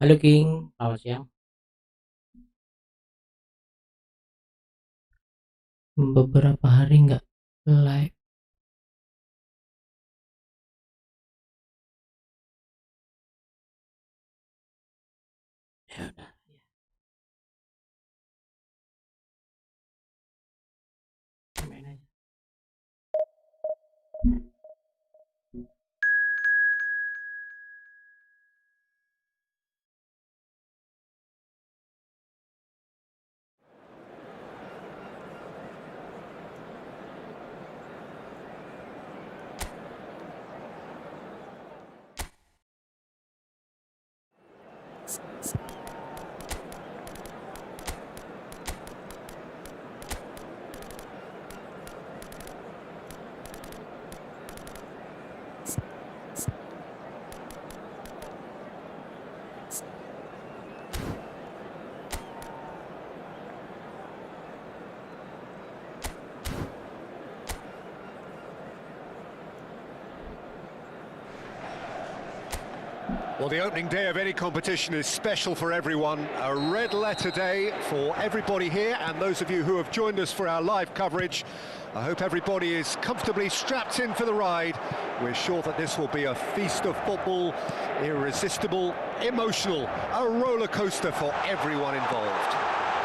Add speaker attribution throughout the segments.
Speaker 1: Halo King, selamat siang. Beberapa hari nggak live. Ya udah, main aja.
Speaker 2: Well, the opening day of any competition is special for everyone. A red letter day for everybody here and those of you who have joined us for our live coverage. I hope everybody is comfortably strapped in for the ride. We're sure that this will be a feast of football, irresistible, emotional, a roller coaster for everyone involved.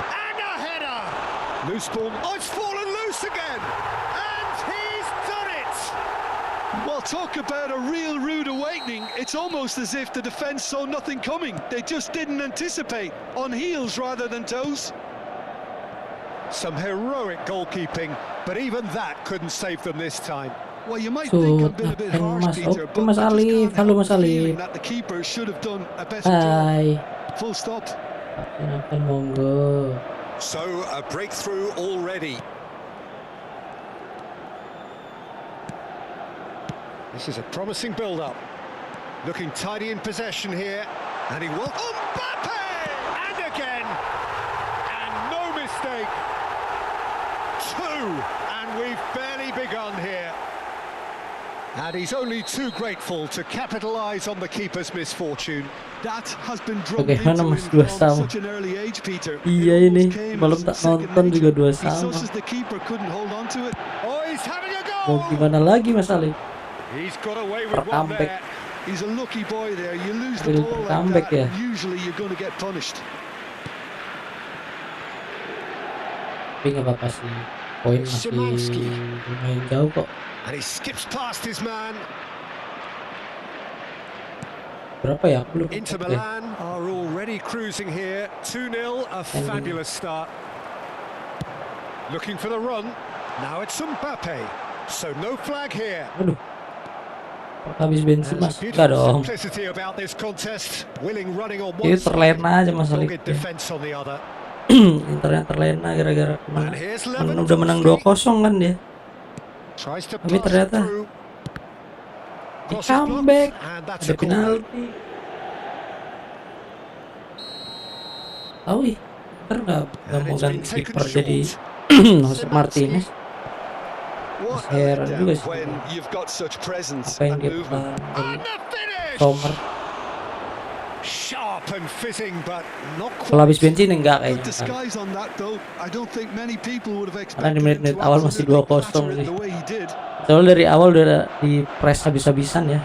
Speaker 2: And a header! Loose ball. Oh, it's fallen loose again! And he's done it!
Speaker 3: Well, talk about a real rude awakening. It's almost as if the defence saw nothing coming. They just didn't anticipate. On heels rather than toes.
Speaker 2: Some heroic goalkeeping, but even that couldn't save them this time.
Speaker 3: Well, you might think
Speaker 1: Sud,
Speaker 3: I've been a bit
Speaker 1: akan
Speaker 3: harsh,
Speaker 1: Mas.
Speaker 3: Peter,
Speaker 1: Oke
Speaker 3: but
Speaker 1: Mas
Speaker 3: I just
Speaker 1: Alif,
Speaker 3: can't
Speaker 1: halo
Speaker 3: help
Speaker 1: Mas
Speaker 3: the feeling
Speaker 1: Alif.
Speaker 3: that the keeper should have done a better job.
Speaker 1: Hai,
Speaker 3: Full stop.
Speaker 1: akan monggo.
Speaker 2: So, a breakthrough already. This is a promising build-up. Looking tidy in possession here. And he will... Mbappe! And again! And no mistake. Two! And we've barely begun here. And he's only too grateful to capitalise on the keeper's misfortune.
Speaker 3: That has been drummed
Speaker 1: Bagaimana
Speaker 3: into
Speaker 1: Mas
Speaker 3: him
Speaker 1: dua
Speaker 3: from
Speaker 1: sama?
Speaker 3: such an early age, Peter.
Speaker 1: Iya
Speaker 3: It
Speaker 1: ini,
Speaker 3: almost came
Speaker 1: malam
Speaker 3: as
Speaker 1: tak
Speaker 3: second
Speaker 1: nonton juga
Speaker 3: nature.
Speaker 1: dua
Speaker 3: He saw
Speaker 1: sama.
Speaker 3: as the keeper couldn't hold on to it.
Speaker 2: Oh, he's having a
Speaker 1: Mau
Speaker 2: goal!
Speaker 1: gimana lagi Mas Alif?
Speaker 2: He's got away with one
Speaker 1: Comeback.
Speaker 2: there.
Speaker 3: He's a lucky boy there. You lose the
Speaker 1: Real
Speaker 3: ball like
Speaker 1: comeback
Speaker 3: that,
Speaker 1: ya.
Speaker 3: usually you're going to get punished.
Speaker 1: Tapi nggak apa-apa sih. Poin masih
Speaker 2: Szymanski.
Speaker 1: lumayan jauh kok.
Speaker 2: And he skips past his man.
Speaker 1: Berapa ya? Aku lupa.
Speaker 2: Inter
Speaker 1: Oke.
Speaker 2: Milan are already cruising here. 2-0, a fabulous start. Looking for the run. Now it's Mbappe. So no flag here.
Speaker 1: Aduh. Habis bensin
Speaker 2: There's
Speaker 1: Mas.
Speaker 2: a
Speaker 1: Enggak
Speaker 2: beautiful
Speaker 1: dong.
Speaker 2: simplicity about this contest. Willing running on one
Speaker 1: Itu
Speaker 2: side,
Speaker 1: terlena aja Mas Alif.
Speaker 2: dogged defense on the other.
Speaker 1: Internet terlena gara-gara
Speaker 2: And here's
Speaker 1: udah menang
Speaker 2: Lewandowski.
Speaker 1: 2-0 kan dia.
Speaker 2: Tries to
Speaker 1: Tapi
Speaker 2: pass it
Speaker 1: ternyata
Speaker 2: through.
Speaker 1: di
Speaker 2: Cross is blocked,
Speaker 1: comeback.
Speaker 2: and that's
Speaker 1: Ada
Speaker 2: a corner.
Speaker 1: penalti. Tahu ih. Ntar nggak
Speaker 2: And
Speaker 1: mau
Speaker 2: it's been
Speaker 1: ganti
Speaker 2: taken
Speaker 1: kiper jadi
Speaker 2: short.
Speaker 1: Jose Martinez.
Speaker 3: What a
Speaker 1: Heran juga
Speaker 3: letdown
Speaker 1: sih.
Speaker 3: when you've got such presence
Speaker 1: Apa yang
Speaker 3: and
Speaker 1: dia
Speaker 3: movement.
Speaker 1: pelan dari
Speaker 2: And the finish!
Speaker 1: Sommer.
Speaker 2: Sharp and fitting, but not
Speaker 1: Kalau habis
Speaker 2: quite.
Speaker 1: bensin enggak
Speaker 3: Good
Speaker 1: kayaknya kan.
Speaker 3: disguise on that though. I don't think many people would have
Speaker 1: Karena
Speaker 3: expected
Speaker 1: di
Speaker 3: him
Speaker 1: menit-menit
Speaker 3: to
Speaker 1: awal masih
Speaker 3: absolutely
Speaker 1: 2-0
Speaker 3: clatter it
Speaker 1: sih.
Speaker 3: the way he did.
Speaker 1: Soalnya dari awal udah di press habis-habisan ya.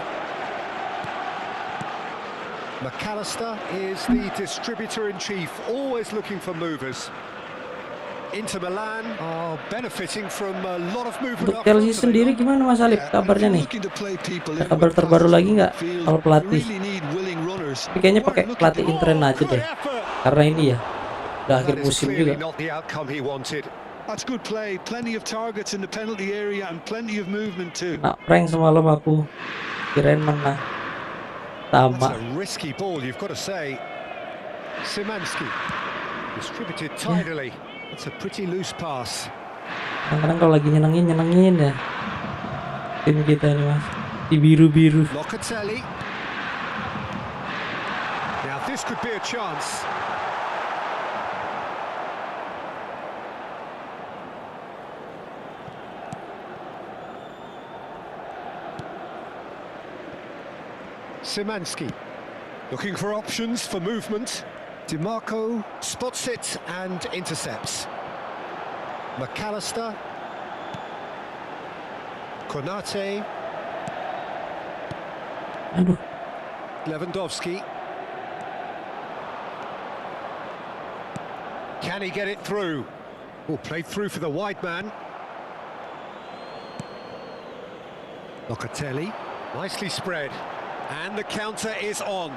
Speaker 2: McAllister is the distributor-in-chief, always looking for movers. Inter Milan are benefiting from a lot of movement
Speaker 1: Untuk
Speaker 2: up
Speaker 1: Chelsea
Speaker 2: front.
Speaker 1: sendiri gimana Mas Alif
Speaker 3: Yeah,
Speaker 1: kabarnya
Speaker 3: if
Speaker 1: nih?
Speaker 3: you're looking to play people
Speaker 1: Ada
Speaker 3: in
Speaker 1: kabar
Speaker 3: with
Speaker 1: terbaru
Speaker 3: passes
Speaker 1: lagi
Speaker 3: from
Speaker 1: nggak
Speaker 3: midfield,
Speaker 1: kalau
Speaker 3: you
Speaker 1: pelatih?
Speaker 3: really need willing runners.
Speaker 1: Tapi kayaknya
Speaker 3: Weren't
Speaker 1: pakai
Speaker 3: looking
Speaker 1: pelatih
Speaker 3: to-
Speaker 1: intern aja
Speaker 2: Good
Speaker 1: deh.
Speaker 2: effort.
Speaker 1: Karena ini ya udah akhir
Speaker 2: That is
Speaker 1: musim
Speaker 2: clearly
Speaker 1: juga.
Speaker 2: not the outcome he wanted.
Speaker 3: That's good play. Plenty of targets in the penalty area and plenty of movement too.
Speaker 1: Nah, prank semalam aku kirain menang.
Speaker 2: That's
Speaker 1: Sama.
Speaker 2: a risky ball, you've got to say. Szymanski distributed tidily. It's a pretty loose pass.
Speaker 1: Kadang-kadang kalau lagi nyenengin ya. Tim kita ini Mas. Di biru-biru.
Speaker 2: Locatelli. Now this could be a chance. Szymanski. Looking for options for movement. DiMarco spots it and intercepts. McAllister. Konate.
Speaker 1: Aduh,
Speaker 2: Lewandowski. Can he get it through? Oh, played through for the wide man. Locatelli, nicely spread. And the counter is on.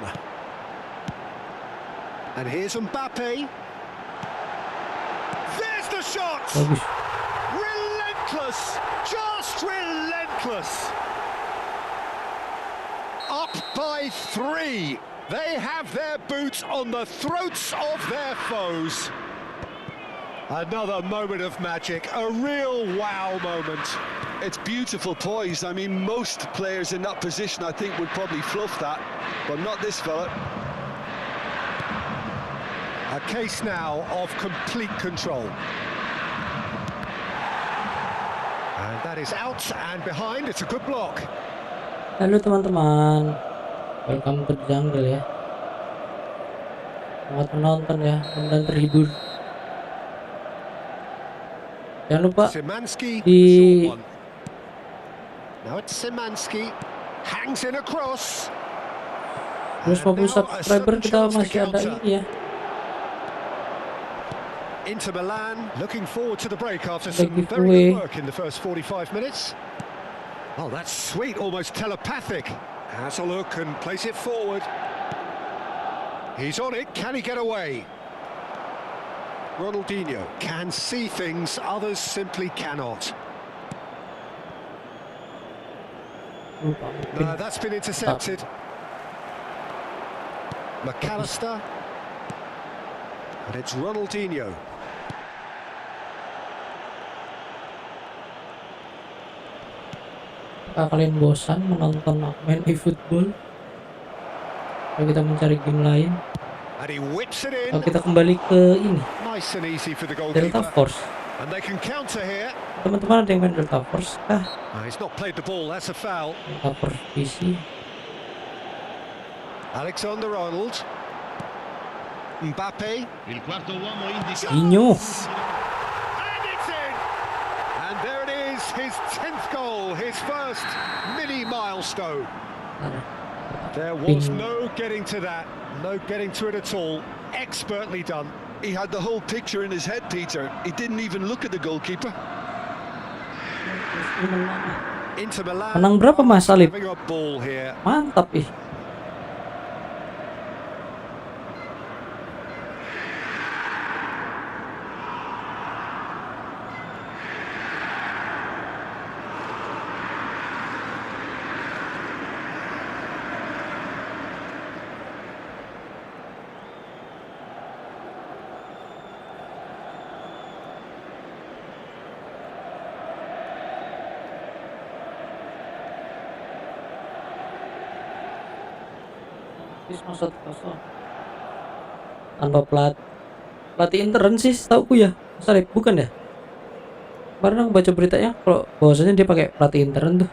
Speaker 2: And here's Mbappe. There's the shot!
Speaker 1: bagus.
Speaker 2: Relentless! Just relentless! Up by 3. They have their boots on the throats of their foes. Another moment of magic, a real wow moment.
Speaker 3: It's beautiful poise. I mean, most players in that position, I think, would probably fluff that, but not this fella.
Speaker 2: A case now of complete control. And that is out and behind. It's a good block.
Speaker 1: Halo teman-teman, welcome to the jungle ya. Selamat menonton ya, mudah-mudahan terhibur. Jangan lupa
Speaker 2: Szymanski,
Speaker 1: di
Speaker 2: short one. Now it's Szymanski, hangs in a cross.
Speaker 1: 250 subscriber kita masih ada ini ya.
Speaker 2: Inter Milan looking forward to the break after
Speaker 1: Ada
Speaker 2: some very
Speaker 1: giveaway.
Speaker 2: good work in the first 45 minutes. Oh, that's sweet, almost telepathic. Has a look and plays it forward. He's on it, can he get away? Ronaldinho can see things others simply cannot.
Speaker 1: Lupa, mungkin.
Speaker 2: No, that's been intercepted. McAllister. And it's Ronaldinho.
Speaker 1: Apakah kalian bosan menonton main e-football? Kalau kita mencari game lain,
Speaker 2: And he whips it in.
Speaker 1: kalau kita kembali ke ini
Speaker 2: Nice and easy for the
Speaker 1: Delta
Speaker 2: goalkeeper.
Speaker 1: Force.
Speaker 2: And they can counter here.
Speaker 1: Teman-teman ada yang main Delta Force?
Speaker 2: He's not played the ball, that's a foul.
Speaker 1: Delta Force PC.
Speaker 2: Alexander-Arnold. Mbappe.
Speaker 4: Il quarto uomo indica.
Speaker 1: Inyo.
Speaker 2: And it's in! And there it is, his 10th goal, his first mini milestone. There was no getting to that, no getting to it at all. Expertly done.
Speaker 3: He had the whole picture in his head, Peter. He didn't even look at the goalkeeper.
Speaker 2: Inter Milan
Speaker 1: Menang berapa Mas Salib?
Speaker 2: having a ball here.
Speaker 1: Mantap ih. Masuk kosong. Tanpa pelatih intern sih, tauku ya. Sorry, bukan ya? Karena aku baca beritanya kalau bahwasanya dia pakai pelatih intern tuh.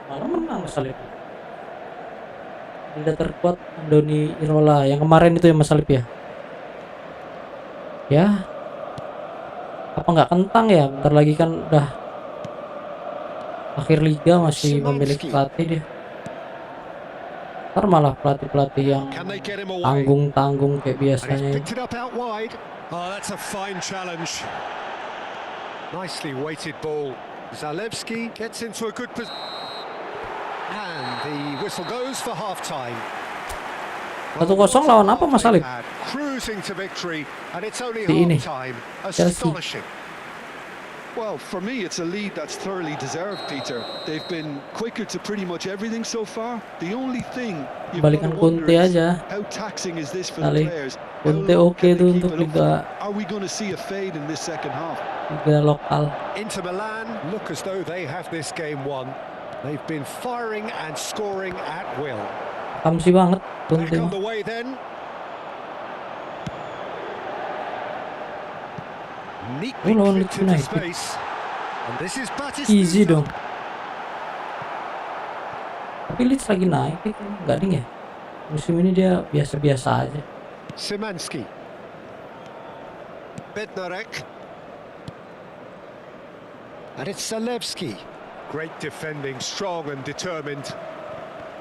Speaker 1: Malah menang Salib. Tidak terkuat Andoni Irola yang kemarin itu ya Mas Salib ya. Ya. Apa nggak kentang ya? Bentar lagi kan udah akhir liga masih memiliki pelatih dia. Ntar malah pelatih-pelatih yang tanggung-tanggung kayak biasanya.
Speaker 2: Picked it up out wide. Oh, that's a fine challenge. Nicely weighted ball. Zalewski gets into a good position. And the whistle goes for half-time.
Speaker 1: 1-0 lawan apa Mas Salib?
Speaker 2: Cruising to victory, and it's only
Speaker 1: Di ini,
Speaker 2: half-time.
Speaker 1: Chelsea.
Speaker 2: Astonishing.
Speaker 3: Well, for me, it's a lead that's thoroughly deserved, Peter. They've been quicker to pretty much everything so far. The only thing you've got
Speaker 1: Balikan
Speaker 3: to wonder
Speaker 1: Conte
Speaker 3: is
Speaker 1: aja.
Speaker 3: how taxing is this for the
Speaker 1: Kali
Speaker 3: players? How
Speaker 1: Conte
Speaker 3: long
Speaker 1: oke
Speaker 3: can they
Speaker 1: tuh
Speaker 3: keep
Speaker 1: untuk
Speaker 3: it up for?
Speaker 1: liga
Speaker 3: Are we going to see a fade in this second half?
Speaker 1: lokal.
Speaker 2: Inter Milan look as though they have this game won. They've been firing and scoring at will.
Speaker 1: Kamsi banget
Speaker 2: Back
Speaker 1: Conte.
Speaker 2: on the way then. Neatly
Speaker 1: lawan
Speaker 2: clipped
Speaker 1: Leeds
Speaker 2: into
Speaker 1: United.
Speaker 2: space. And this is Batistuta.
Speaker 1: Easy dong. Tapi Leeds lagi naik ya, enggak ding ya. Musim ini dia biasa-biasa aja.
Speaker 2: Szymanski. Bednarek. And it's Zalewski. Great defending, strong and determined.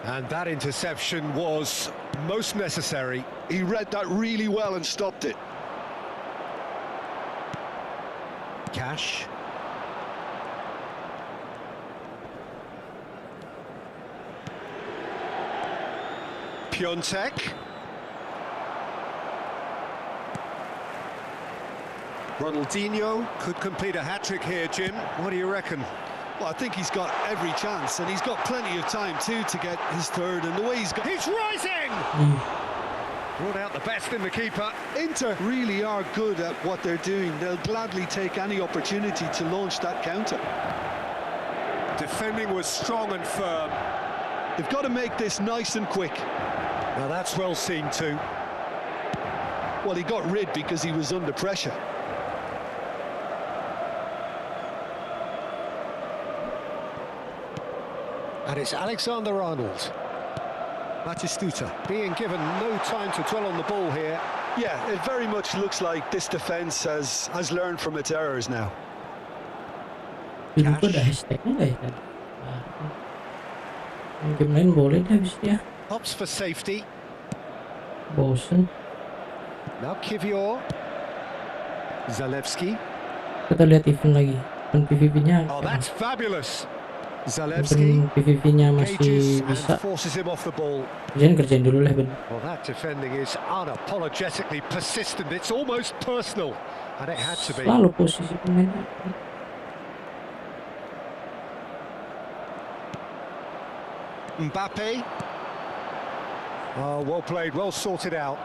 Speaker 2: And that interception was most necessary.
Speaker 3: He read that really well and stopped it.
Speaker 2: Cash. Piontek. Ronaldinho could complete a hat-trick here, Jim. What do you reckon?
Speaker 3: Well, I think he's got every chance, and he's got plenty of time too to get his third. And the way he's got,
Speaker 2: He's rising! Brought out the best in the keeper.
Speaker 3: Inter really are good at what they're doing. They'll gladly take any opportunity to launch that counter.
Speaker 2: Defending was strong and firm.
Speaker 3: They've got to make this nice and quick.
Speaker 2: Now that's well seen too.
Speaker 3: Well, he got rid because he was under pressure.
Speaker 2: And it's Alexander-Arnold. Batistuta being given no time to dwell on the ball here.
Speaker 3: Yeah, it very much looks like this defense has learned from its errors now.
Speaker 1: Dulu tuh ada hashtagnya nggak ya tadi? Game lain boleh deh habis dia.
Speaker 2: Opts for safety.
Speaker 1: Bosen.
Speaker 2: Now Kivior. Zalewski.
Speaker 1: Kita lihat event lagi. Event PVP-nya.
Speaker 2: Oh, that's fabulous. Zalewski
Speaker 1: Event PVP-nya
Speaker 2: cages
Speaker 1: masih
Speaker 2: and
Speaker 1: bisa.
Speaker 2: forces him off the ball.
Speaker 1: Kerjain dulu lah Ben.
Speaker 2: Well, that defending is unapologetically persistent. It's almost personal, and it had to be.
Speaker 1: Selalu posisi pemainnya.
Speaker 2: Mbappe. Oh, well played, well sorted out.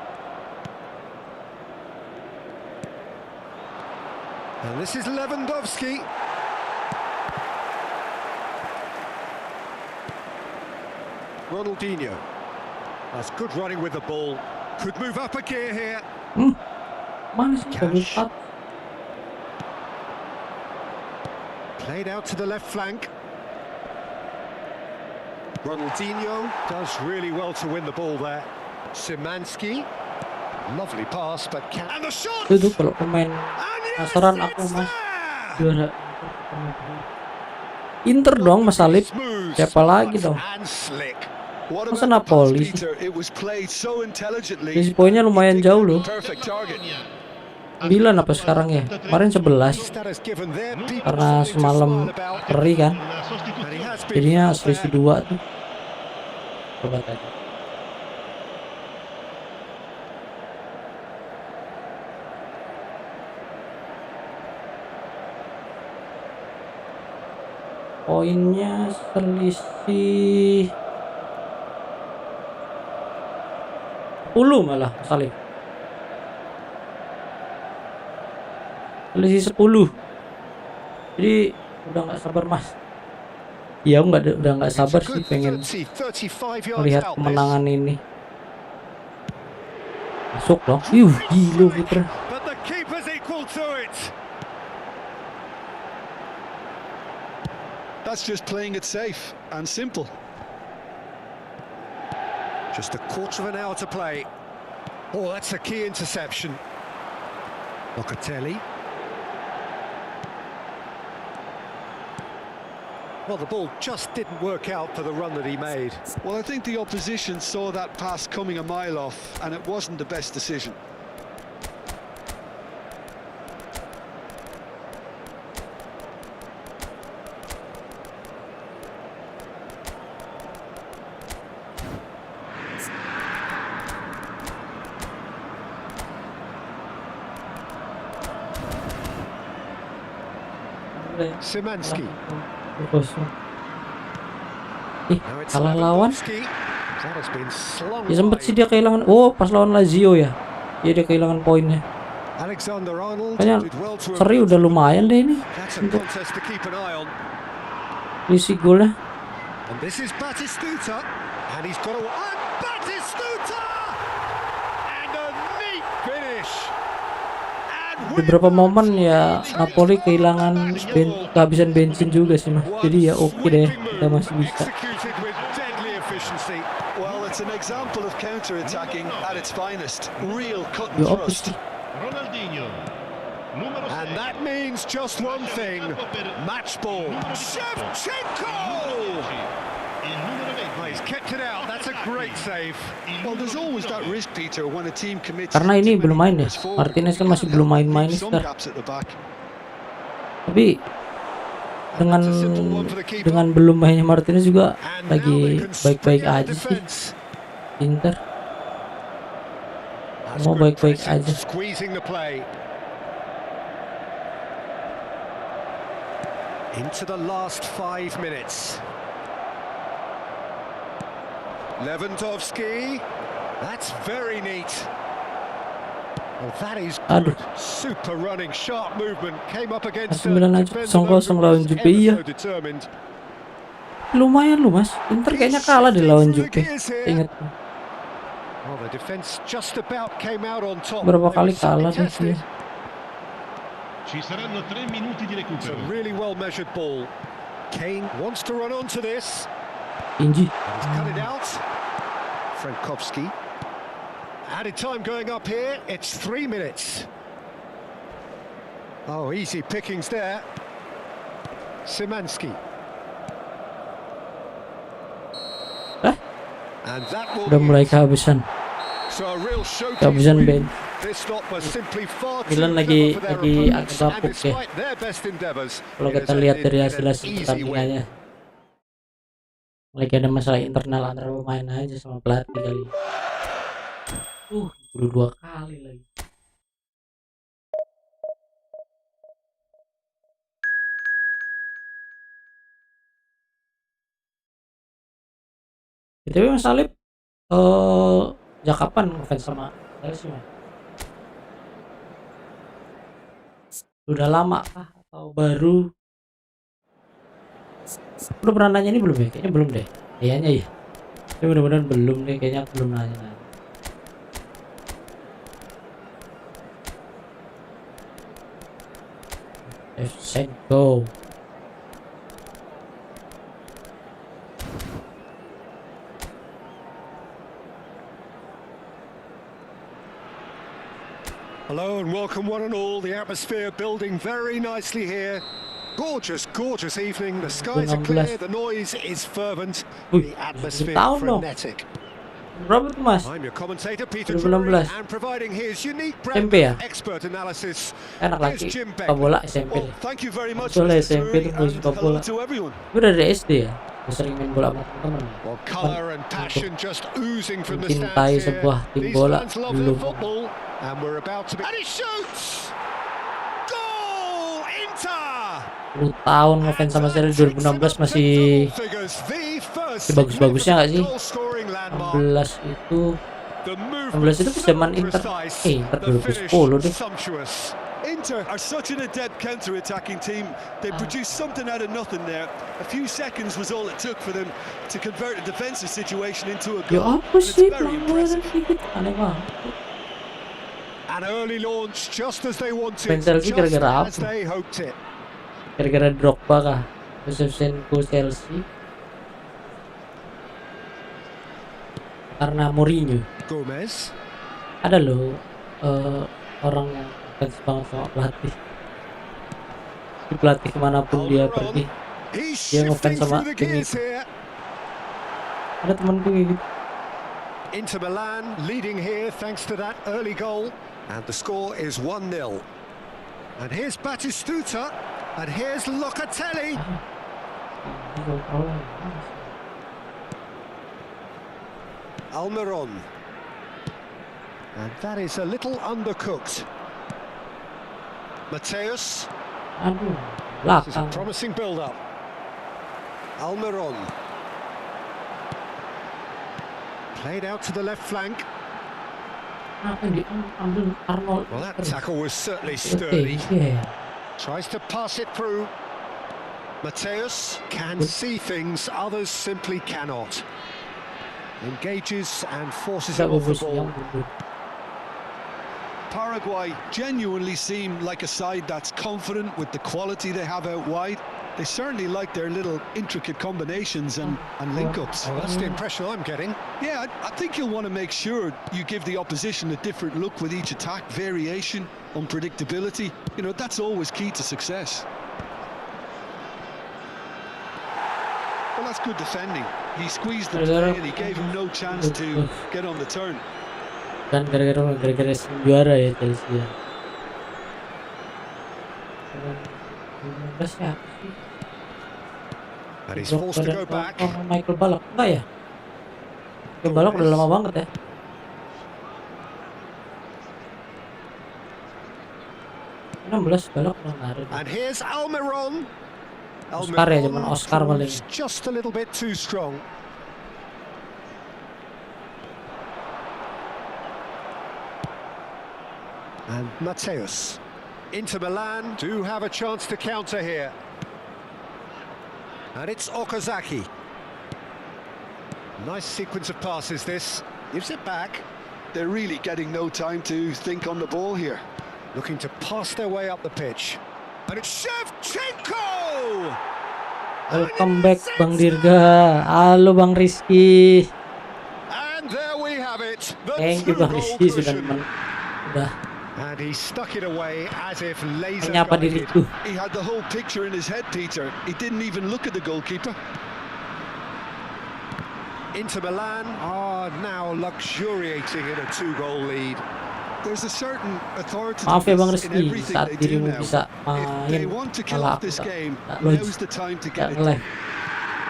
Speaker 2: And this is Lewandowski. Ronaldinho. That's good running with the ball. Could move up a gear here.
Speaker 1: Mana sih double
Speaker 2: Cash.
Speaker 1: tap?
Speaker 2: Played out to the left flank. Ronaldinho does really well to win the ball there. Szymanski. Lovely pass, but can... And the shot!
Speaker 1: Itu kalau pemain
Speaker 2: And yes,
Speaker 1: saran aku
Speaker 2: it's
Speaker 1: mas
Speaker 2: there!
Speaker 1: juara. Inter dong Mas Alip.
Speaker 2: Smooth,
Speaker 1: Siapa lagi dong?
Speaker 2: and slick.
Speaker 3: What
Speaker 1: Masa
Speaker 3: about the pass,
Speaker 1: Napoli sih?
Speaker 3: Peter? It was played so intelligently.
Speaker 1: Sisi poinnya lumayan jauh loh.
Speaker 3: Perfect target.
Speaker 1: 9 apa sekarang ya? Kemarin 11
Speaker 2: That has given their people
Speaker 1: karena
Speaker 2: something to
Speaker 1: semalam
Speaker 2: smile about.
Speaker 1: keri kan.
Speaker 2: And he has been
Speaker 1: Jadinya
Speaker 2: found
Speaker 1: selisih
Speaker 2: there.
Speaker 1: 2 tuh. Coba tadi. Poinnya selisih 10 malah Salih. Selisih 10. Jadi udah nggak sabar mas. Iya udah nggak
Speaker 2: It's a
Speaker 1: sabar sih
Speaker 2: good
Speaker 1: pengen
Speaker 2: 35 yards
Speaker 1: melihat
Speaker 2: out this.
Speaker 1: kemenangan ini. Masuk dong. Gila Putra.
Speaker 2: But the keeper's equal to it.
Speaker 3: That's just playing it safe and simple.
Speaker 2: Just a quarter of an hour to play. Oh, that's a key interception. Locatelli. Well, the ball just didn't work out for the run that he made.
Speaker 3: Well, I think the opposition saw that pass coming a mile off, and it wasn't the best decision.
Speaker 2: Szymanski.
Speaker 1: Kosong.
Speaker 2: Now it's
Speaker 1: Kalah lawan.
Speaker 2: Lewandowski. That has been slung
Speaker 1: Ya sempet sih
Speaker 2: wide.
Speaker 1: dia kehilangan. Oh, pas lawan Lazio ya. Iya dia kehilangan poinnya.
Speaker 2: Alexander-Arnold
Speaker 1: Kayaknya
Speaker 2: did well to
Speaker 1: seri
Speaker 2: avert
Speaker 1: udah
Speaker 2: the
Speaker 1: lumayan
Speaker 2: goal.
Speaker 1: deh ini
Speaker 2: That's a
Speaker 1: untuk
Speaker 2: contest to keep an eye on.
Speaker 1: isi golnya.
Speaker 2: And this is Batistuta, and he's got and Batistuta, and a neat finish. And
Speaker 1: Beberapa momen ya Napoli kehilangan kehabisan bensin juga sih mas. Jadi ya oke deh, kita masih bisa.
Speaker 2: executed with deadly efficiency.
Speaker 3: Well, it's an example of counter-attacking at its finest. Real cut and
Speaker 1: Ya apa
Speaker 3: thrust.
Speaker 1: sih?
Speaker 2: And that means just one thing: match ball. Shevchenko! Oh, he's kept it out. That's a great save.
Speaker 3: Well, there's always that risk, Peter, when a team commits.
Speaker 1: Karena ini
Speaker 3: too
Speaker 1: belum
Speaker 3: many
Speaker 1: main ya.
Speaker 3: numbers forward.
Speaker 1: Martinez kan masih belum main-main
Speaker 3: Some
Speaker 1: sekarang.
Speaker 3: gaps at the back.
Speaker 1: Tapi dengan belum mainnya Martinez juga
Speaker 2: And now
Speaker 1: lagi
Speaker 2: they can
Speaker 1: baik-baik
Speaker 2: string out
Speaker 1: aja sih.
Speaker 2: defense.
Speaker 1: Inter
Speaker 2: That's
Speaker 1: mau
Speaker 2: good
Speaker 1: baik-baik
Speaker 2: pressing,
Speaker 1: aja.
Speaker 2: Squeezing the play. Into the last 5 minutes. Lewandowski. That's very neat. Well, that is
Speaker 1: Aduh.
Speaker 2: good. Super running, sharp movement. Came up against
Speaker 1: Masih 9 aja, 0-0 lawan Juve, iya.
Speaker 2: so determined.
Speaker 1: Lumayan lu mas. Inter kayaknya kalah di lawan Juve. Ingat
Speaker 2: Well, the defense just about came out on top.
Speaker 1: berapa
Speaker 2: They
Speaker 1: kali
Speaker 2: were certainly
Speaker 1: kalah deh
Speaker 2: tested.
Speaker 1: dia.
Speaker 4: Ci saranno 3 minuti di
Speaker 2: It's a
Speaker 4: recupero.
Speaker 2: really well measured ball. Kane wants to run onto this.
Speaker 1: Inji.
Speaker 2: He's cut it out. Frankowski. Added time going up here. It's 3 minutes. Oh, easy pickings there. Szymanski. And that will
Speaker 1: Udah mulai
Speaker 2: be it.
Speaker 1: kehabisan.
Speaker 2: So a real showcase
Speaker 1: Kehabisan
Speaker 2: win.
Speaker 1: Ben.
Speaker 2: This stop was simply far too
Speaker 1: Milan
Speaker 2: clever
Speaker 1: lagi
Speaker 2: for their
Speaker 1: agak
Speaker 2: opponents, and
Speaker 1: bapuk ya.
Speaker 2: despite their best endeavors,
Speaker 1: Kalau
Speaker 2: it
Speaker 1: kita
Speaker 2: has
Speaker 1: lihat
Speaker 2: ended
Speaker 1: dari
Speaker 2: in
Speaker 1: hasil
Speaker 2: an easy win.
Speaker 1: pertandingannya, lagi ada masalah internal antara pemain aja sama pelatih kali. Udah 2 kali lagi. BTW Mas Salib, sejak kapan ngefans sama Chelsea Mas? Udah lama kah atau baru? Udah pernah nanya ini belum ya? Kayaknya belum deh. Kayaknya ya. Tapi mudah-mudahan belum deh. Kayaknya aku belum nanya. Let's go.
Speaker 2: Hello and welcome one and all. The atmosphere building very nicely here. Gorgeous, gorgeous evening. The skies are clear, the noise is fervent, the atmosphere
Speaker 1: tahun dong.
Speaker 2: frenetic.
Speaker 1: Berapa tuh Mas?
Speaker 2: I'm your commentator, Peter
Speaker 1: 2016.
Speaker 2: Drury, and providing his unique brand
Speaker 1: SMP ya?
Speaker 2: of expert analysis.
Speaker 1: Anak laki
Speaker 2: Here's Jim
Speaker 1: suka bola SMP
Speaker 3: Well,
Speaker 1: deh.
Speaker 3: thank you very much,
Speaker 1: Soalnya
Speaker 3: Mr.
Speaker 1: SMP
Speaker 3: Drury,
Speaker 1: tuh mulai
Speaker 3: and
Speaker 1: suka
Speaker 3: hello
Speaker 1: bola.
Speaker 3: to everyone.
Speaker 1: Gue dari SD ya. Gue sering main bola sama temen-temen.
Speaker 2: Well, colour and passion just oozing from the stands
Speaker 1: Mencintai
Speaker 2: here.
Speaker 1: sebuah tim
Speaker 2: These
Speaker 1: bola
Speaker 2: fans love their
Speaker 1: belum.
Speaker 2: football, and we're about to be. And he shoots! Goal! Inter!
Speaker 1: 10 tahun ngefans sama Serie 2016 masih bagus-bagusnya nggak sih? 16 itu 16 itu zaman Inter Inter 2010 deh.
Speaker 3: Inter are such an adept counter-attacking team. They produced something out of nothing there. A few seconds was all it took for them to convert a defensive situation into a
Speaker 1: Ya
Speaker 3: goal.
Speaker 1: apa
Speaker 3: And it's
Speaker 1: sih
Speaker 3: very
Speaker 1: pelanggaran
Speaker 3: impressive.
Speaker 1: dikit, aneh banget.
Speaker 2: An early launch just as they wanted,
Speaker 1: Fans Chelsea
Speaker 2: just
Speaker 1: gara-gara
Speaker 2: as
Speaker 1: apa?
Speaker 2: they hoped it.
Speaker 1: Gara-gara Drogba kah? Shevchenko Chelsea karena Mourinho.
Speaker 2: Gomez.
Speaker 1: Ada loh orang yang fans banget sama pelatih. Di pelatih kemanapun dia pergi,
Speaker 2: He's
Speaker 1: dia ngefans
Speaker 2: shifting
Speaker 1: sama
Speaker 2: through the
Speaker 1: tim
Speaker 2: gears
Speaker 1: itu.
Speaker 2: here.
Speaker 1: Ada temanku kayak gitu.
Speaker 2: Inter Milan leading here thanks to that early goal, and the score is 1-0. And here's Batistuta, and here's Locatelli. Almiron. And that is a little undercooked. Mateus.
Speaker 1: Aduh,
Speaker 2: This is a
Speaker 1: belakang.
Speaker 2: promising build-up. Almiron. Played out to the left flank.
Speaker 1: Apa yang diambil Arnold?
Speaker 2: Well, that tackle was certainly
Speaker 1: Oke,
Speaker 2: sturdy.
Speaker 1: yeah.
Speaker 2: Tries to pass it through. Mateus can see things others simply cannot. Engages and forces
Speaker 1: Tidak
Speaker 2: it off the
Speaker 1: bagus yang
Speaker 2: ball.
Speaker 1: bubut.
Speaker 3: Paraguay genuinely seem like a side that's confident with the quality they have out wide. They certainly like their little intricate combinations and link-ups.
Speaker 2: Well, that's the impression I'm getting.
Speaker 3: Yeah, I think you'll want to make sure you give the opposition a different look with each attack, variation, unpredictability. You know, that's always key to success. Well, that's good defending. He squeezed the play and he gave him no chance to get on the turn.
Speaker 1: Kan gara-gara juara ya Chelsea ya. 15 ya.
Speaker 2: And he's forced to go back.
Speaker 1: Michael Balak enggak ya? Michael Balak udah lama banget ya. Balak udah ngaruh.
Speaker 2: And here's Almiron.
Speaker 1: Oscar ya, cuman Oscar paling.
Speaker 2: proves just a little bit too strong. And Mateus. Inter Milan do have a chance to counter here. And it's Okazaki. Nice sequence of passes this. Gives it back.
Speaker 3: They're really getting no time to think on the ball here.
Speaker 2: Looking to pass their way up the pitch. And it's Shevchenko!
Speaker 1: Welcome back Bang Dirga. Halo Bang Rizky.
Speaker 2: And there we have it. The
Speaker 1: Thank you Bang
Speaker 2: two-goal
Speaker 1: Rizky sudah
Speaker 2: cushion.
Speaker 1: udah
Speaker 2: And he stuck it away as if laser
Speaker 1: menyapa
Speaker 2: guided.
Speaker 1: diriku.
Speaker 3: He had the whole picture in his head, Peter. He didn't even look at the goalkeeper.
Speaker 2: Inter Milan are now luxuriating in a 2-goal lead.
Speaker 3: There's a certain authority
Speaker 1: Maaf ya Bang
Speaker 3: in
Speaker 1: Rizky,
Speaker 3: everything
Speaker 1: saat
Speaker 3: they do
Speaker 1: dirimu
Speaker 3: now.
Speaker 1: bisa
Speaker 3: If they
Speaker 1: main
Speaker 3: want to kill
Speaker 1: malah
Speaker 3: off
Speaker 1: aku
Speaker 3: this
Speaker 1: tak
Speaker 3: game,
Speaker 1: logis,
Speaker 3: now's the time to
Speaker 1: tak
Speaker 3: get it
Speaker 1: nge-lag.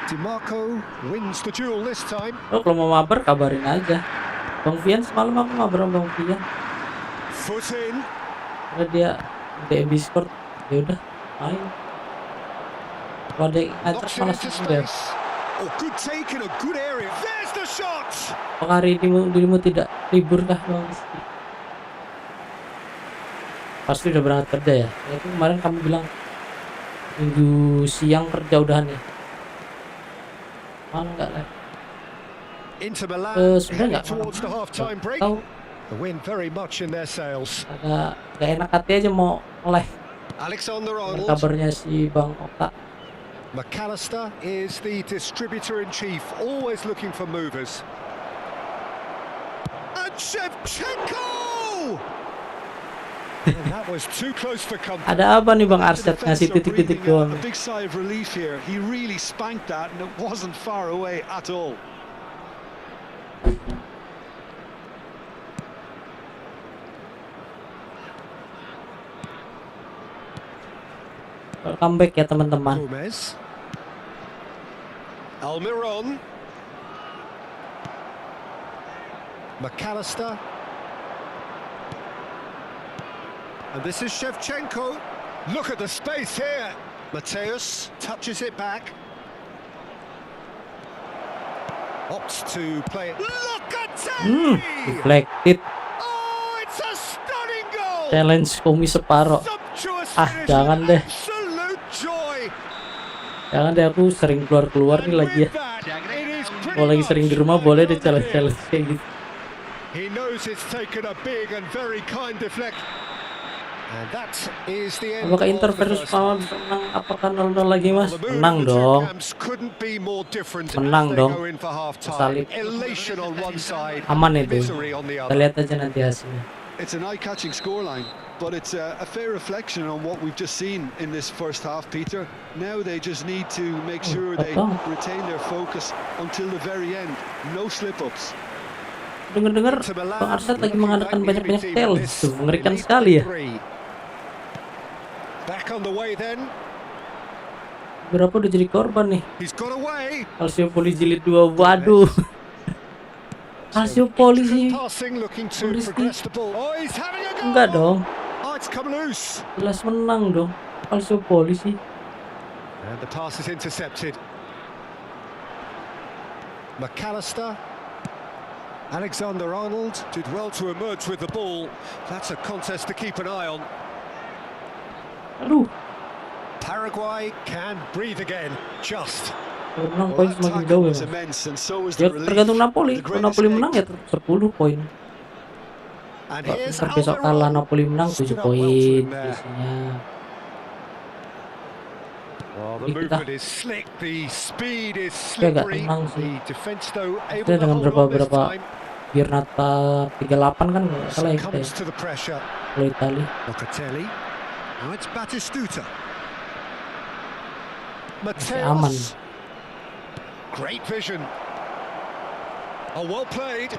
Speaker 2: DiMarco wins the duel this time.
Speaker 1: Lo kalau mau mabar kabarin aja. Bang Fian semalam aku mabar sama Bang Fian.
Speaker 2: Foot in.
Speaker 1: Udah dia DM Discord, ya udah main. Kalau ada yang ngajak
Speaker 2: Knocks it
Speaker 1: malas
Speaker 2: into
Speaker 1: udah.
Speaker 2: space. Oh, good take in a good area. There's the shot.
Speaker 1: Apakah hari ini dirimu tidak libur kah Bang Rizky? Pasti udah berangkat kerja ya. Ya itu kemarin kamu bilang minggu siang kerja udahan ya. Malah enggak lah.
Speaker 2: Inter Milan
Speaker 1: Sebenarnya
Speaker 2: heading
Speaker 1: nggak
Speaker 2: towards the half-time break.
Speaker 1: tahu
Speaker 2: The win very much in their sails.
Speaker 1: ada gak enak hati aja mau oleh
Speaker 2: Alexander Arnold.
Speaker 1: kabarnya si Bang Oka.
Speaker 2: McAllister is the distributor-in-chief, always looking for movers. And Shevchenko! And that was too close for comfort.
Speaker 1: Ada apa nih Bang
Speaker 3: The
Speaker 1: Arsyad
Speaker 3: defence
Speaker 1: ngasih
Speaker 3: are
Speaker 1: titik-titik
Speaker 3: breathing
Speaker 1: doang.
Speaker 3: a big sigh of relief here. He really spanked that and it wasn't far away at all.
Speaker 1: Welcome back ya teman-teman.
Speaker 2: Gomez. Almiron. McAllister. And this is Shevchenko. Look at the space here. Mateus touches it back. Opts to play it. Look at
Speaker 1: Deflected.
Speaker 2: Oh, it's a stunning goal.
Speaker 1: Challenge Komi separo.
Speaker 2: Sumptuous
Speaker 1: Ah,
Speaker 2: finish.
Speaker 1: jangan deh.
Speaker 2: Absolute joy.
Speaker 1: Jangan deh, aku sering keluar-keluar nih
Speaker 2: And
Speaker 1: lagi ya.
Speaker 2: with that, it is pretty
Speaker 1: Kalau lagi sering di
Speaker 2: much
Speaker 1: rumah
Speaker 2: like
Speaker 1: boleh deh
Speaker 2: on the
Speaker 1: challenge-challenge
Speaker 2: field.
Speaker 1: kayak gitu.
Speaker 2: He knows it's taken a big and very kind deflect. And that is the end.
Speaker 1: Apakah
Speaker 2: of
Speaker 1: Inter
Speaker 2: the
Speaker 1: versus
Speaker 2: first
Speaker 1: Selamat
Speaker 2: half.
Speaker 1: menang? Apakah 0-0 lagi Mas?
Speaker 2: The mood
Speaker 1: Menang
Speaker 2: of the two
Speaker 1: dong.
Speaker 2: camps couldn't be more different
Speaker 1: Menang
Speaker 2: as they
Speaker 1: dong.
Speaker 2: go in for half time.
Speaker 1: Salib.
Speaker 2: Elation on one side,
Speaker 1: Aman itu.
Speaker 2: misery on the
Speaker 1: Kita
Speaker 2: other.
Speaker 1: lihat aja nanti hasilnya.
Speaker 3: It's an eye-catching scoreline, but it's a fair reflection on what we've just seen in this first half, Peter. Now they just need to make sure they retain their focus until the very end. No slip-ups.
Speaker 1: Dengar-dengar
Speaker 2: Inter Milan
Speaker 1: Bang Arsyad lagi
Speaker 2: looking
Speaker 1: mengadakan
Speaker 2: like the
Speaker 1: banyak-banyak
Speaker 2: team
Speaker 1: challenge
Speaker 2: in
Speaker 1: tuh.
Speaker 2: this
Speaker 1: Mengerikan
Speaker 2: late
Speaker 1: sekali ya.
Speaker 2: three. Back on the way then.
Speaker 1: Berapa udah jadi korban nih?
Speaker 2: He's got away.
Speaker 1: Calciopoli jilid 2. Waduh. Calciopoli sih.
Speaker 2: Passing, looking to
Speaker 1: Rizky.
Speaker 2: progress the ball. Oh, he's having a go.
Speaker 1: Enggak dong.
Speaker 2: Oh, it's come loose.
Speaker 1: Jelas menang dong. Calciopoli sih.
Speaker 2: And the pass is intercepted. McAllister. Alexander-Arnold did well to emerge with the ball. That's a contest to keep an eye on.
Speaker 1: Aduh,
Speaker 2: Paraguay can breathe again. Just.
Speaker 1: menang
Speaker 3: Well,
Speaker 1: poin
Speaker 3: that
Speaker 1: semakin
Speaker 3: tackle
Speaker 1: jauh ya.
Speaker 3: was immense, and so was
Speaker 1: Ya
Speaker 3: the relief.
Speaker 1: tergantung Napoli.
Speaker 3: The
Speaker 1: Kalau
Speaker 3: great
Speaker 1: Napoli menang ya
Speaker 3: escape.
Speaker 1: 10 poin.
Speaker 2: And
Speaker 1: Kalau
Speaker 2: here's
Speaker 1: ntar besok kalah
Speaker 2: Almiron.
Speaker 1: Napoli menang 7
Speaker 2: Stood up well to
Speaker 1: poin
Speaker 2: him there.
Speaker 1: biasanya.
Speaker 2: Well, the
Speaker 1: Jadi kita
Speaker 2: movement is slick, the speed is
Speaker 1: agak
Speaker 2: slippery.
Speaker 1: tenang sih.
Speaker 2: The defense though able
Speaker 1: Kita
Speaker 2: to
Speaker 1: dengan
Speaker 2: hold on this
Speaker 1: beberapa
Speaker 2: time.
Speaker 1: Giornata 38 kan nggak salah ya kita ya.
Speaker 2: Succumbs to the pressure.
Speaker 1: Kalau Itali.
Speaker 2: Locatelli. Now it's Batistuta.
Speaker 1: Masih aman.
Speaker 2: Mateos. Great vision. Oh, well played.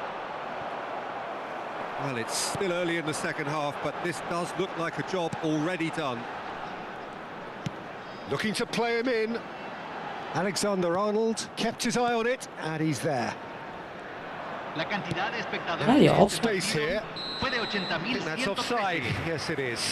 Speaker 2: Well, it's still early in the second half, but this does look like a job already done. Looking to play him in. Alexander-Arnold kept his eye on it, and he's there.
Speaker 5: La cantidad de espectadores
Speaker 1: Ah, ya,
Speaker 5: de
Speaker 1: off.
Speaker 5: este
Speaker 2: Space here.
Speaker 5: partido fue de
Speaker 2: I think that's offside.
Speaker 5: 80.113.
Speaker 2: Yes, it is.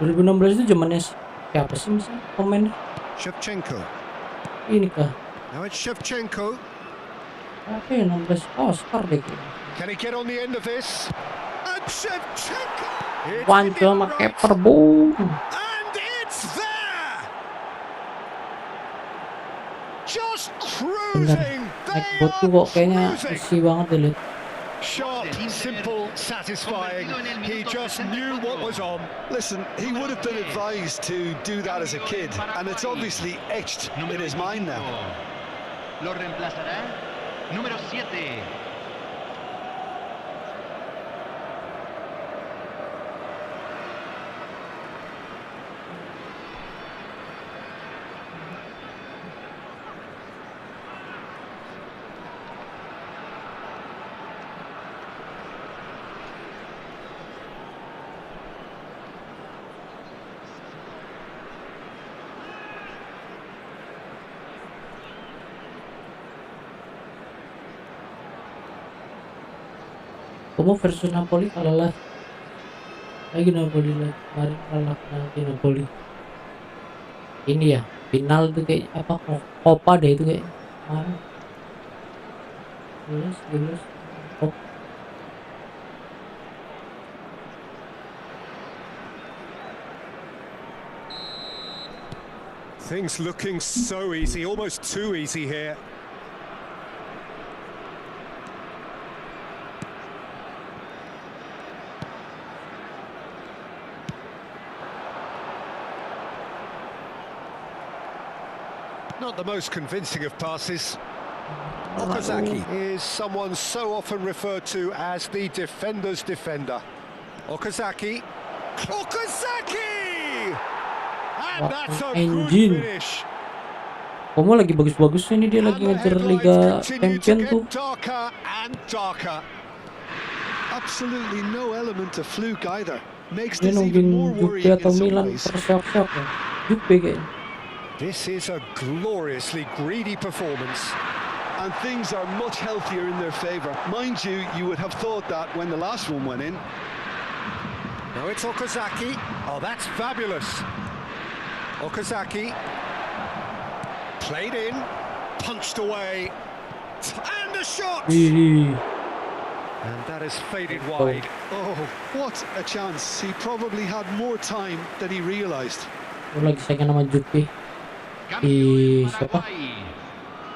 Speaker 1: ...2016 itu zamannya siapa sih misalnya pemain
Speaker 2: Shevchenko.
Speaker 1: ini kah?
Speaker 2: Now it's Shevchenko.
Speaker 1: Apa ya 16 Oscar deh kayaknya.
Speaker 2: Can he get on the end of this? And Shevchenko! It's
Speaker 1: Wancul
Speaker 2: in
Speaker 1: sama
Speaker 2: right.
Speaker 1: keeper, boom.
Speaker 2: And it's there! Just
Speaker 1: Bener,
Speaker 2: cruising!
Speaker 1: naik
Speaker 2: They
Speaker 1: bot tuh kok
Speaker 2: are
Speaker 1: kayaknya
Speaker 2: cruising!
Speaker 1: isi banget deh liat.
Speaker 2: Sharp, simple, satisfying. He just knew what was on.
Speaker 3: Listen, he would have been advised to do that as a kid, and it's obviously etched in his mind now.
Speaker 5: Lo reemplazará número 7.
Speaker 1: Como versus Napoli kalah lah. Lagi Napoli lah. Kemarin kalah lagi Napoli. Ini ya final tuh kayak apa? Copa deh itu kayak kemarin. Lulus. Oh,
Speaker 2: Things looking so easy, almost too easy here. Not the most convincing of passes. Okazaki is someone so often referred to as the defender's defender. Okazaki! And that's a good
Speaker 1: Engine.
Speaker 2: finish.
Speaker 1: Como lagi bagus-bagusnya ini dia lagi
Speaker 2: And the
Speaker 1: ngejar
Speaker 2: headlines
Speaker 1: Liga
Speaker 2: continue to
Speaker 1: Champion
Speaker 2: get
Speaker 1: tuh.
Speaker 2: darker and darker.
Speaker 3: Absolutely no element of fluke either. Makes
Speaker 1: Dia
Speaker 3: this even more
Speaker 1: nungguin Juve
Speaker 3: worrying
Speaker 1: atau
Speaker 3: in some
Speaker 1: Milan
Speaker 3: ways.
Speaker 1: persiap-siap ya. Juve kayaknya.
Speaker 2: This is a gloriously greedy performance.
Speaker 3: And things are much healthier in their favour. Mind you, you would have thought that when the last one went in.
Speaker 2: Now it's Okazaki. Oh, that's fabulous. Okazaki. Played in. Punched away. And a shot!
Speaker 1: Wih,
Speaker 2: And that has faded wide.
Speaker 3: Oh, what a chance. He probably had more time than he realised.
Speaker 1: oh, lagi saingan sama Juve.
Speaker 5: Cambio en
Speaker 1: siapa?
Speaker 5: Paraguay.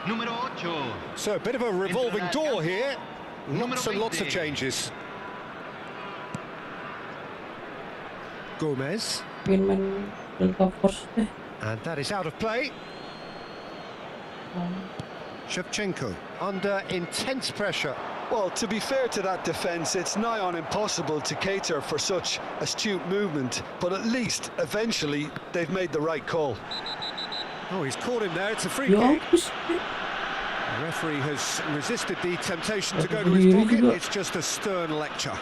Speaker 5: Número 8.
Speaker 2: So a bit of a revolving door here. Lots and lots of changes. Gomez.
Speaker 1: Pengen main Delta Force deh.
Speaker 2: And that is out of play. Shevchenko under intense pressure.
Speaker 3: Well, to be fair to that defence, it's nigh on impossible to cater for such astute movement, but at least, eventually, they've made the right call.
Speaker 2: Oh, he's caught him there. It's a free
Speaker 1: Ya
Speaker 2: kick.
Speaker 1: apa sih?
Speaker 2: The referee has resisted the temptation to go to
Speaker 1: Berdiri
Speaker 2: his pocket.
Speaker 1: juga.
Speaker 2: It's just a stern lecture.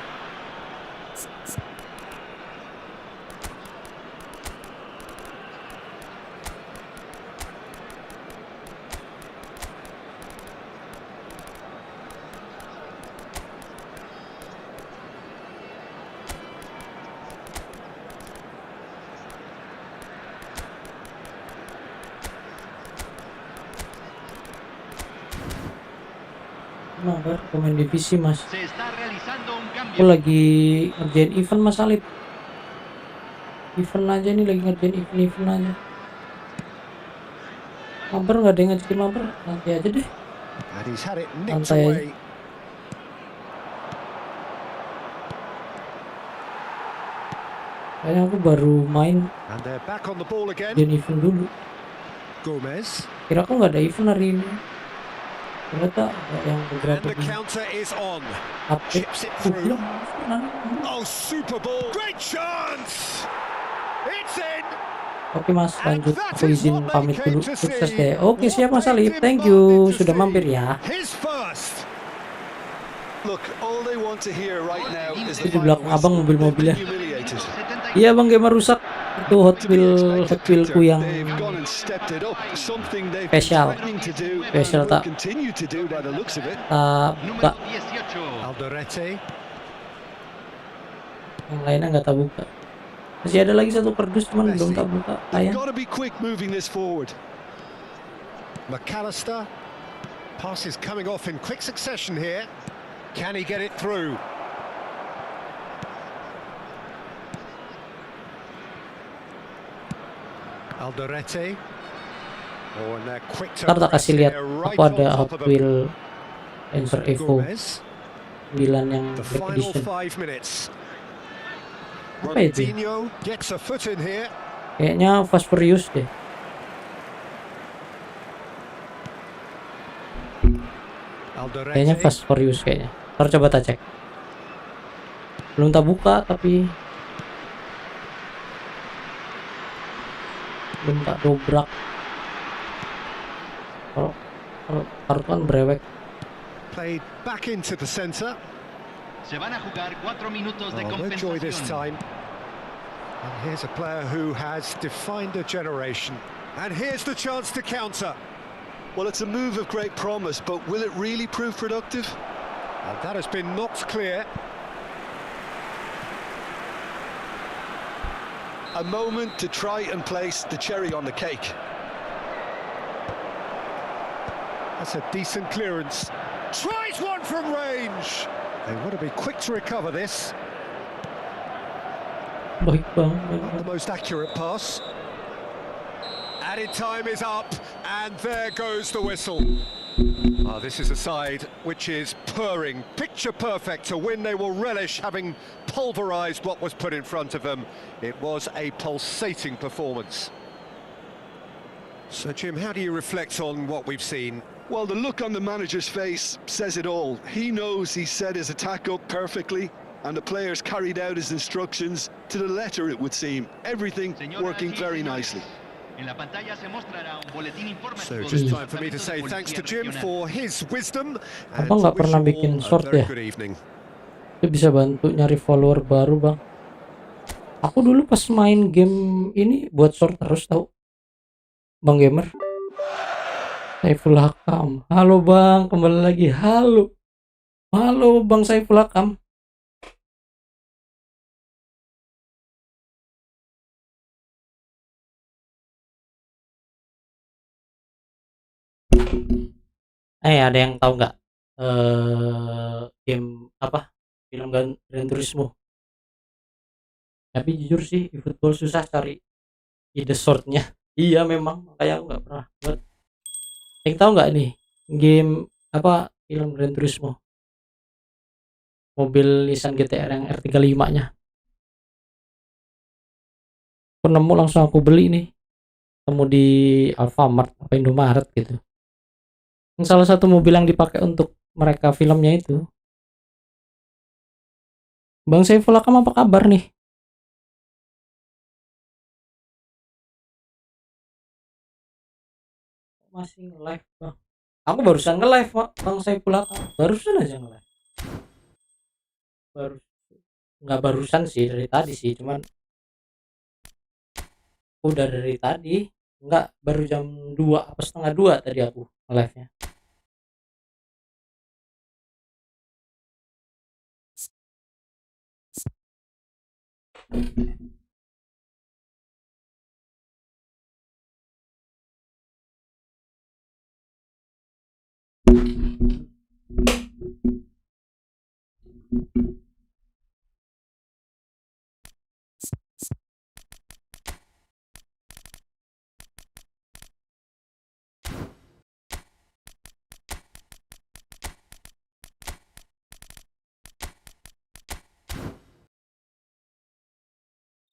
Speaker 1: Mabar pemain divisi mas.
Speaker 5: Se está realizando un
Speaker 1: Aku
Speaker 5: cambio.
Speaker 1: lagi ngerjain event mas Alip. Event aja nih, lagi ngerjain event aja. Mabar nggak ada yang ngajakin mabar, nanti aja deh.
Speaker 2: And he's had it nicked
Speaker 1: Santai aja.
Speaker 2: away.
Speaker 1: Kayaknya aku baru main
Speaker 2: And they're back on the ball again.
Speaker 1: ngerjain event dulu.
Speaker 2: Gomez.
Speaker 1: Kira aku nggak ada event hari ini. Ternyata ada yang
Speaker 2: And
Speaker 1: beberapa
Speaker 2: the counter is on.
Speaker 1: update.
Speaker 2: Chips it
Speaker 1: Oh,
Speaker 2: through.
Speaker 1: gila,
Speaker 2: Oh, super ball. Great chance. It's in.
Speaker 1: Oke mas, lanjut.
Speaker 2: And that
Speaker 1: Aku
Speaker 2: is
Speaker 1: izin
Speaker 2: what they
Speaker 1: pamit
Speaker 2: came
Speaker 1: dulu.
Speaker 2: to
Speaker 1: Sukses
Speaker 2: see.
Speaker 1: deh. Oke siap mas
Speaker 2: What
Speaker 1: Alip.
Speaker 2: they
Speaker 1: Thank you
Speaker 2: demanded to
Speaker 1: sudah
Speaker 2: see.
Speaker 1: mampir ya.
Speaker 2: His first.
Speaker 3: Look, all they want to hear right now is the
Speaker 1: Itu di
Speaker 3: final
Speaker 1: belakang abang
Speaker 3: whistle.
Speaker 1: mobil-mobilnya.
Speaker 3: They've been humiliated.
Speaker 1: Iya bang, gamer rusak. Itu Hot
Speaker 3: To be expected,
Speaker 1: Wheelku
Speaker 3: Peter.
Speaker 1: yang
Speaker 3: They've gone and stepped it up. Something they've been
Speaker 1: Spesial.
Speaker 3: threatening to do
Speaker 1: Spesial,
Speaker 3: and will
Speaker 1: tak.
Speaker 3: continue to do by the looks of it.
Speaker 1: buka.
Speaker 5: Número 18.
Speaker 2: Alderete.
Speaker 1: Yang lainnya nggak tak buka. Masih ada lagi satu kardus cuman belum tak buka.
Speaker 3: They've
Speaker 1: Ayah.
Speaker 3: got to be quick moving this forward.
Speaker 2: McAllister. Pass is coming off in quick succession here. Can he get it through? Alderete. Oh, and they're quick to
Speaker 1: Ntar tak
Speaker 2: press
Speaker 1: kasih lihat.
Speaker 2: here, right
Speaker 1: Aku ada
Speaker 2: on top
Speaker 1: Hot
Speaker 2: of them.
Speaker 1: Wheel Ranger Evo
Speaker 2: Gomez.
Speaker 1: 9 yang
Speaker 2: The
Speaker 1: Black
Speaker 2: final
Speaker 1: Edition.
Speaker 2: 5 minutes.
Speaker 1: Apa itu?
Speaker 2: Ronaldinho gets a foot in here.
Speaker 1: Kayaknya Fast Furious deh. Kayaknya
Speaker 2: Alderete.
Speaker 1: Fast Furious kayaknya. Ntar coba tak cek. Belum tak buka tapi belum tak dobrak. Kalau kartuan brewek.
Speaker 2: Played back into the centre.
Speaker 5: Se van a jugar 4 minutos de
Speaker 2: Oh, no joy this
Speaker 5: compensación.
Speaker 2: time. And here's a player who has defined a generation. And here's the chance to counter.
Speaker 3: Well, it's a move of great promise, but will it really prove productive?
Speaker 2: And that has been knocked clear.
Speaker 3: A moment to try and place the cherry on the cake.
Speaker 2: That's a decent clearance. Tries one from range. They want to be quick to recover this.
Speaker 1: Baik banget.
Speaker 2: Not the most accurate pass. Added time is up, and there goes the whistle. Oh, this is a side which is purring, picture perfect to win. They will relish having pulverised what was put in front of them. It was a pulsating performance. So, Jim, how do you reflect on what we've seen?
Speaker 3: Well, the look on the manager's face says it all. He knows he set his attack up perfectly, and the players carried out his instructions to the letter, it would seem. Everything working very nicely.
Speaker 5: En la pantalla se mostrará un boletín
Speaker 2: So,
Speaker 5: informativo
Speaker 2: just
Speaker 5: del
Speaker 2: time for me to say
Speaker 5: Departamento de
Speaker 2: thanks to
Speaker 5: Policía
Speaker 2: Jim
Speaker 5: Regional.
Speaker 2: for his wisdom. And
Speaker 1: Abang
Speaker 2: to
Speaker 1: nggak
Speaker 2: wish
Speaker 1: pernah
Speaker 2: you
Speaker 1: bikin
Speaker 2: all a
Speaker 1: short
Speaker 2: very
Speaker 1: ya?
Speaker 2: good evening.
Speaker 1: Itu bisa bantu nyari follower baru bang. Aku dulu pas main game ini buat short terus tahu. Bang gamer. Saiful Hakam. Halo bang, kembali lagi. Halo. Halo bang Saiful Hakam. Ada yang tahu nggak game apa film Gran Turismo? Tapi jujur sih di football susah cari ide shortnya. Iya memang kayak aku nggak pernah buat. Yang tahu nggak nih game apa film Gran Turismo? Mobil Nissan GTR yang R35 nya. Aku nemu langsung aku beli nih. Temu di Alfamart apa Indomaret gitu. Yang salah satu mobil yang dipakai untuk mereka filmnya itu. Bang Saiful Hakam apa kabar nih? Masih nge-live bang. Aku barusan nge-live bang Saiful Hakam. Barusan aja nge-live. Nggak barusan sih, dari tadi sih, cuman udah dari tadi. Nggak, baru jam 2 apa setengah 2 tadi aku nge-live nya.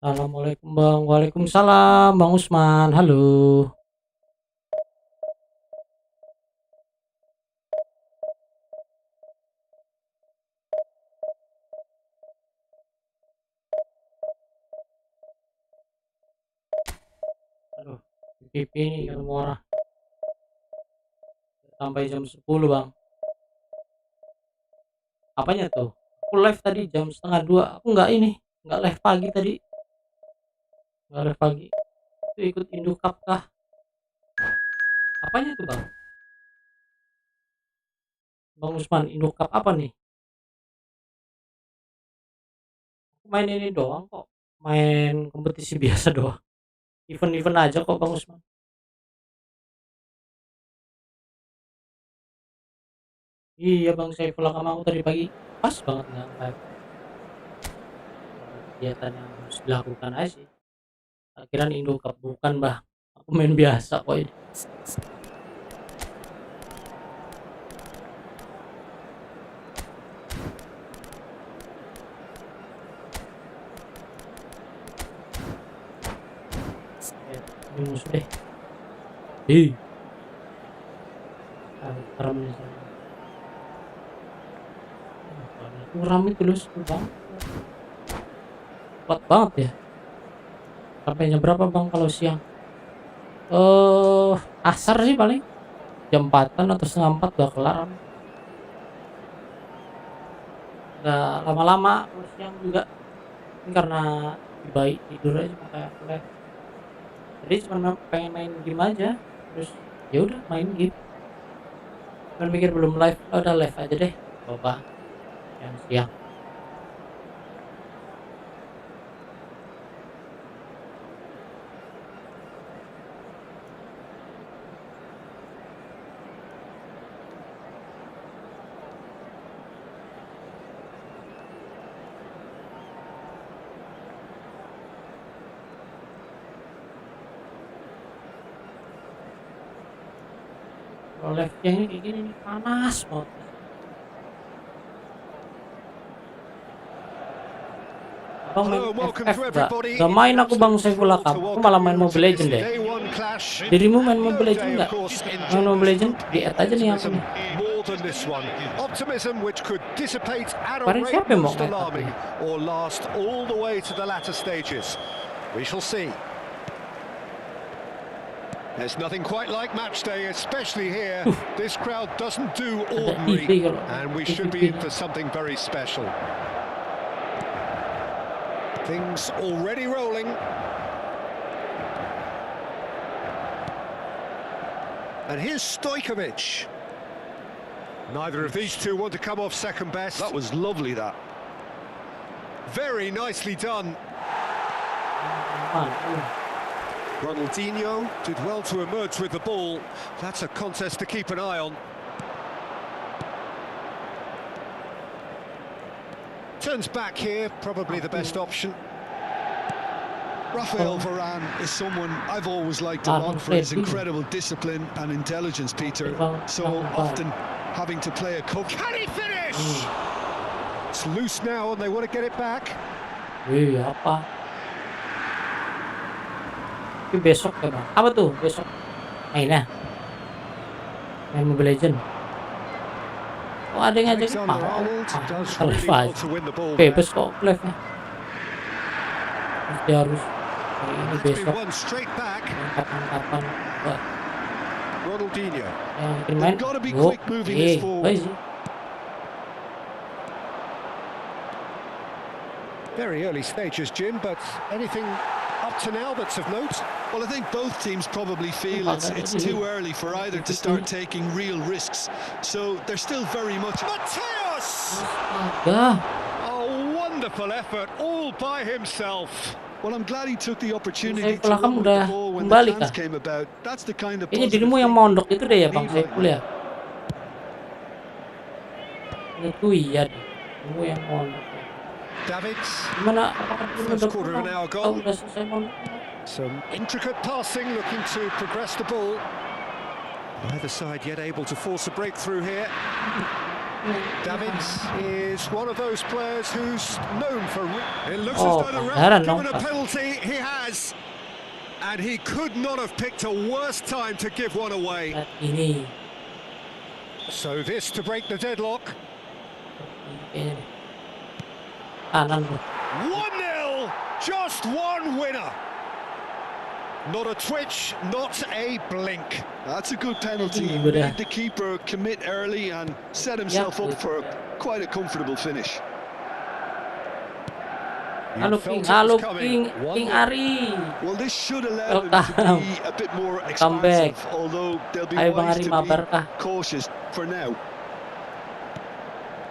Speaker 1: Assalamualaikum Bang. Waalaikumsalam Bang Usman. Halo. Aduh, pipi nih kalau mau orang sampai jam 10 Bang. Apanya tuh? Aku live tadi jam setengah 2. Aku nggak live pagi tadi. Nggak live pagi. Itu ikut Indukap kah? Apanya tuh Bang? Bang Usman, Indukap apa nih? Aku main ini doang kok. Main kompetisi biasa doang. Event-event aja kok Bang Usman. Iya Bang, saya pulang sama aku tadi pagi. Pas banget nggak live. Kegiatan yang harus dilakukan aja sih. Akhiran Indukap bukan Bang. Aku main biasa kok ini. Ini musuh deh. Ih. Serem nih. Kuram itu loh, seru banget. Kuat banget ya. Sampainya berapa Bang kalau siang? Asar sih paling. Jam 4-an atau setengah 4 udah kelar. Nggak lama-lama kalau siang juga. Ini karena baik tidur aja makanya aku live. Jadi cuma pengen main game aja. Terus ya udah main game. Kan mikir belum live, udah live aja deh. Coba yang siang. Kalau live yang ini kayak gini nih panas banget. Bang main
Speaker 2: Hello, welcome
Speaker 1: FF
Speaker 2: to
Speaker 1: nggak?
Speaker 2: everybody.
Speaker 1: Nggak main aku Bang Saifullah Cup. Aku malah main Mobile Legend deh.
Speaker 2: Day one clash.
Speaker 1: Dirimu main Mobile Legend
Speaker 2: Day,
Speaker 1: nggak?
Speaker 2: of course,
Speaker 1: Main Mobile Legend di add aja nih aku
Speaker 2: optimism
Speaker 1: nih.
Speaker 2: more than this one. Optimism which could dissipate at a
Speaker 1: Kemarin
Speaker 2: rate
Speaker 1: siapa yang mau
Speaker 2: most
Speaker 1: main
Speaker 2: alarming
Speaker 1: tapi?
Speaker 2: or last all the way to the latter stages. We shall see. There's nothing quite like match day, especially here. This crowd doesn't do ordinary,
Speaker 1: TV kalau
Speaker 2: and we
Speaker 1: TV
Speaker 2: should be in for something very special. Things already rolling. And here's Stojkovic. Neither of these two want to come off second best.
Speaker 3: That was lovely, that.
Speaker 2: Very nicely done. Ronaldinho did well to emerge with the ball. That's a contest to keep an eye on. Turns back here, probably the best option.
Speaker 3: Rafael Varane is someone I've always liked a lot for his incredible discipline and intelligence, Peter. So often having to play a coach.
Speaker 2: Can he finish? It's loose now and they want to get it back.
Speaker 1: Wih, apa? Tapi besok ya Bang. Apa tuh besok? Mainnya? Main Mobile Legend. Oh ada yang ngajakin mau. Kalau live aja. Bebas kok live-nya. Mesti harus hari ini besok. Kapan-kapan buat
Speaker 2: Ronaldinho.
Speaker 1: yang bikin main. Baik sih.
Speaker 2: Very early stages, Jim, but anything up to now that's of note?
Speaker 3: Well, I think both teams probably feel it's too early for either to start taking real risks. So they're still very much...
Speaker 2: Mateus!
Speaker 1: Astaga.
Speaker 2: A wonderful effort all by himself.
Speaker 3: Well, I'm glad he took the opportunity to
Speaker 1: Saifullah
Speaker 3: run with
Speaker 1: udah
Speaker 3: the ball when the
Speaker 1: kembali
Speaker 3: chance
Speaker 1: kah?
Speaker 3: came about. That's the kind of
Speaker 1: Kayaknya
Speaker 3: positive
Speaker 1: dirimu yang
Speaker 3: thinking
Speaker 1: mondok itu deh ya Bang
Speaker 3: we need
Speaker 1: Saiful ya. Itu iya deh. Dirimu yang mondok.
Speaker 2: Davids.
Speaker 1: Gimana? Apakah dirimu
Speaker 2: First
Speaker 1: udah
Speaker 2: quarter of an hour
Speaker 1: pulang?
Speaker 2: gone.
Speaker 1: Oh, udah selesai mondok.
Speaker 2: Some intricate passing, looking to progress the ball. Neither side yet able to force a breakthrough here. Davids is one of those players who's known for... It looks as
Speaker 1: Oh,
Speaker 2: though the ref
Speaker 1: pelanggaran
Speaker 2: has
Speaker 1: dong,
Speaker 2: given a
Speaker 1: Pak.
Speaker 2: penalty. He has. And he could not have picked a worse time to give one away.
Speaker 1: Lihat ini.
Speaker 2: So this to break the deadlock.
Speaker 1: Kayaknya nih. Kanan bro.
Speaker 2: 1-0, just one winner. Not a twitch, not a blink.
Speaker 3: That's a good penalty. He
Speaker 1: Udah.
Speaker 3: made the keeper commit early and set himself up for quite a comfortable finish.
Speaker 1: Halo King, halo King, King Ari.
Speaker 3: Well, this should allow them to be a bit more
Speaker 1: Comeback.
Speaker 3: expansive, although they'll be
Speaker 1: Ayo Bang
Speaker 3: wise
Speaker 1: Ari,
Speaker 3: to
Speaker 1: mabar
Speaker 3: be
Speaker 1: kah?
Speaker 3: cautious for now.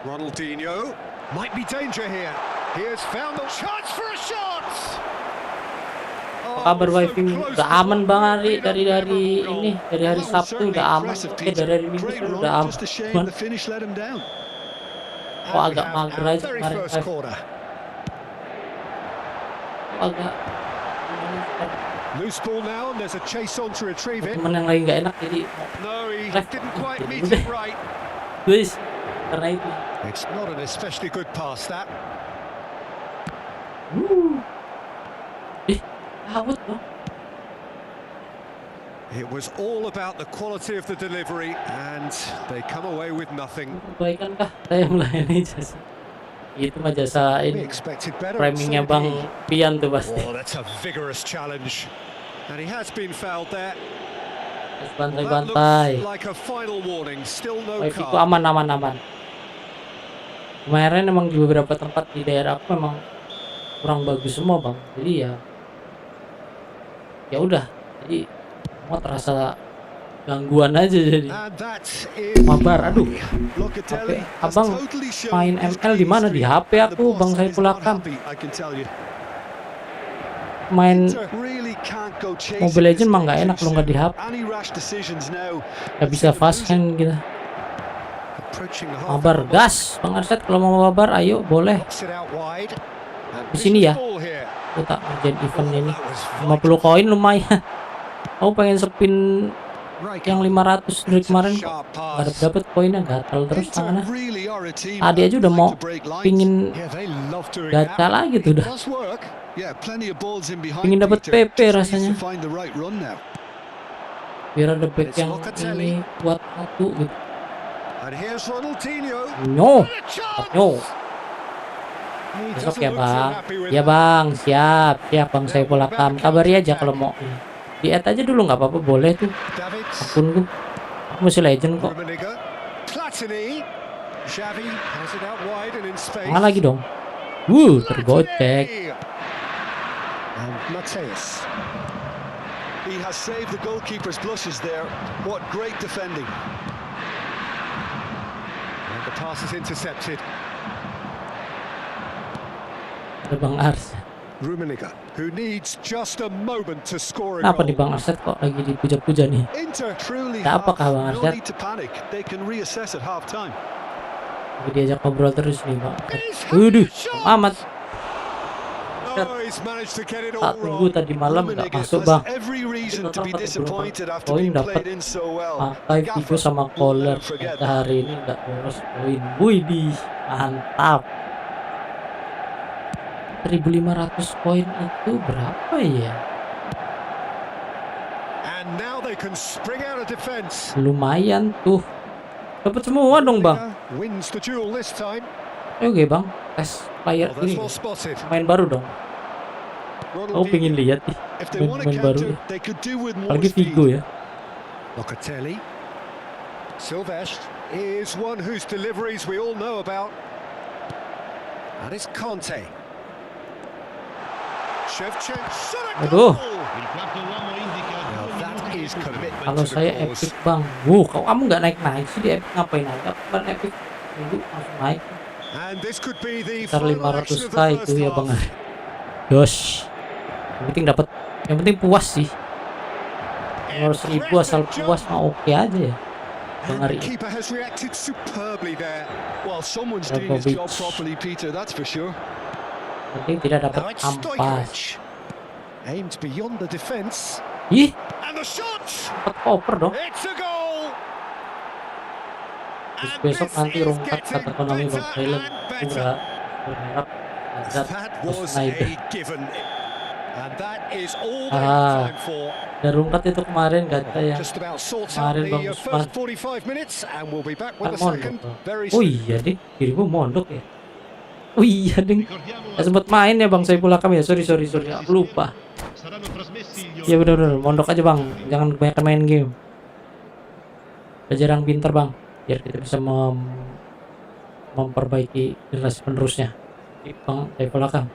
Speaker 2: Ronaldinho might be danger here. He has found the chance for a shot.
Speaker 1: Apa kabar wifi? Udah aman Bang Ari dari ini, dari hari Sabtu udah aman. Dari hari Minggu
Speaker 3: Great run,
Speaker 1: udah aman.
Speaker 3: just a shame
Speaker 1: Cuman
Speaker 3: the finish let him down.
Speaker 1: kok agak mager aja
Speaker 2: Very
Speaker 1: kemarin
Speaker 2: first
Speaker 1: live.
Speaker 2: corner.
Speaker 1: Kok agak
Speaker 2: Loose ball now, and there's a chase on to retrieve it.
Speaker 1: temen yang lagi nggak enak jadi
Speaker 2: No, he
Speaker 1: Left.
Speaker 2: didn't quite meet
Speaker 1: Udah.
Speaker 2: it right.
Speaker 1: guys karena itu.
Speaker 2: It's not an especially good pass, that.
Speaker 1: Out dong.
Speaker 2: It was all about the quality of the delivery, and they come away with nothing.
Speaker 1: Perbaikan kah? Saya melayani jasa. Itu mah jasa
Speaker 2: We
Speaker 1: ini.
Speaker 2: expected better.
Speaker 1: Framingnya
Speaker 2: and so
Speaker 1: Bang
Speaker 2: did he.
Speaker 1: Pian tuh pasti.
Speaker 2: Oh, that's a vigorous challenge. And he has been fouled there. Well, that
Speaker 1: Bantai-bantai.
Speaker 2: looks like a final warning. Still no
Speaker 1: Wifi ku
Speaker 2: card.
Speaker 1: aman. Kemarin emang di beberapa tempat di daerah aku memang kurang bagus semua Bang. Jadi ya udah. Jadi mau terasa gangguan aja jadi.
Speaker 2: And that is
Speaker 1: Mabar, aduh.
Speaker 3: Locatelli
Speaker 1: HP
Speaker 3: has
Speaker 1: abang
Speaker 3: totally shown
Speaker 1: main
Speaker 3: his
Speaker 1: ML di mana? Di
Speaker 3: chemistry,
Speaker 1: HP
Speaker 3: and the
Speaker 1: aku
Speaker 3: boss
Speaker 1: Bang
Speaker 3: is
Speaker 1: Saiful
Speaker 3: not
Speaker 1: Akam.
Speaker 3: happy, I can tell you.
Speaker 1: Main
Speaker 3: Really can't go chasing
Speaker 1: Mobile Legends
Speaker 3: this
Speaker 1: mah nggak
Speaker 3: game
Speaker 1: enak
Speaker 3: too
Speaker 1: kalau nggak di
Speaker 3: soon.
Speaker 1: HP.
Speaker 3: Any rash decisions now,
Speaker 1: Nggak bisa fast hand gitu.
Speaker 2: approaching the half.
Speaker 1: Mabar gas, Bang Arset kalau mau mabar ayo boleh.
Speaker 2: Box it out wide. And
Speaker 1: Di sini ya.
Speaker 2: ball here.
Speaker 1: Aku tak ngerjain event ini.
Speaker 2: That was
Speaker 1: 50 koin lumayan. Aku pengen spin
Speaker 2: right.
Speaker 1: yang 500 dari kemarin kok
Speaker 2: Sharp
Speaker 1: nggak
Speaker 2: pass.
Speaker 1: dapet poinnya, gatal terus
Speaker 3: Inter
Speaker 1: tangannya.
Speaker 3: really are a team
Speaker 1: Tadi
Speaker 3: that
Speaker 1: aja udah
Speaker 3: like
Speaker 1: mau
Speaker 3: to break lines.
Speaker 1: pingin
Speaker 2: Yeah, they love doing
Speaker 1: gacha
Speaker 2: that.
Speaker 1: lagi tuh
Speaker 2: It
Speaker 1: udah.
Speaker 2: does work.
Speaker 3: Yeah, plenty of balls in behind.
Speaker 1: Pingin dapet
Speaker 3: Peter.
Speaker 1: PP
Speaker 3: Just needs
Speaker 1: rasanya.
Speaker 3: to find the right run now.
Speaker 1: Biar ada back
Speaker 2: It's
Speaker 1: yang
Speaker 2: Locatelli.
Speaker 1: ini buat satu gitu.
Speaker 2: And here's Ronaldinho.
Speaker 1: No,
Speaker 2: What a chance!
Speaker 1: no.
Speaker 2: He
Speaker 1: Besok
Speaker 2: doesn't
Speaker 1: ya
Speaker 2: look too
Speaker 1: Bang.
Speaker 2: happy with
Speaker 1: Ya
Speaker 2: that.
Speaker 1: Bang, siap Bang Saiful Akam. Kabari aja kalau mau. Di add aja dulu nggak apa-apa, boleh tuh.
Speaker 2: Davids.
Speaker 1: Akunku. Aku masih legend kok.
Speaker 2: Rummenigge. Platini. Xavi has it out wide and in space.
Speaker 1: Tangan lagi dong. Tergocek.
Speaker 2: Platini. And Mateus.
Speaker 3: He has saved the goalkeeper's blushes there. What great defending.
Speaker 2: And the pass is intercepted.
Speaker 1: Ada Bang Ars.
Speaker 2: Rummenigge, who needs just a moment to score a
Speaker 1: Kenapa nih
Speaker 2: goal.
Speaker 1: Bang Arset kok lagi dipuja-puja nih?
Speaker 3: Inter truly
Speaker 1: Ada
Speaker 3: have
Speaker 1: apakah, Bang
Speaker 3: no
Speaker 1: Arsyad?
Speaker 3: need to panic. They can reassess at half time.
Speaker 1: Lagi diajak ngobrol terus nih Bang.
Speaker 2: He's had
Speaker 1: Waduh,
Speaker 2: a shot.
Speaker 1: amat.
Speaker 2: Oh, he's managed to get it
Speaker 1: Tak
Speaker 2: all
Speaker 1: tunggu
Speaker 2: wrong.
Speaker 1: tadi malam nggak
Speaker 3: Rummenigge
Speaker 1: masuk
Speaker 3: has
Speaker 1: Bang.
Speaker 3: every reason to be
Speaker 1: Total 40
Speaker 3: disappointed after
Speaker 1: poin
Speaker 3: being
Speaker 1: dapat
Speaker 3: played in so well.
Speaker 1: pakai video sama
Speaker 3: Gaffer will
Speaker 1: caller.
Speaker 3: never forget
Speaker 1: Ternyata hari ini nggak boros poin. Widih, mantap. 1.500 poin itu berapa ya?
Speaker 2: And now they can spring out of defense.
Speaker 1: Lumayan tuh. Dapat semua dong Bang.
Speaker 2: Rummenigge wins the duel this time.
Speaker 1: Oke Bang, tes player
Speaker 2: Oh, that's
Speaker 1: ini
Speaker 2: well spotted.
Speaker 1: main baru dong. Aku pengen lihat nih
Speaker 3: If they want to
Speaker 1: main baru
Speaker 3: counter,
Speaker 1: ya.
Speaker 3: they could do with more
Speaker 1: Apalagi
Speaker 3: speed.
Speaker 1: Vigo ya.
Speaker 2: Locatelli. Silvestre is one whose deliveries we all know about. That is Conte. Shevchenko shot a
Speaker 1: Aduh.
Speaker 2: goal.
Speaker 4: Il quarto uomo indica
Speaker 2: Now
Speaker 4: 2
Speaker 2: that
Speaker 4: minuti di
Speaker 2: is
Speaker 4: recupero.
Speaker 2: commitment
Speaker 1: Kalau
Speaker 2: to the
Speaker 1: saya
Speaker 2: cause.
Speaker 1: epic Bang. Kalau kamu nggak naik sih di epic ngapain aja? Kemarin epic minggu langsung naik.
Speaker 2: And this could be the
Speaker 1: Sekitar
Speaker 2: final action
Speaker 1: 500
Speaker 2: of
Speaker 1: k
Speaker 2: the
Speaker 1: itu
Speaker 2: first
Speaker 1: ya Bang.
Speaker 2: half.
Speaker 1: Dos. Yang penting dapat, yang penting puas sih. Kalau 1000 asal puas mah oke aja ya. Bang
Speaker 2: And the
Speaker 1: Ari.
Speaker 2: keeper has reacted superbly there.
Speaker 3: Well, someone's doing his
Speaker 1: Dragovic.
Speaker 3: job properly, Peter, that's for sure.
Speaker 1: Yang penting tidak
Speaker 2: Now
Speaker 1: dapat
Speaker 2: it's
Speaker 1: ampas.
Speaker 2: Stojkovic. Aimed beyond the defence.
Speaker 1: Ih,
Speaker 2: And the shot!
Speaker 1: dapat cover dong.
Speaker 2: It's a goal!
Speaker 1: Terus
Speaker 2: And
Speaker 1: besok
Speaker 2: this
Speaker 1: nanti
Speaker 2: is
Speaker 1: rungkat
Speaker 2: getting
Speaker 1: kata ekonomi Bang
Speaker 2: better
Speaker 1: Thailand.
Speaker 2: and
Speaker 1: Aku
Speaker 2: better.
Speaker 1: berharap Hazard
Speaker 2: That
Speaker 1: terus
Speaker 2: was
Speaker 1: naik.
Speaker 2: a given. And that is all they
Speaker 1: Ah,
Speaker 2: have time for.
Speaker 1: dan rungkat itu kemarin gacha yang
Speaker 2: Just about sorts out
Speaker 1: kemarin Bang
Speaker 2: the
Speaker 1: Usman
Speaker 2: first 45 minutes, and we'll be back with
Speaker 1: kan
Speaker 2: the
Speaker 1: mondok
Speaker 2: second
Speaker 1: Bang.
Speaker 2: very
Speaker 1: Oh
Speaker 2: soon.
Speaker 1: iya ding, dirimu mondok ya. Oh iya ding,
Speaker 4: Ricordiamo
Speaker 1: nggak sempat main ya Bang Saiful Akam ya. Sorry, aku lupa.
Speaker 4: saranno trasmessi gli
Speaker 1: Ya bener mondok aja Bang, jangan kebanyakan main game. Udah jarang pinter Bang, biar kita bisa memperbaiki generasi penerusnya. Bang Saiful Akam.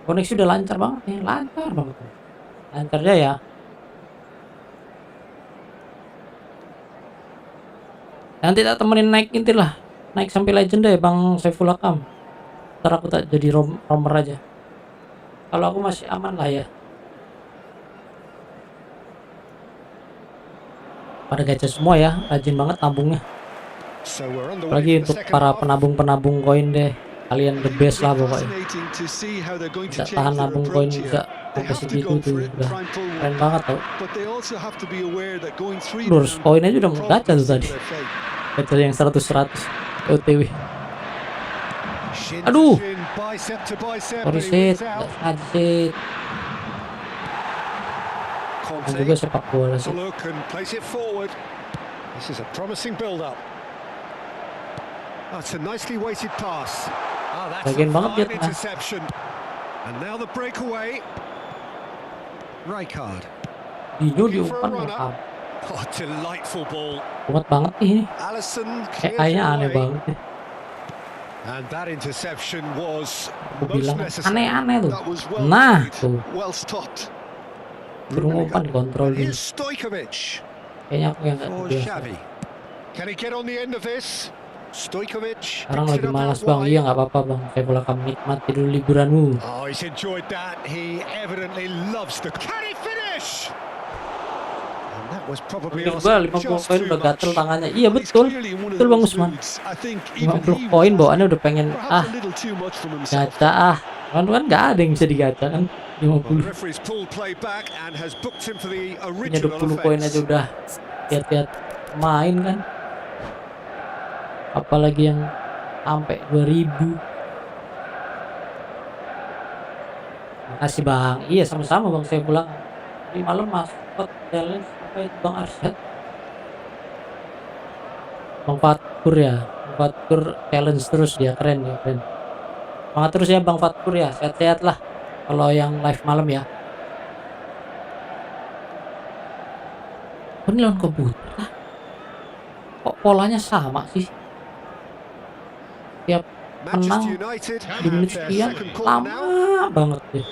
Speaker 1: Koneksi udah lancar banget nih, lancar banget. Lancar aja ya. Nanti tak temenin naik intir lah, naik sampai legend deh Bang Saiful Akam. Ntar aku tak jadi romer aja. Kalau aku masih aman lah ya. Pada gacha semua ya, rajin banget tabungnya.
Speaker 2: So we're underway
Speaker 1: Apalagi
Speaker 2: for the
Speaker 1: untuk
Speaker 2: second
Speaker 1: para
Speaker 2: half.
Speaker 1: penabung koin deh. Kalian the best lah pokoknya.
Speaker 3: Fascinating to see how they're going to
Speaker 1: Bisa
Speaker 3: change
Speaker 1: tahan
Speaker 3: their
Speaker 1: nabung koin
Speaker 3: approach
Speaker 1: juga
Speaker 3: here.
Speaker 1: sampai
Speaker 3: They have to
Speaker 1: segitu
Speaker 3: go
Speaker 1: tuh
Speaker 3: for it and
Speaker 1: udah
Speaker 3: try and pull
Speaker 1: keren
Speaker 3: one.
Speaker 1: banget tau.
Speaker 3: But they also have to be aware that going 3
Speaker 1: Lu harus
Speaker 3: down
Speaker 1: poin aja udah mau gacha
Speaker 3: probably
Speaker 1: tuh tadi.
Speaker 3: seal their fate.
Speaker 1: Gacha yang 100 OTW.
Speaker 2: Shin to
Speaker 1: Aduh.
Speaker 2: shin, bicep to bicep,
Speaker 1: Sorry
Speaker 2: but he
Speaker 1: Sid,
Speaker 2: wins
Speaker 1: nggak
Speaker 2: out.
Speaker 1: sengaja Sid. Dan juga
Speaker 2: Conte
Speaker 1: sepak bola
Speaker 2: to
Speaker 1: sih.
Speaker 2: look and place it forward. This is a promising build-up. That's a nicely weighted pass. Ah, that's a
Speaker 1: Bagian banget dia
Speaker 2: fine
Speaker 1: tengah.
Speaker 2: interception. And now the breakaway. Rijkaard.
Speaker 1: Dino
Speaker 2: Looking for a
Speaker 1: diumpan
Speaker 2: runner.
Speaker 1: rekam.
Speaker 2: Oh, delightful ball.
Speaker 1: Kuat banget nih ini.
Speaker 2: Alisson clears
Speaker 1: AI-nya
Speaker 2: it
Speaker 1: aneh
Speaker 2: away.
Speaker 1: banget nih.
Speaker 2: And that interception was
Speaker 1: Aku
Speaker 2: most
Speaker 1: bilang
Speaker 2: necessary.
Speaker 1: aneh-aneh tuh.
Speaker 3: That was well
Speaker 1: Nah
Speaker 3: played,
Speaker 1: tuh,
Speaker 3: well stopped.
Speaker 1: suruh ngumpan dikontrol dulu.
Speaker 2: Here's Stojkovic
Speaker 1: Kayaknya aku yang nggak
Speaker 2: for
Speaker 1: biasa.
Speaker 2: Xavi. Can he get on the end of this? Stojkovic
Speaker 1: Sekarang
Speaker 2: picks it
Speaker 1: lagi
Speaker 2: up
Speaker 1: malas
Speaker 2: out
Speaker 1: Bang.
Speaker 2: wide.
Speaker 1: Iya nggak apa-apa Bang. Saya pulang kamu nikmati dulu liburanmu.
Speaker 2: Oh, he's enjoyed that. He evidently loves the. Can he finish? And that was probably
Speaker 1: Juga
Speaker 2: asking
Speaker 1: 50
Speaker 2: just
Speaker 1: poin
Speaker 2: too
Speaker 1: udah gatel
Speaker 2: much.
Speaker 1: tangannya. Iya
Speaker 3: Well, he's
Speaker 1: betul.
Speaker 3: clearly in one of
Speaker 1: Betul Bang
Speaker 3: those
Speaker 1: Usman.
Speaker 3: moods. I think even
Speaker 1: 50
Speaker 3: he
Speaker 1: poin
Speaker 3: was
Speaker 1: bawaannya udah pengen
Speaker 3: perhaps a little too much from himself.
Speaker 1: gacha kan nggak ada yang bisa digacha kan.
Speaker 2: Well, the
Speaker 1: 50
Speaker 2: referee's pulled play back and has booked him for the
Speaker 1: punya
Speaker 2: original
Speaker 1: 20 poin aja
Speaker 2: offence.
Speaker 1: udah lihat-lihat main kan. Apalagi yang sampai 2000. Makasih Bang. Iya sama-sama Bang, saya pulang di malam masuk challenge apa itu Bang Arsyad. Bang Fatkur ya. Bang Fatkur challenge terus dia, keren ya, keren. Semangat terus ya Bang Fatkur ya, sehat-sehat lah kalau yang live malam ya. Oh, ini lawan komputer lah. Kok polanya sama sih? Tiap menang
Speaker 2: Manchester United
Speaker 1: di menit
Speaker 2: have their
Speaker 1: sekian
Speaker 2: second corner now.
Speaker 1: lama banget deh.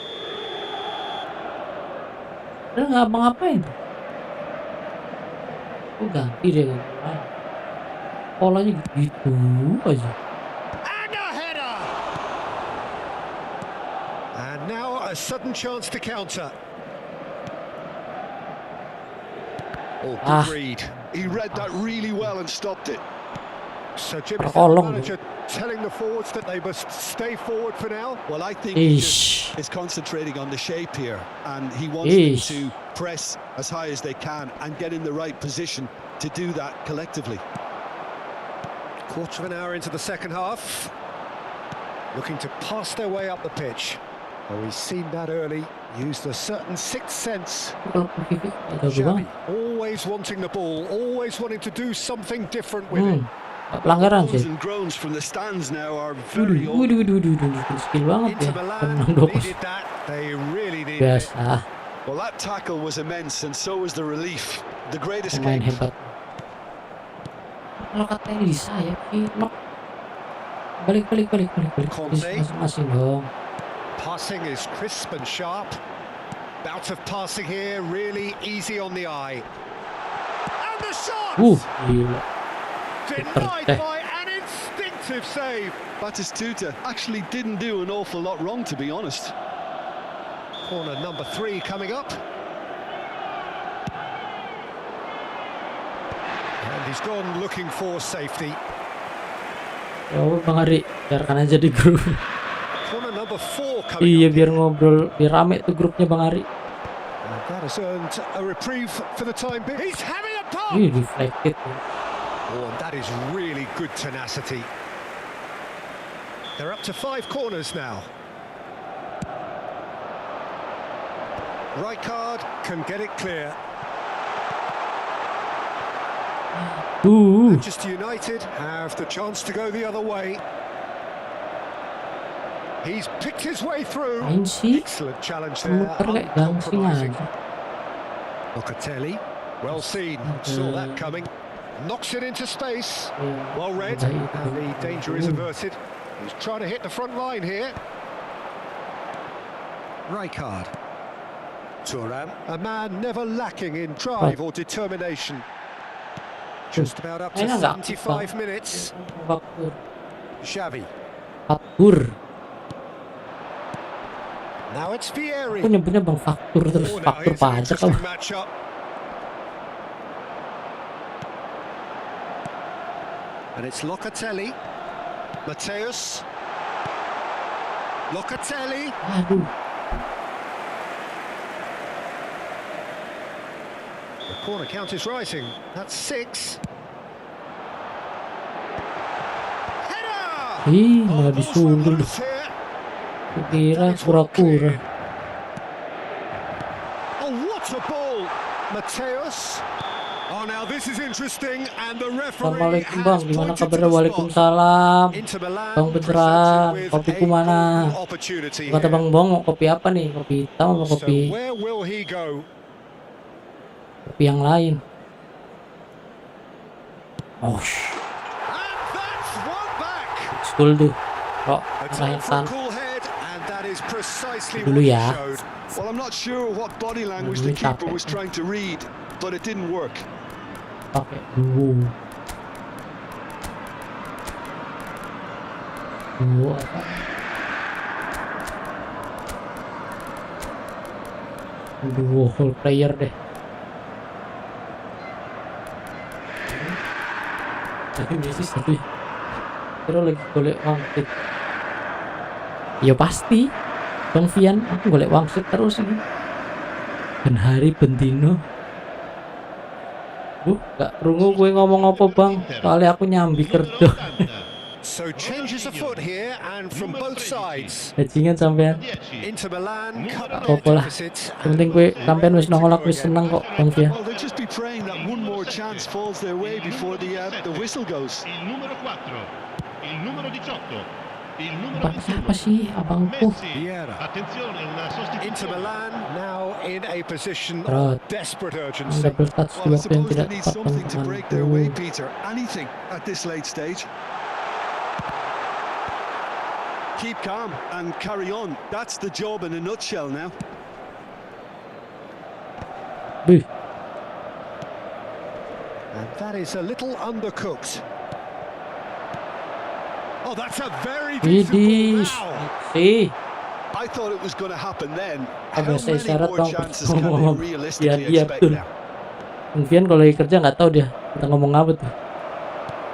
Speaker 1: Udah nggak ngapain? Oh ganti deh kan. Polanya gitu aja.
Speaker 2: And a header. And now a sudden chance to counter. Oh, good
Speaker 1: Ah.
Speaker 2: read.
Speaker 3: He read that really well and stopped it.
Speaker 2: So Jimmy, the
Speaker 1: Terkolong.
Speaker 2: manager telling the forwards that they must stay forward for now.
Speaker 3: Well, I think he just
Speaker 1: Ish.
Speaker 3: is concentrating on the shape here, and he wants them
Speaker 1: Ish.
Speaker 3: to press as high as they can and get in the right position to do that collectively.
Speaker 2: Quarter of an hour into the second half. Looking to pass their way up the pitch. Oh, he's seen that early. Used a certain sixth sense.
Speaker 1: Kalau Vivi jago
Speaker 2: Xavi,
Speaker 1: banget.
Speaker 2: always wanting the ball, always wanting to do something different with it.
Speaker 1: Pelanggaran
Speaker 3: Moans
Speaker 1: sih.
Speaker 3: and groans from the stands now are
Speaker 1: Waduh,
Speaker 3: very
Speaker 1: waduh, waduh, waduh, waduh, skill banget ya.
Speaker 2: Inter Milan
Speaker 1: Menang 2-0.
Speaker 2: needed that. They really needed it.
Speaker 1: Biasa,
Speaker 3: well. That tackle was immense, and so was the relief. The great
Speaker 1: pemain
Speaker 3: escape.
Speaker 1: hebat. Kalau katanya di sayap sih, nok. Balik.
Speaker 2: Conte.
Speaker 1: Masing-masing dong.
Speaker 2: Passing is crisp and sharp. Bout of passing here, really easy on the eye. And the shot!
Speaker 1: Gila.
Speaker 2: Denied
Speaker 1: Eh.
Speaker 2: by an instinctive save.
Speaker 3: Batistuta actually didn't do an awful lot wrong, to be honest.
Speaker 2: Corner number 3 coming up. And he's gone looking for safety.
Speaker 1: Ya Bang Ari, biarkan aja di grup.
Speaker 2: Corner number 4 coming
Speaker 1: Iya
Speaker 2: up.
Speaker 1: biar ngobrol, biar rame tuh grupnya Bang Ari.
Speaker 2: And that has earned a reprieve for the time being. He's having a pop!
Speaker 1: Ih, deflected.
Speaker 2: Oh, and that is really good tenacity. They're up to 5 corners now. Rijkaard can get it clear. Manchester United have the chance to go the other way. He's picked his way through.
Speaker 1: Main sih,
Speaker 2: Excellent challenge there.
Speaker 1: muter kayak gangsing
Speaker 2: Uncompromising.
Speaker 1: aja.
Speaker 2: Locatelli, well seen, saw that coming. Knocks it into space. Well read, and the danger is averted. He's trying to hit the front line here. Rijkaard. Thuram, a man never lacking in drive or determination. Just about up to 75 minutes.
Speaker 1: Faktur.
Speaker 2: Xavi.
Speaker 1: Faktur.
Speaker 2: Now it's Vieri.
Speaker 1: Aku nyebutnya bang faktur terus
Speaker 2: Oh, now
Speaker 1: faktur
Speaker 2: here's an
Speaker 1: pajak
Speaker 2: interesting
Speaker 1: apa?
Speaker 2: matchup. And it's Locatelli. Mateus. Locatelli.
Speaker 1: Aduh.
Speaker 2: The corner count is rising. That's 6. Header!
Speaker 1: Ih,
Speaker 2: Oh,
Speaker 1: malah
Speaker 2: balls were
Speaker 1: disundul.
Speaker 2: loose here.
Speaker 1: Kira pura-pura.
Speaker 2: Oh, what a ball! Mateus. Oh, now this is interesting, and the referee
Speaker 1: Assalamualaikum bang,
Speaker 2: has
Speaker 1: gimana
Speaker 2: pointed to
Speaker 1: kabarnya?
Speaker 2: the spot.
Speaker 1: Waalaikumsalam.
Speaker 2: Inter Milan
Speaker 1: Bang beneran,
Speaker 2: presented with
Speaker 1: kopiku
Speaker 2: a
Speaker 1: mana?
Speaker 2: golden opportunity
Speaker 1: Kata
Speaker 2: here.
Speaker 1: bang Bong mau kopi apa nih? Kopi hitam atau
Speaker 2: So
Speaker 1: kopi
Speaker 2: where will he go?
Speaker 1: yang lain? Oh,
Speaker 2: And that's one back.
Speaker 1: school tuh. Kok
Speaker 2: A time for a
Speaker 1: ngerayakan
Speaker 2: cool head, and that is precisely
Speaker 1: dulu
Speaker 2: what he
Speaker 1: ya.
Speaker 2: showed.
Speaker 3: Well, I'm not sure what body language the keeper was trying to read, but it didn't work.
Speaker 1: Pakai duo. Duo apa? Duo whole player deh. Tapi Messi satu ya. Terus lagi golek wangsit. Ya pasti. Bang Vian, aku golek wangsit terus ini. Ben hari bendino. Gak rungu gue ngomong apa bang, soalnya aku nyambi kerja.
Speaker 2: So changes afoot here, and from both sides.
Speaker 1: Bajingan sampean.
Speaker 2: Inter Milan cut their
Speaker 1: Apa lah.
Speaker 2: deficit.
Speaker 1: Yang penting gue sampean wis nongol aku wis seneng kok Bang Vian.
Speaker 3: Well, they'll just be praying that one more chance falls their way before the whistle goes.
Speaker 4: Il numero 4, il numero 18, il numero
Speaker 1: Apa siapa sih abangku?
Speaker 4: Messi.
Speaker 2: Vieira.
Speaker 4: Attenzione, una
Speaker 2: Inter
Speaker 4: sostituzione.
Speaker 2: Milan now in a position
Speaker 1: Berat.
Speaker 2: of desperate urgency.
Speaker 1: Double touch di
Speaker 3: Well, I
Speaker 1: waktu yang
Speaker 3: suppose
Speaker 1: tidak
Speaker 3: they need
Speaker 1: tepat
Speaker 3: something to break their way,
Speaker 1: teman-temanku.
Speaker 3: Peter. Anything at this late stage. Keep calm and carry on. That's the job in a nutshell now.
Speaker 1: Bih,
Speaker 2: And that is a little undercooked. Oh, that's a very decent
Speaker 1: widih,
Speaker 2: ball now.
Speaker 1: sih.
Speaker 3: I thought it was going to happen then.
Speaker 1: Ada
Speaker 3: How
Speaker 1: saya
Speaker 3: many
Speaker 1: syarat
Speaker 3: more
Speaker 1: bang,
Speaker 3: chances can they
Speaker 1: ngomong
Speaker 3: realistically
Speaker 1: dia
Speaker 3: expect
Speaker 1: betul.
Speaker 3: now?
Speaker 1: Bang Vian kalau lagi kerja nggak tahu dia kita ngomong apa tuh.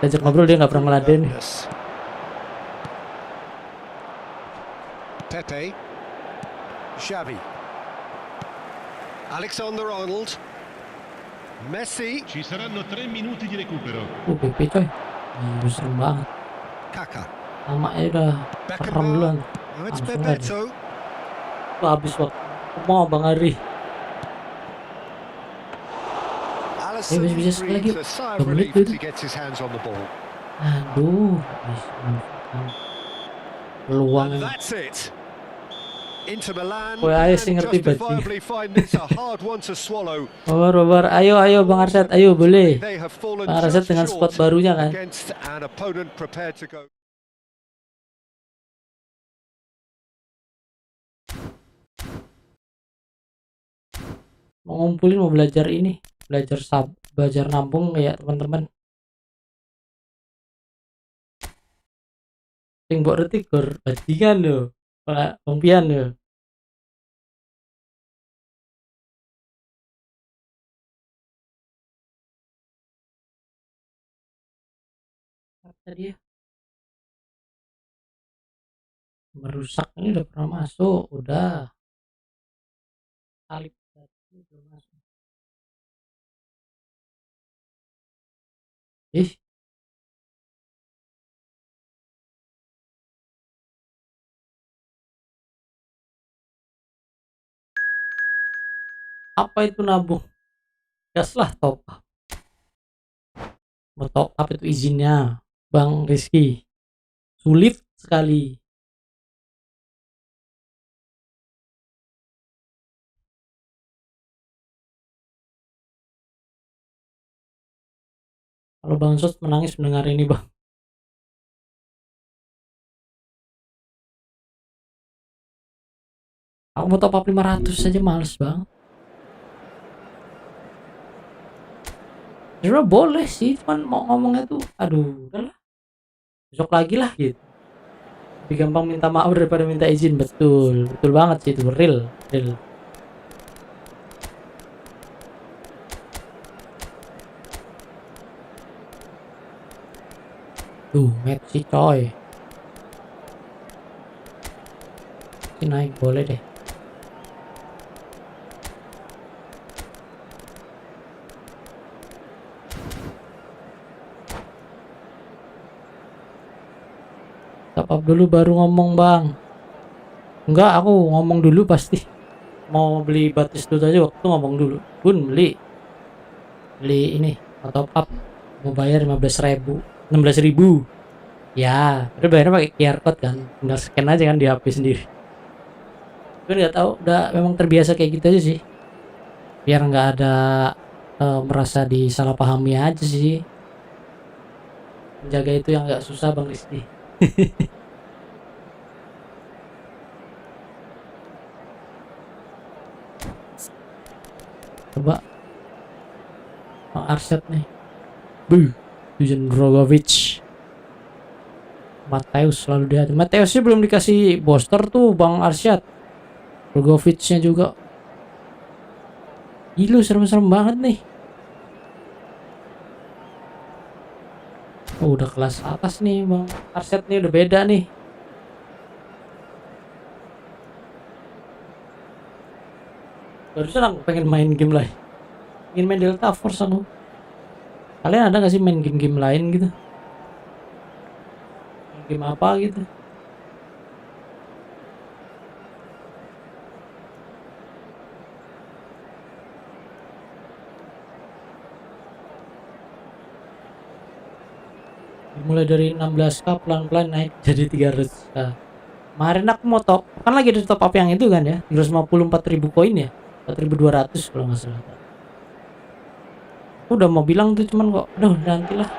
Speaker 1: Diajak ngobrol dia nggak pernah ngeladenin.
Speaker 2: Pepe. Xavi. Alexander-Arnold. Messi.
Speaker 4: Ci saranno 3 minuti di recupero.
Speaker 1: PP coy. Serem banget.
Speaker 2: Kaka.
Speaker 1: Namanya udah serem duluan.
Speaker 2: Now it's
Speaker 1: Langsung aja.
Speaker 2: Bebeto.
Speaker 1: Tuh habis waktu. Mau Bang Ari.
Speaker 2: Alisson
Speaker 1: bisa sekali lagi.
Speaker 2: breathes a sigh of
Speaker 1: 2 menit
Speaker 2: relief as
Speaker 1: tuh.
Speaker 2: he gets his hands on the ball.
Speaker 1: Aduh, bisa peluang.
Speaker 2: And that's it. Inter Milan
Speaker 1: Woi, ayo sih
Speaker 2: can
Speaker 1: ngerti
Speaker 2: justifiably find this a hard one to swallow.
Speaker 1: Babar, ayo Bang Arsyad, ayo boleh.
Speaker 2: They have fallen
Speaker 1: Bang Arsyad
Speaker 2: just
Speaker 1: dengan
Speaker 2: short
Speaker 1: squad barunya kan.
Speaker 2: against an opponent prepared to go.
Speaker 1: Mau ngumpulin, mau belajar ini, belajar nampung kayak teman-teman. Sing mbok retik gor bajingan lho. Pak Bang Pian lho. Apa dia? Merusak ini udah pernah masuk, udah. Salib. Ih, apa itu nabung? Gas lah top up. Mau top up itu izinnya, Bang Rizky. Sulit sekali. Kalau Bang Sos menangis mendengar ini, Bang. Aku mau top up 500 saja males, Bang. Sebenarnya boleh sih, cuman mau ngomongnya tuh, aduh, udahlah. Besok lagi lah gitu. Lebih gampang minta maaf daripada minta izin. Betul, betul banget sih itu, real, real. Tuh, match coy. Ini naik boleh deh. Top up dulu baru ngomong, Bang. Enggak, aku ngomong dulu pasti. Mau beli batis dulu aja waktu ngomong dulu. Bun, beli ini, mau top up. Mau bayar 15.000, 16.000. Ya, udah bayarnya pakai QR code kan. Tinggal scan aja kan di HP sendiri. Gue nggak tahu, udah memang terbiasa kayak gitu aja sih. Biar nggak ada merasa disalahpahami aja sih. Menjaga itu yang nggak susah, Bang Rizky. Coba Bang Arsyad nih. Buh, Dujan Drogovic. Mateus selalu di hati. Mateusnya belum dikasih booster tuh, Bang Arsyad. Drogovicnya juga. Gila, serem-serem banget nih. Oh, udah kelas atas nih, Bang Arsyad nih, udah beda nih. Barusan aku pengen main game lain. Ingin main Delta Force aku. Kalian ada gak sih main game-game lain gitu? Game apa gitu? Mulai dari 16k pelan-pelan naik jadi 300k. Kemarin aku mau top, kan lagi ada top up yang itu kan ya, 354.000 koin ya, 4.200 kalau nggak salah. Aku udah mau bilang tuh, cuman kok aduh nanti lah.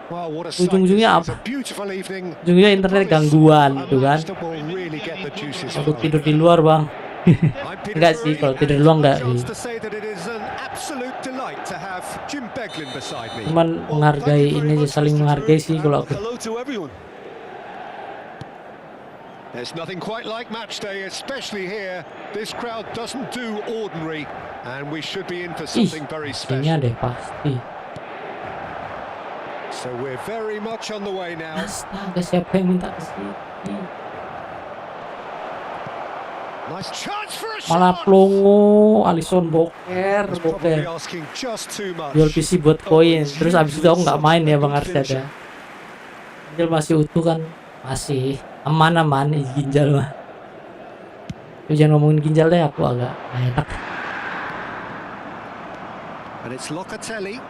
Speaker 2: Well, what a sight.
Speaker 1: Ujung-ujungnya
Speaker 2: It's
Speaker 1: apa?
Speaker 2: a beautiful evening.
Speaker 1: Ujungnya internet gangguan tuh kan.
Speaker 2: That will really get the juices
Speaker 1: Aku
Speaker 2: flowing.
Speaker 1: tidur di luar, Bang.
Speaker 2: I'm Peter
Speaker 1: Enggak sih,
Speaker 2: Drury,
Speaker 1: kalau tidur
Speaker 2: and
Speaker 1: di luar
Speaker 2: it's my
Speaker 1: enggak
Speaker 2: chance
Speaker 1: sih.
Speaker 2: to say that it is an absolute delight to have Jim Beglin beside me.
Speaker 1: Cuman
Speaker 3: Well,
Speaker 1: menghargai
Speaker 3: thank you very
Speaker 1: ini aja,
Speaker 3: much,
Speaker 1: saling
Speaker 3: Mr.
Speaker 1: menghargai
Speaker 3: Drury,
Speaker 1: sih
Speaker 3: and
Speaker 1: kalau aku.
Speaker 3: hello to everyone.
Speaker 2: There's nothing quite like match day, especially here. This crowd doesn't do ordinary, and we should be in for
Speaker 1: Ih,
Speaker 2: something very
Speaker 1: pastinya
Speaker 2: special.
Speaker 1: deh pasti.
Speaker 2: So we're very much on the way now.
Speaker 1: Astaga, siapa yang minta ke sini?
Speaker 2: Nice chance for a
Speaker 1: Malah
Speaker 2: shot.
Speaker 1: plongo, Alisson boker,
Speaker 2: He's probably
Speaker 1: boker.
Speaker 2: asking just too much.
Speaker 1: Jual PC buat koin, terus abis itu aku nggak main ya, Bang Arsyad ya. Ginjal masih utuh kan? Masih aman-aman ginjal mah. Tapi jangan ngomongin ginjal deh, aku agak nggak enak.
Speaker 2: And it's Locatelli.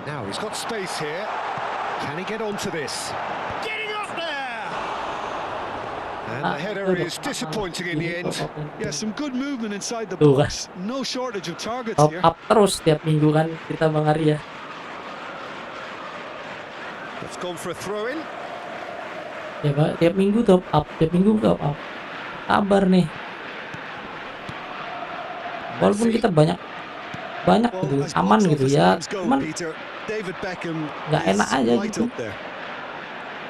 Speaker 2: Now he's got space here. Can he get onto this? Getting up there! And the header is disappointing in the end.
Speaker 3: Yeah, some good movement inside the
Speaker 1: Tuh kan,
Speaker 3: box. No shortage of targets
Speaker 1: top
Speaker 3: here.
Speaker 1: up terus tiap minggu kan kita, Bang Arya.
Speaker 2: It's gone for a throw-in.
Speaker 1: Ya, Pak, tiap minggu top up, tiap minggu top up. Kabar nih. Walaupun kita banyak gitu,
Speaker 3: I suppose
Speaker 1: aman
Speaker 3: off
Speaker 1: gitu
Speaker 3: as
Speaker 1: ya,
Speaker 3: times go,
Speaker 1: cuman
Speaker 3: Peter, David Beckham
Speaker 1: nggak
Speaker 3: is
Speaker 1: enak aja
Speaker 3: right
Speaker 1: gitu.
Speaker 3: up there.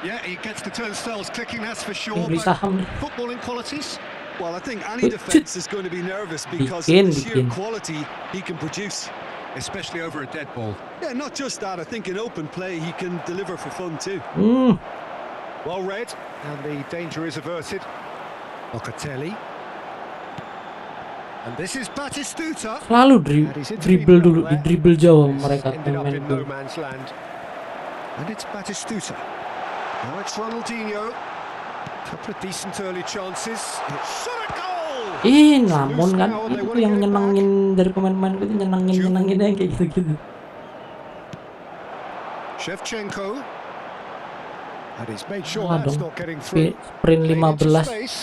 Speaker 2: Yeah, he gets the turnstiles clicking, that's for sure.
Speaker 1: Yang beli
Speaker 2: But
Speaker 1: saham nih.
Speaker 2: footballing qualities?
Speaker 3: Well, I think any
Speaker 1: Wait,
Speaker 3: defence is going to be nervous because
Speaker 1: Bikin,
Speaker 3: of the sheer
Speaker 1: bikin.
Speaker 3: quality he can produce.
Speaker 2: Especially over a dead ball.
Speaker 3: Yeah, not just that. I think in open play he can deliver for fun too.
Speaker 2: Well read, and the danger is averted. Locatelli. And this is Batistuta.
Speaker 1: Selalu
Speaker 2: And he's
Speaker 1: dribble dulu, di dribble jauh
Speaker 2: This
Speaker 1: mereka
Speaker 2: ended up
Speaker 1: main
Speaker 2: in no
Speaker 1: bola.
Speaker 2: man's land. And it's Batistuta. Now it's Ronaldinho. Couple of decent early chances. Shot a goal!
Speaker 1: Namun kan itu yang nyenengin dari pemain-pemain itu nyenengin yang kayak gitu-gitu.
Speaker 2: Shevchenko. And he's made sure
Speaker 1: Salah
Speaker 2: that's
Speaker 1: dong.
Speaker 2: not getting through.
Speaker 1: Sprint
Speaker 2: Played into
Speaker 1: 15
Speaker 2: space.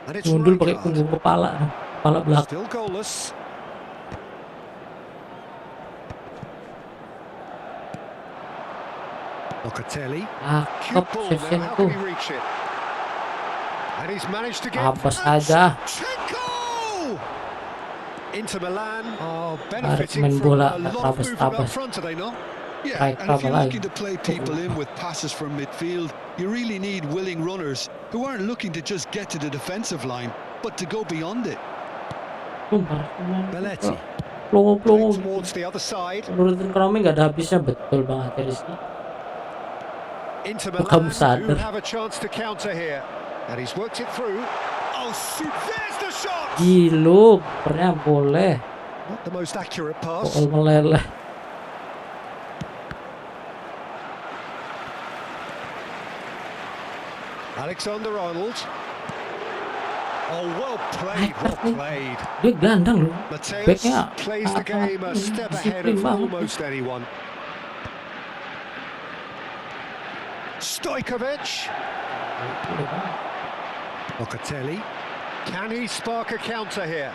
Speaker 2: And it's
Speaker 1: gundul pakai
Speaker 2: Rijkaard.
Speaker 1: punggung kepala belakang.
Speaker 2: Still goalless. Locatelli.
Speaker 1: Cakep
Speaker 2: Ball now. How
Speaker 1: Shevchenko.
Speaker 2: can he reach it? And he's managed to get
Speaker 1: Abas aja.
Speaker 2: Shevchenko! Inter Milan are
Speaker 1: Tarik
Speaker 2: benefiting
Speaker 1: main
Speaker 2: from
Speaker 1: bola,
Speaker 2: a lot of movement up
Speaker 1: rabas-rabas.
Speaker 2: front, are they not?
Speaker 3: Yeah,
Speaker 1: Right,
Speaker 3: and if you're
Speaker 1: cover
Speaker 3: looking to play people in with passes from midfield, you really need willing runners who aren't looking to just get to the defensive line, but to go beyond it.
Speaker 2: Belletti.
Speaker 1: Plongo
Speaker 2: Towards the other side.
Speaker 1: menurut ekonomi nggak ada habisnya, betul banget Rizky.
Speaker 2: Inter
Speaker 1: Kamu
Speaker 2: Milan who
Speaker 1: sadar.
Speaker 2: have a chance to counter here. And he's worked it through. Oh, there's the shot!
Speaker 1: Gilo, kipernya boleh.
Speaker 2: Not the most accurate pass.
Speaker 1: Gol meleleh.
Speaker 2: Alexander-Arnold. Oh, well played, well played.
Speaker 1: Dia gelandang loh.
Speaker 2: Mateus
Speaker 1: Backnya
Speaker 2: plays the game a step ahead
Speaker 1: disiplin
Speaker 2: of
Speaker 1: banget.
Speaker 2: almost anyone. Stojkovic. Locatelli. Can he spark a counter here?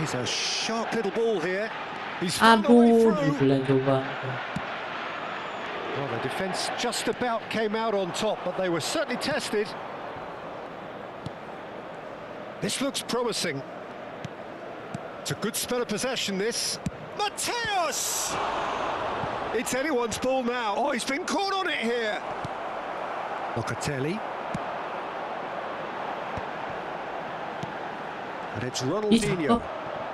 Speaker 2: He's a sharp little ball here. He's found a way
Speaker 1: Aduh,
Speaker 2: through.
Speaker 1: dibilang coba.
Speaker 2: Well, the defence just about came out on top, but they were certainly tested. This looks promising. It's a good spell of possession, this. Mateus! It's anyone's ball now. Oh, he's been caught on it here. Locatelli. And it's Ronaldinho.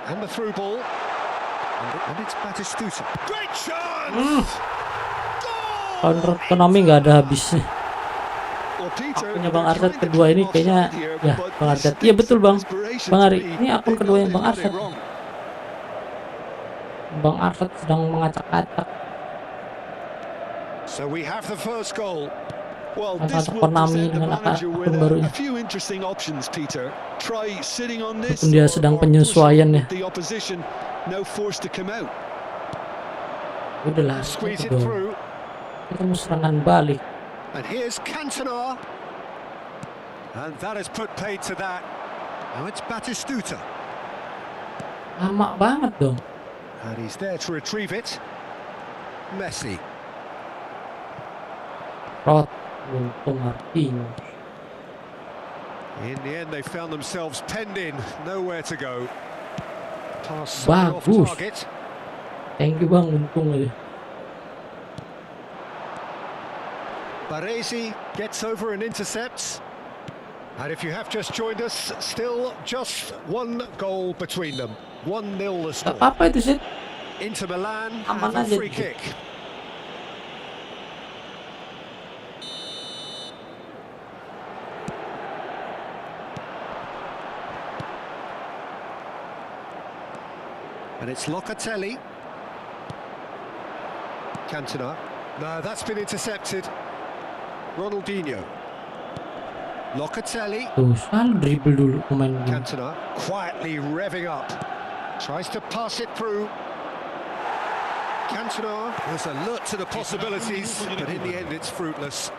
Speaker 2: And the through ball. And it's Batistuta. Great chance!
Speaker 1: Kalau ekonomi nggak ada habisnya.
Speaker 3: Well, Peter,
Speaker 1: Akunnya Bang Arsyad kedua ini kayaknya, ya Bang Arsyad. Iya betul Bang. Bang Ari, ini akun kedua yang Bang Arsyad. Bang Arsyad sedang mengacak-acak.
Speaker 2: So we have the first goal.
Speaker 3: Well,
Speaker 1: Angkat
Speaker 3: this will
Speaker 1: Konami
Speaker 3: present the
Speaker 1: dengan
Speaker 3: manager with
Speaker 1: akun barunya.
Speaker 3: a few interesting options, Peter. Try sitting on this,
Speaker 1: Walaupun dia sedang penyesuaian ya.
Speaker 3: the opposition now forced to come out.
Speaker 1: Udahlah,
Speaker 2: Squeeze it
Speaker 1: dong.
Speaker 2: through.
Speaker 1: Kita mau serangan balik.
Speaker 2: And here's Cantona. And that has put paid to that. Now it's Batistuta.
Speaker 1: Lama banget dong.
Speaker 2: And he's there to retrieve it. Messi.
Speaker 1: Rot, untung Marquinhos.
Speaker 2: In the end, they found themselves penned in. Nowhere to go. Pass off
Speaker 1: Bagus.
Speaker 2: target.
Speaker 1: Thank you Bang, untung aja.
Speaker 2: Baresi gets over and intercepts. And if you have just joined us, still just one goal between them. 1-0 the
Speaker 1: Gak
Speaker 2: score.
Speaker 1: apa-apa itu sih.
Speaker 2: Inter Milan
Speaker 1: Aman
Speaker 2: have a
Speaker 1: aja
Speaker 2: free
Speaker 1: gitu.
Speaker 2: kick. And it's Locatelli. Cantona. No, that's been intercepted. Ronaldinho. Locatelli.
Speaker 1: Tuh, selalu dribble dulu pemain ini.
Speaker 2: Cantona quietly revving up. Tries to pass it through. Cantona was alert to the possibilities, but in the end it's fruitless.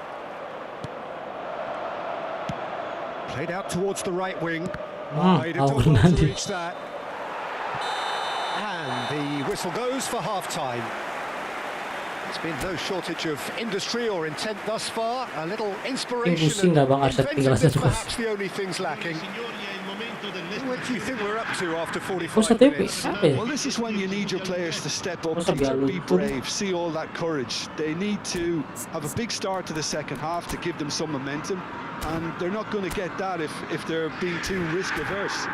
Speaker 2: Played out towards the right wing. He did
Speaker 1: tahu
Speaker 2: well to
Speaker 1: nanti.
Speaker 2: reach that. And the whistle goes for half-time. There's been no shortage of industry or intent thus far. A little inspiration
Speaker 1: Pusing nggak Bang
Speaker 2: and
Speaker 1: Arsyad tinggal
Speaker 2: inventiveness
Speaker 1: satu gol.
Speaker 2: perhaps the only things lacking. What do you think we're up to after 45
Speaker 1: Setiap
Speaker 2: minutes?
Speaker 1: apa ya?
Speaker 3: Well, this is when you need your players to step up,
Speaker 1: Masa
Speaker 3: Peter,
Speaker 1: biar
Speaker 3: be
Speaker 1: lumpur?
Speaker 3: brave, see all that courage. They need to have a big start to the second half to give them some momentum, and they're not going to get that if they're being too risk averse.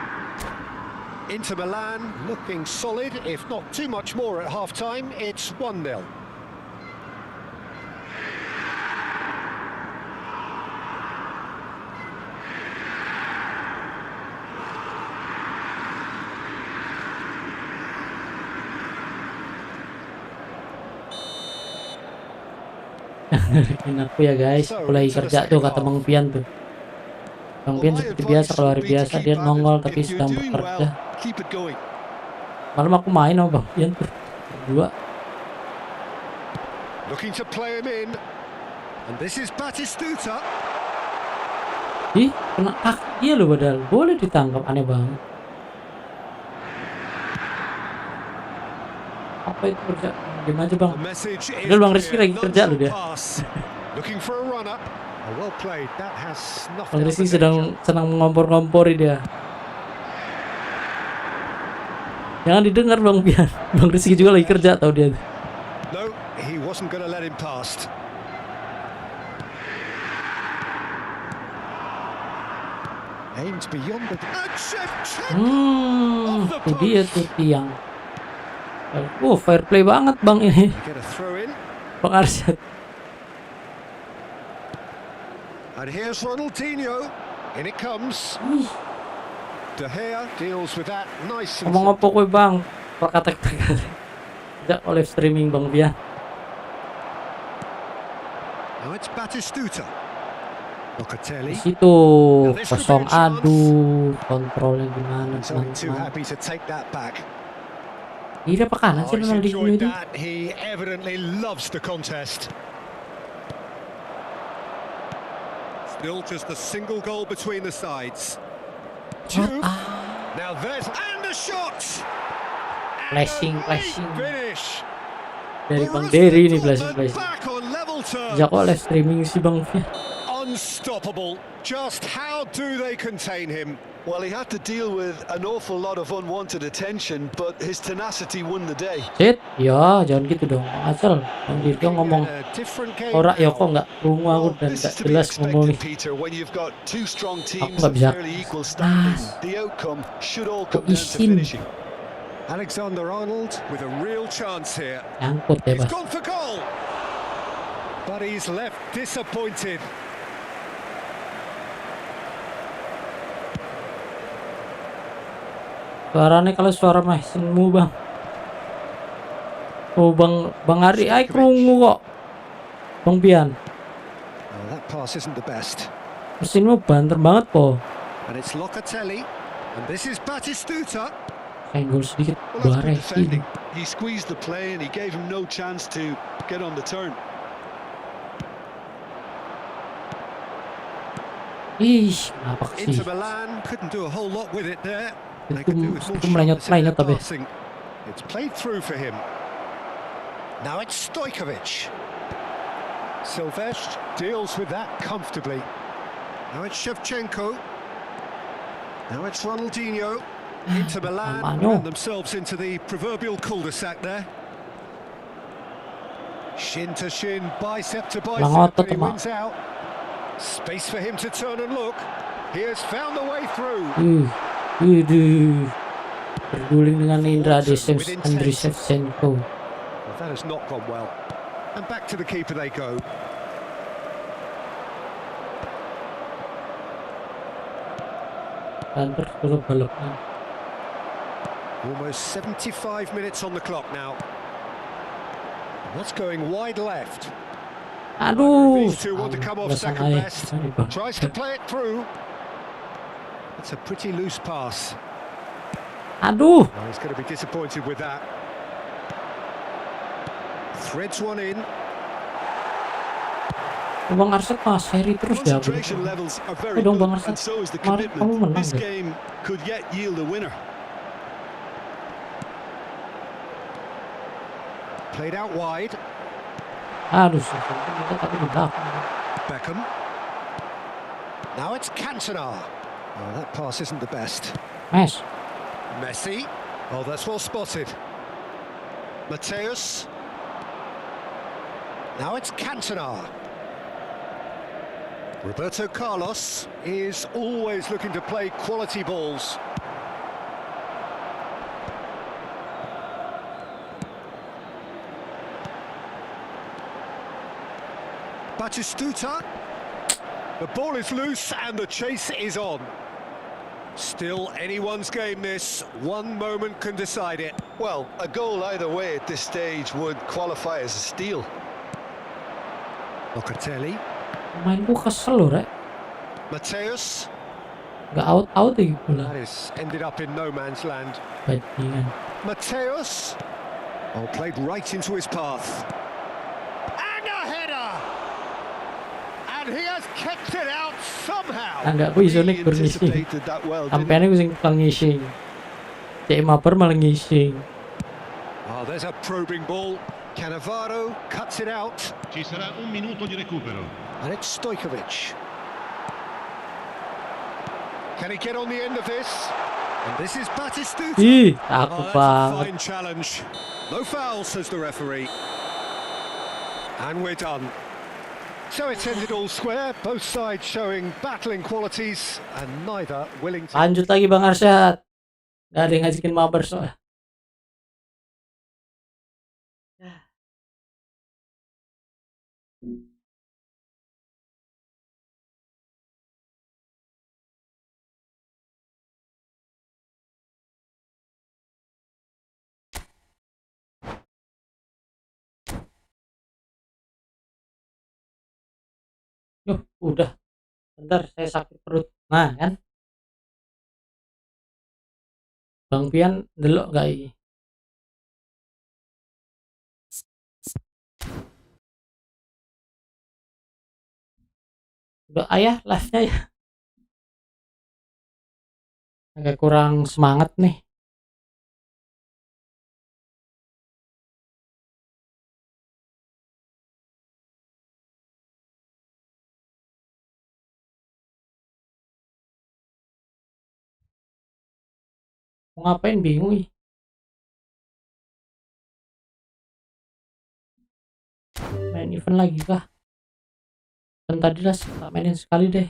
Speaker 2: Inter Milan looking solid, if not too much more at half-time. It's 1-0.
Speaker 1: Dengerin aku ya guys, aku lagi kerja tuh kata Bang Pian tuh. Bang Pian seperti biasa kalau hari biasa dia nongol tapi sedang bekerja.
Speaker 3: Keep it going.
Speaker 1: Malam aku main sama Bang Pian tuh berdua.
Speaker 2: Looking to play him in. And this is Batistuta.
Speaker 1: Ih, kena kaki dia loh padahal. Boleh ditangkap, aneh banget. Apa itu kerja? Gimana aja Bang?
Speaker 2: The message is
Speaker 1: Padahal Bang Rizky
Speaker 2: clear.
Speaker 1: lagi kerja loh dia.
Speaker 2: Non-stop pass. Looking for a runner. Oh, well played. That has snuffed
Speaker 1: Bang
Speaker 2: out
Speaker 1: Rizky
Speaker 2: the danger.
Speaker 1: senang mengompor-ngompori dia. Jangan didengar Bang Pian. Bang Rizky juga lagi kerja tau dia.
Speaker 2: No, he wasn't going to let him past. Aims beyond the... And Shevchenko
Speaker 1: Itu dia tuh tiang. Fair play banget Bang ini.
Speaker 2: get a throw in.
Speaker 1: Bang Arsyad.
Speaker 2: And here's Ronaldinho. In it comes. De Gea deals with that nice and
Speaker 1: Ngomong apa kowe Bang? Perkatek-katek. Jak live streaming Bang Pian.
Speaker 2: now it's Batistuta. Locatelli.
Speaker 1: Di situ kosong, aduh, kontrolnya gimana
Speaker 2: He's only too
Speaker 1: teman-teman.
Speaker 2: happy to take that back.
Speaker 1: Kiri apa kanan sih
Speaker 2: he's
Speaker 1: Ronaldinho
Speaker 2: enjoyed
Speaker 1: itu?
Speaker 2: that. He evidently loves the contest. Still just a single goal between the sides. Two. Now there's and a shot.
Speaker 1: Flashing,
Speaker 2: And a
Speaker 1: flashing.
Speaker 2: late finish.
Speaker 1: Dari Bang
Speaker 2: Borussia
Speaker 1: Dery ini
Speaker 2: Dortmund
Speaker 1: flashing.
Speaker 2: back on level terms.
Speaker 1: Jak live streaming sih Bang Pian.
Speaker 2: Unstoppable. Just how do they contain him?
Speaker 3: Well, he had to deal with an awful lot of unwanted attention, but his tenacity won the day.
Speaker 1: Sit, ya jangan gitu dong. Asal Bang Dirga ngomong
Speaker 2: A different game
Speaker 1: ora ya
Speaker 2: now.
Speaker 1: kok nggak rungu aku dan
Speaker 3: This
Speaker 1: nggak
Speaker 3: is to be
Speaker 1: jelas ngomongnya.
Speaker 3: expected, Peter, when you've got two strong teams
Speaker 1: nggak
Speaker 3: of
Speaker 1: bisa.
Speaker 3: fairly equal standing. The outcome should all come down to
Speaker 1: Isin.
Speaker 3: finishing.
Speaker 2: Alexander-Arnold with a real chance here.
Speaker 1: Nyangkut ya
Speaker 2: He's
Speaker 1: Bang.
Speaker 2: gone for goal. But he's left disappointed.
Speaker 1: Suaranya kalau suara mesinmu Bang. Oh Bang Ari, ay krungu kok. Bang Pian,
Speaker 2: Oh, that pass isn't the best.
Speaker 1: mesinmu banter banget po.
Speaker 2: And it's Locatelli. And this is Batistuta.
Speaker 1: Senggol sedikit
Speaker 3: Well, that's good
Speaker 1: bareh
Speaker 3: defending.
Speaker 1: ini.
Speaker 3: He squeezed the play and he gave him no chance to get on the turn.
Speaker 1: Ih, kenapa sih?
Speaker 2: Inter Milan couldn't do a whole lot with it there. They
Speaker 1: Itu
Speaker 2: could do with more
Speaker 1: melenyot
Speaker 2: sharpness in their
Speaker 1: tapi.
Speaker 2: passing. It's played through for him. Now it's Stojkovic. Silvestre deals with that comfortably. Now it's Shevchenko. Now it's Ronaldinho. Inter Milan
Speaker 1: Mano.
Speaker 2: ran themselves into the proverbial cul-de-sac there. Shin to shin, bicep to bicep,
Speaker 1: Langotot,
Speaker 2: and he
Speaker 1: Ma.
Speaker 2: wins out. Space for him to turn and look. He has found the way through.
Speaker 1: Waduh. Berguling dengan Indra Andriy Shevchenko.
Speaker 2: Well, that has not gone well. And back to the keeper they go.
Speaker 1: Dan terus balap-balapnya.
Speaker 2: Almost 75 minutes on the clock now. That's going wide left.
Speaker 1: Aduh.
Speaker 2: These two want to come off
Speaker 1: Nggak
Speaker 2: second
Speaker 1: sengaja.
Speaker 2: best.
Speaker 1: Sorry, Bang.
Speaker 2: Tries to play it through. It's a pretty loose pass.
Speaker 1: Aduh.
Speaker 2: Oh, he's going to be disappointed with that. Threads one in.
Speaker 1: Bang Arsyad mas seri terus ya.
Speaker 3: Concentration levels are very
Speaker 1: Ayo dong,
Speaker 3: good,
Speaker 1: Bang Arsyad.
Speaker 3: and so is the
Speaker 1: Kemarin kamu
Speaker 3: commitment.
Speaker 1: menang
Speaker 3: This
Speaker 1: deh.
Speaker 3: game could yet yield a winner.
Speaker 2: Played out wide.
Speaker 1: Aduh, kita tapi di belakang.
Speaker 2: Beckham. Now it's Cantona. Oh, that pass isn't the best.
Speaker 1: Mes.
Speaker 2: Messi. Oh, that's well spotted. Mateus. Now it's Cantona. Roberto Carlos is always looking to play quality balls. Batistuta. The ball is loose and the chase is on. Still anyone's game this. One moment can decide it.
Speaker 3: Well, a goal either way at this stage would qualify as a steal.
Speaker 2: Locatelli,
Speaker 1: Mainku kesel loh, Rek.
Speaker 2: Mateus.
Speaker 1: Nggak out gitu lah.
Speaker 2: That is ended up in no man's land.
Speaker 1: Bajingan.
Speaker 2: Mateus. Oh, played right into his path. And a header. And he has kept it out somehow.
Speaker 1: Enggak, aku iso nek berngising.
Speaker 3: Anticipated that well, didn't
Speaker 1: Sampai aku sing tukang ngising. Cek mabar malah ngising.
Speaker 2: Oh, there's a probing ball. Cannavaro cuts it out.
Speaker 4: Ci sarà un minuto di recupero.
Speaker 2: And it's Stojkovic. Can he get on the end of this? And this is Batistuta.
Speaker 1: Ih,
Speaker 2: Oh,
Speaker 1: aku
Speaker 2: that's a
Speaker 1: banget.
Speaker 2: fine challenge. No foul, says the referee. And we're done. So it's ended all square, both sides showing battling qualities and neither willing to...
Speaker 1: Lanjut lagi Bang Arsyad. Gak ada yang ngajakin mabar soalnya. Udah. Bentar, saya sakit perut. Nah, kan? Bang Pian delok gak ini? Udah ayah live-nya ya. Agak kurang semangat nih. Mau ngapain bingung nih. Main event lagi kah? Kan tadi lah tak mainin sekali deh.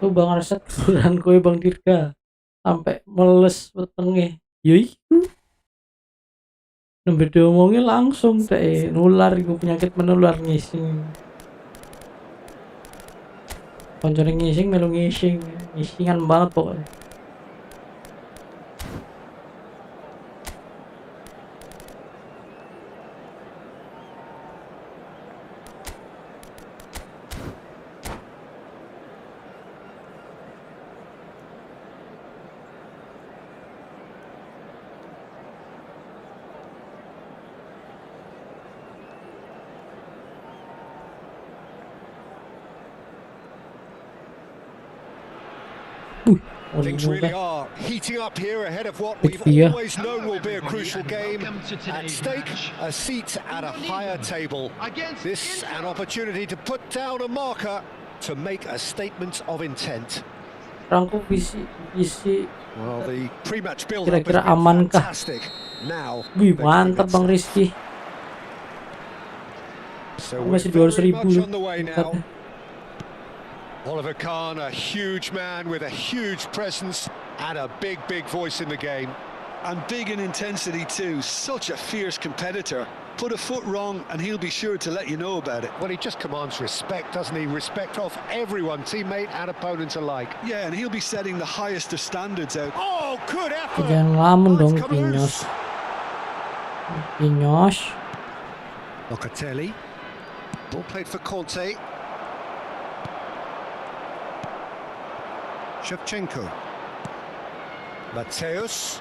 Speaker 1: Tuh Bang Arsyad keturunan kue Bang Dirga sampai meles wetenge. Yoi. Nembe diomongin langsung teh nular iku penyakit menular ngising. Koncone ngising melu ngising. Ngisingan banget pokoknya.
Speaker 2: Things really are heating up here ahead of what we've
Speaker 1: Yeah.
Speaker 2: always known will be a crucial game. At stake, a seat at a higher table. This an opportunity to put down a marker to make a statement of intent.
Speaker 1: Rangku visi
Speaker 2: Well, the pre-match build-up has
Speaker 1: kira-kira
Speaker 2: been
Speaker 1: aman kah?
Speaker 2: fantastic. Now,
Speaker 1: Wih, mantap Bang Rizky.
Speaker 2: so
Speaker 1: Masih
Speaker 2: we're
Speaker 1: 200.000
Speaker 2: very much
Speaker 1: loh
Speaker 2: on the way now.
Speaker 1: tingkatnya.
Speaker 2: Oliver Kahn, a huge man with a huge presence and a big voice in the game.
Speaker 3: And big in intensity too. Such a fierce competitor. Put a foot wrong and he'll be sure to let you know about it.
Speaker 2: Well, he just commands respect, doesn't he? Respect of everyone, teammate and opponent alike.
Speaker 3: Yeah, and he'll be setting the highest of standards out.
Speaker 2: Oh, good effort!
Speaker 1: Jangan ngelamun dong,
Speaker 2: Let's come
Speaker 1: Pinyos.
Speaker 2: loose.
Speaker 1: Pinyos.
Speaker 2: Locatelli. Ball played for Conte. Shevchenko. Mateus,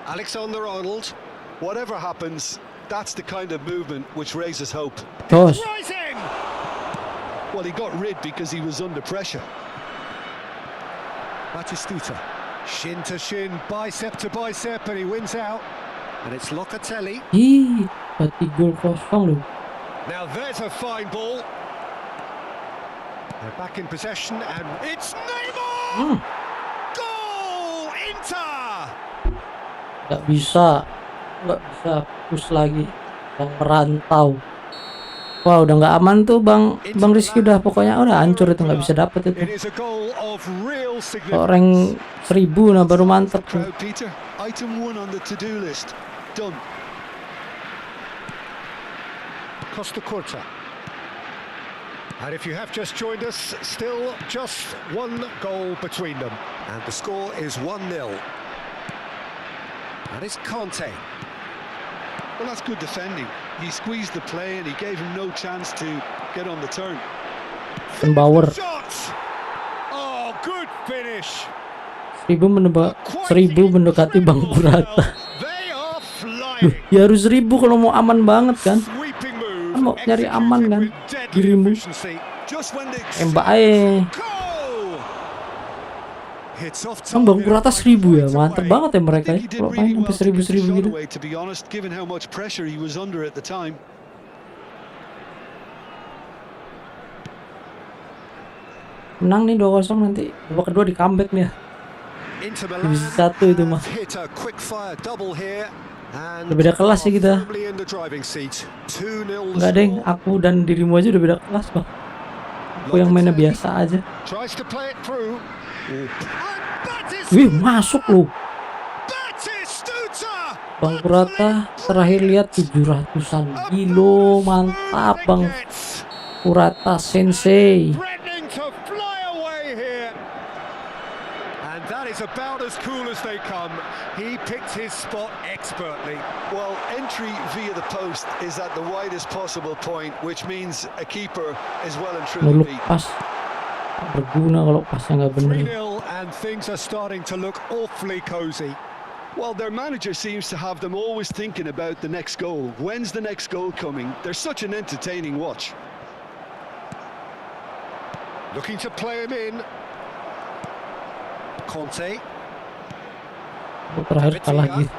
Speaker 2: Alexander-Arnold.
Speaker 3: Whatever happens, that's the kind of movement which raises hope.
Speaker 1: Jos.
Speaker 2: Rising!
Speaker 3: Well, he got rid because he was under pressure.
Speaker 2: Batistuta, shin to shin, bicep to bicep, and he wins out. And it's Locatelli.
Speaker 1: Ih, berarti gol kosong loh.
Speaker 2: Now there's a fine ball. They're back in possession, and it's Neymar! Goal! Inter!
Speaker 1: Nggak bisa push lagi. Yang merantau. Wah, udah nggak aman tuh Bang Rizky, udah pokoknya udah hancur itu, nggak bisa dapet itu.
Speaker 2: It is a goal of real
Speaker 1: Kok rank 1000 nah baru mantep tuh.
Speaker 3: Crowd, Peter. Item 1 on the to-do list. Done.
Speaker 2: Costa Curta. And if you have just joined us, still just one goal between them. And the score is 1-0. And it's Conte.
Speaker 3: Well, that's good defending. He squeezed the play and he gave him no chance to get on the turn.
Speaker 1: Bauer.
Speaker 2: Shot! Oh, good finish.
Speaker 1: 1000 mendekati bangku rata.
Speaker 2: They are
Speaker 1: Duh,
Speaker 2: flying.
Speaker 1: ya harus 1000 kalau mau aman banget kan.
Speaker 2: Sweeping move.
Speaker 1: Kan mau nyari aman kan
Speaker 2: With deadly
Speaker 1: dirimu.
Speaker 2: efficiency.
Speaker 3: Just when they
Speaker 1: Tembak aja.
Speaker 2: Goal! Hits off
Speaker 1: Kan
Speaker 2: target.
Speaker 1: bangku rata 1000 ya, mantep banget ya mereka
Speaker 3: I
Speaker 1: ya.
Speaker 3: think he did
Speaker 1: Kalau main
Speaker 3: really well
Speaker 1: sampai
Speaker 3: to get the
Speaker 1: 1000
Speaker 3: shot
Speaker 1: gitu.
Speaker 3: away, to be honest, given how much pressure he was under at the time.
Speaker 1: Menang nih 2-0 nanti. Babak kedua di comeback nih ya.
Speaker 2: Inter
Speaker 1: Divisi 1 itu mah.
Speaker 2: hit a quick fire double here and
Speaker 1: Udah beda kelas sih kita.
Speaker 2: firmly in the driving seat. 2-0
Speaker 1: Enggak deng,
Speaker 2: score.
Speaker 1: aku dan dirimu aja udah beda kelas Bang. Aku yang mainnya biasa aja.
Speaker 2: Tries to play it through. And
Speaker 1: Wih, masuk loh.
Speaker 2: Batistuta!
Speaker 1: Bangku rata terakhir lihat 700-an kilo, mantap Bang
Speaker 2: Gets
Speaker 1: Kurata Sensei.
Speaker 2: threatening to fly away here. And that is about as cool as they come. He picked his spot expertly.
Speaker 3: Well, entry via the post is at the widest possible point, which means a keeper is well and truly
Speaker 1: Ngeluk
Speaker 3: beat.
Speaker 1: pas. Nggak berguna kalau pasnya nggak bener.
Speaker 2: 3-0 and things are starting to look awfully cozy.
Speaker 3: Well, their manager seems to have them always thinking about the next goal. When's the next goal coming? They're such an entertaining watch.
Speaker 2: Looking to play him in. Conte
Speaker 1: Aku terakhir kalah gitu.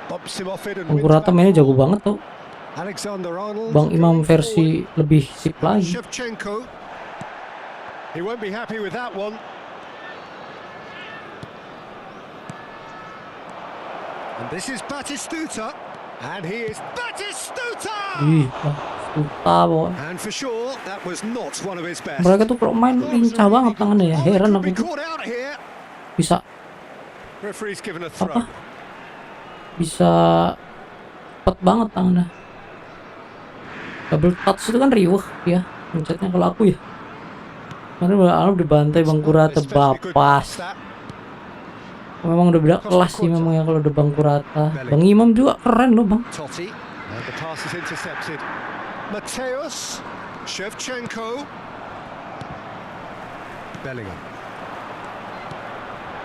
Speaker 2: bumps him off it and
Speaker 1: Bangku
Speaker 2: wins
Speaker 1: rata
Speaker 2: back
Speaker 1: mainnya jago
Speaker 2: forward.
Speaker 1: banget tuh.
Speaker 2: Alexander-Arnold.
Speaker 1: Bang Imam
Speaker 2: going
Speaker 1: versi lebih sip
Speaker 2: forward.
Speaker 1: lagi.
Speaker 2: Shevchenko. He won't be happy with that one. And this is Batistuta. And he is Batistuta!
Speaker 1: Wih, Suta pokoknya.
Speaker 2: And for sure, that was not one of his best.
Speaker 1: Mereka tuh kalau main lincah banget tangannya ya.
Speaker 2: Oh, it
Speaker 1: Heran
Speaker 2: could
Speaker 1: aku
Speaker 2: be
Speaker 1: tuh
Speaker 2: caught out here.
Speaker 1: bisa
Speaker 2: Referee's given a throw.
Speaker 1: bisa cepat banget tangannya. Double touch itu kan riuh ya pencetnya kalau aku ya. Karena udah dibantai Bangku rata
Speaker 2: Especially good
Speaker 1: bapas.
Speaker 2: stat.
Speaker 1: Memang udah beda kelas sih memang ya kalau udah Bangku rata. Bang Imam juga keren loh Bang.
Speaker 2: Totti, and the pass is intercepted. Mateus, Shevchenko, Bellingham.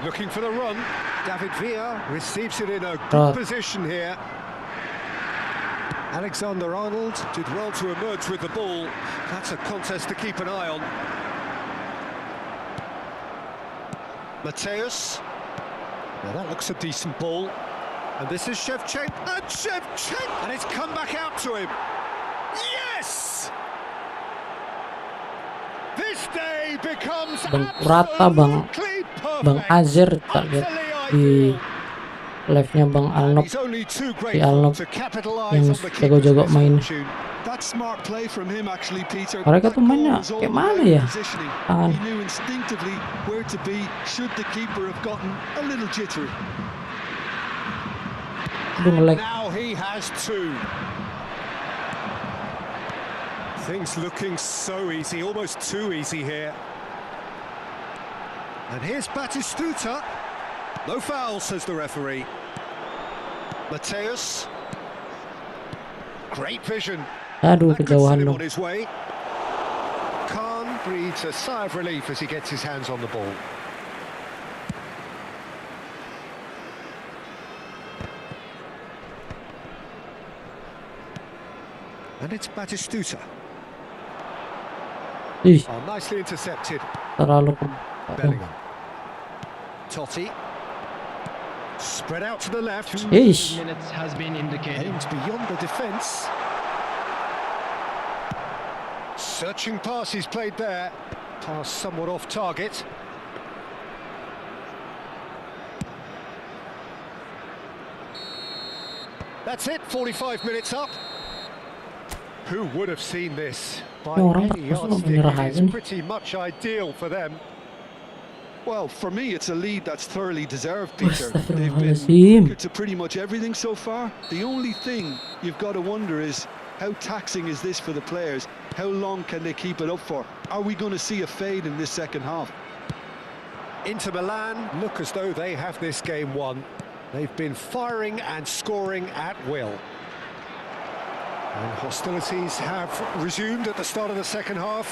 Speaker 2: Looking for the run. David Villa receives it in a good position here. Alexander-Arnold did well to emerge with the ball. That's a contest to keep an eye on. Mateus. Now that looks a decent ball. And this is Shevchenko. And Shevchenko! And it's come back out to him. Yes! This day becomes
Speaker 1: Bang Rata, Bang
Speaker 2: absolutely
Speaker 1: Bang
Speaker 2: perfect.
Speaker 1: Azer tak lihat di live-nya Bang Alnop.
Speaker 2: He's only too
Speaker 1: Si Alnop
Speaker 2: grateful to capitalize
Speaker 1: yang
Speaker 2: on the
Speaker 1: jago-jago
Speaker 2: keeper's
Speaker 1: main.
Speaker 2: misfortune.
Speaker 3: That's smart play from him, actually, Peter.
Speaker 1: Mereka
Speaker 3: That
Speaker 1: tuh mainnya
Speaker 3: goal was all
Speaker 1: kayak
Speaker 3: about
Speaker 1: mana ya?
Speaker 3: positioning.
Speaker 1: Tangan.
Speaker 3: He knew instinctively where to be should the keeper have gotten a little jittery.
Speaker 1: Aduh nge-lag.
Speaker 2: Now he has two. Things looking so easy, almost too easy here. And here's Batistuta. No foul, says the referee. Mateus. Great vision.
Speaker 1: Aduh
Speaker 2: That could
Speaker 1: kejauhan
Speaker 2: send him
Speaker 1: dong.
Speaker 2: on his way. Khan breathes a sigh of relief as he gets his hands on the ball. And it's Batistuta.
Speaker 1: Ih,
Speaker 2: Oh, nicely intercepted.
Speaker 1: terlalu
Speaker 2: Bellingham. Totti. Spread out to the left.
Speaker 1: Ish.
Speaker 5: Minutes has been indicated.
Speaker 2: Aims beyond the defence. Searching pass he's played there. Pass somewhat off target. That's it, 45 minutes up. Who would have seen this? By
Speaker 1: Orang
Speaker 2: any
Speaker 1: tak masuk,
Speaker 2: yardstick,
Speaker 1: menyerah
Speaker 2: it
Speaker 1: aja
Speaker 2: is
Speaker 1: nih.
Speaker 2: pretty much ideal for them.
Speaker 3: Well, for me, it's a lead that's thoroughly deserved, Peter. They've
Speaker 1: Astagfirullahaladzim.
Speaker 3: been to pretty much everything so far. The only thing you've got to wonder is, how taxing is this for the players? How long can they keep it up for? Are we going to see a fade in this second half?
Speaker 2: Inter Milan look as though they have this game won. They've been firing and scoring at will. And hostilities have resumed at the start of the second half.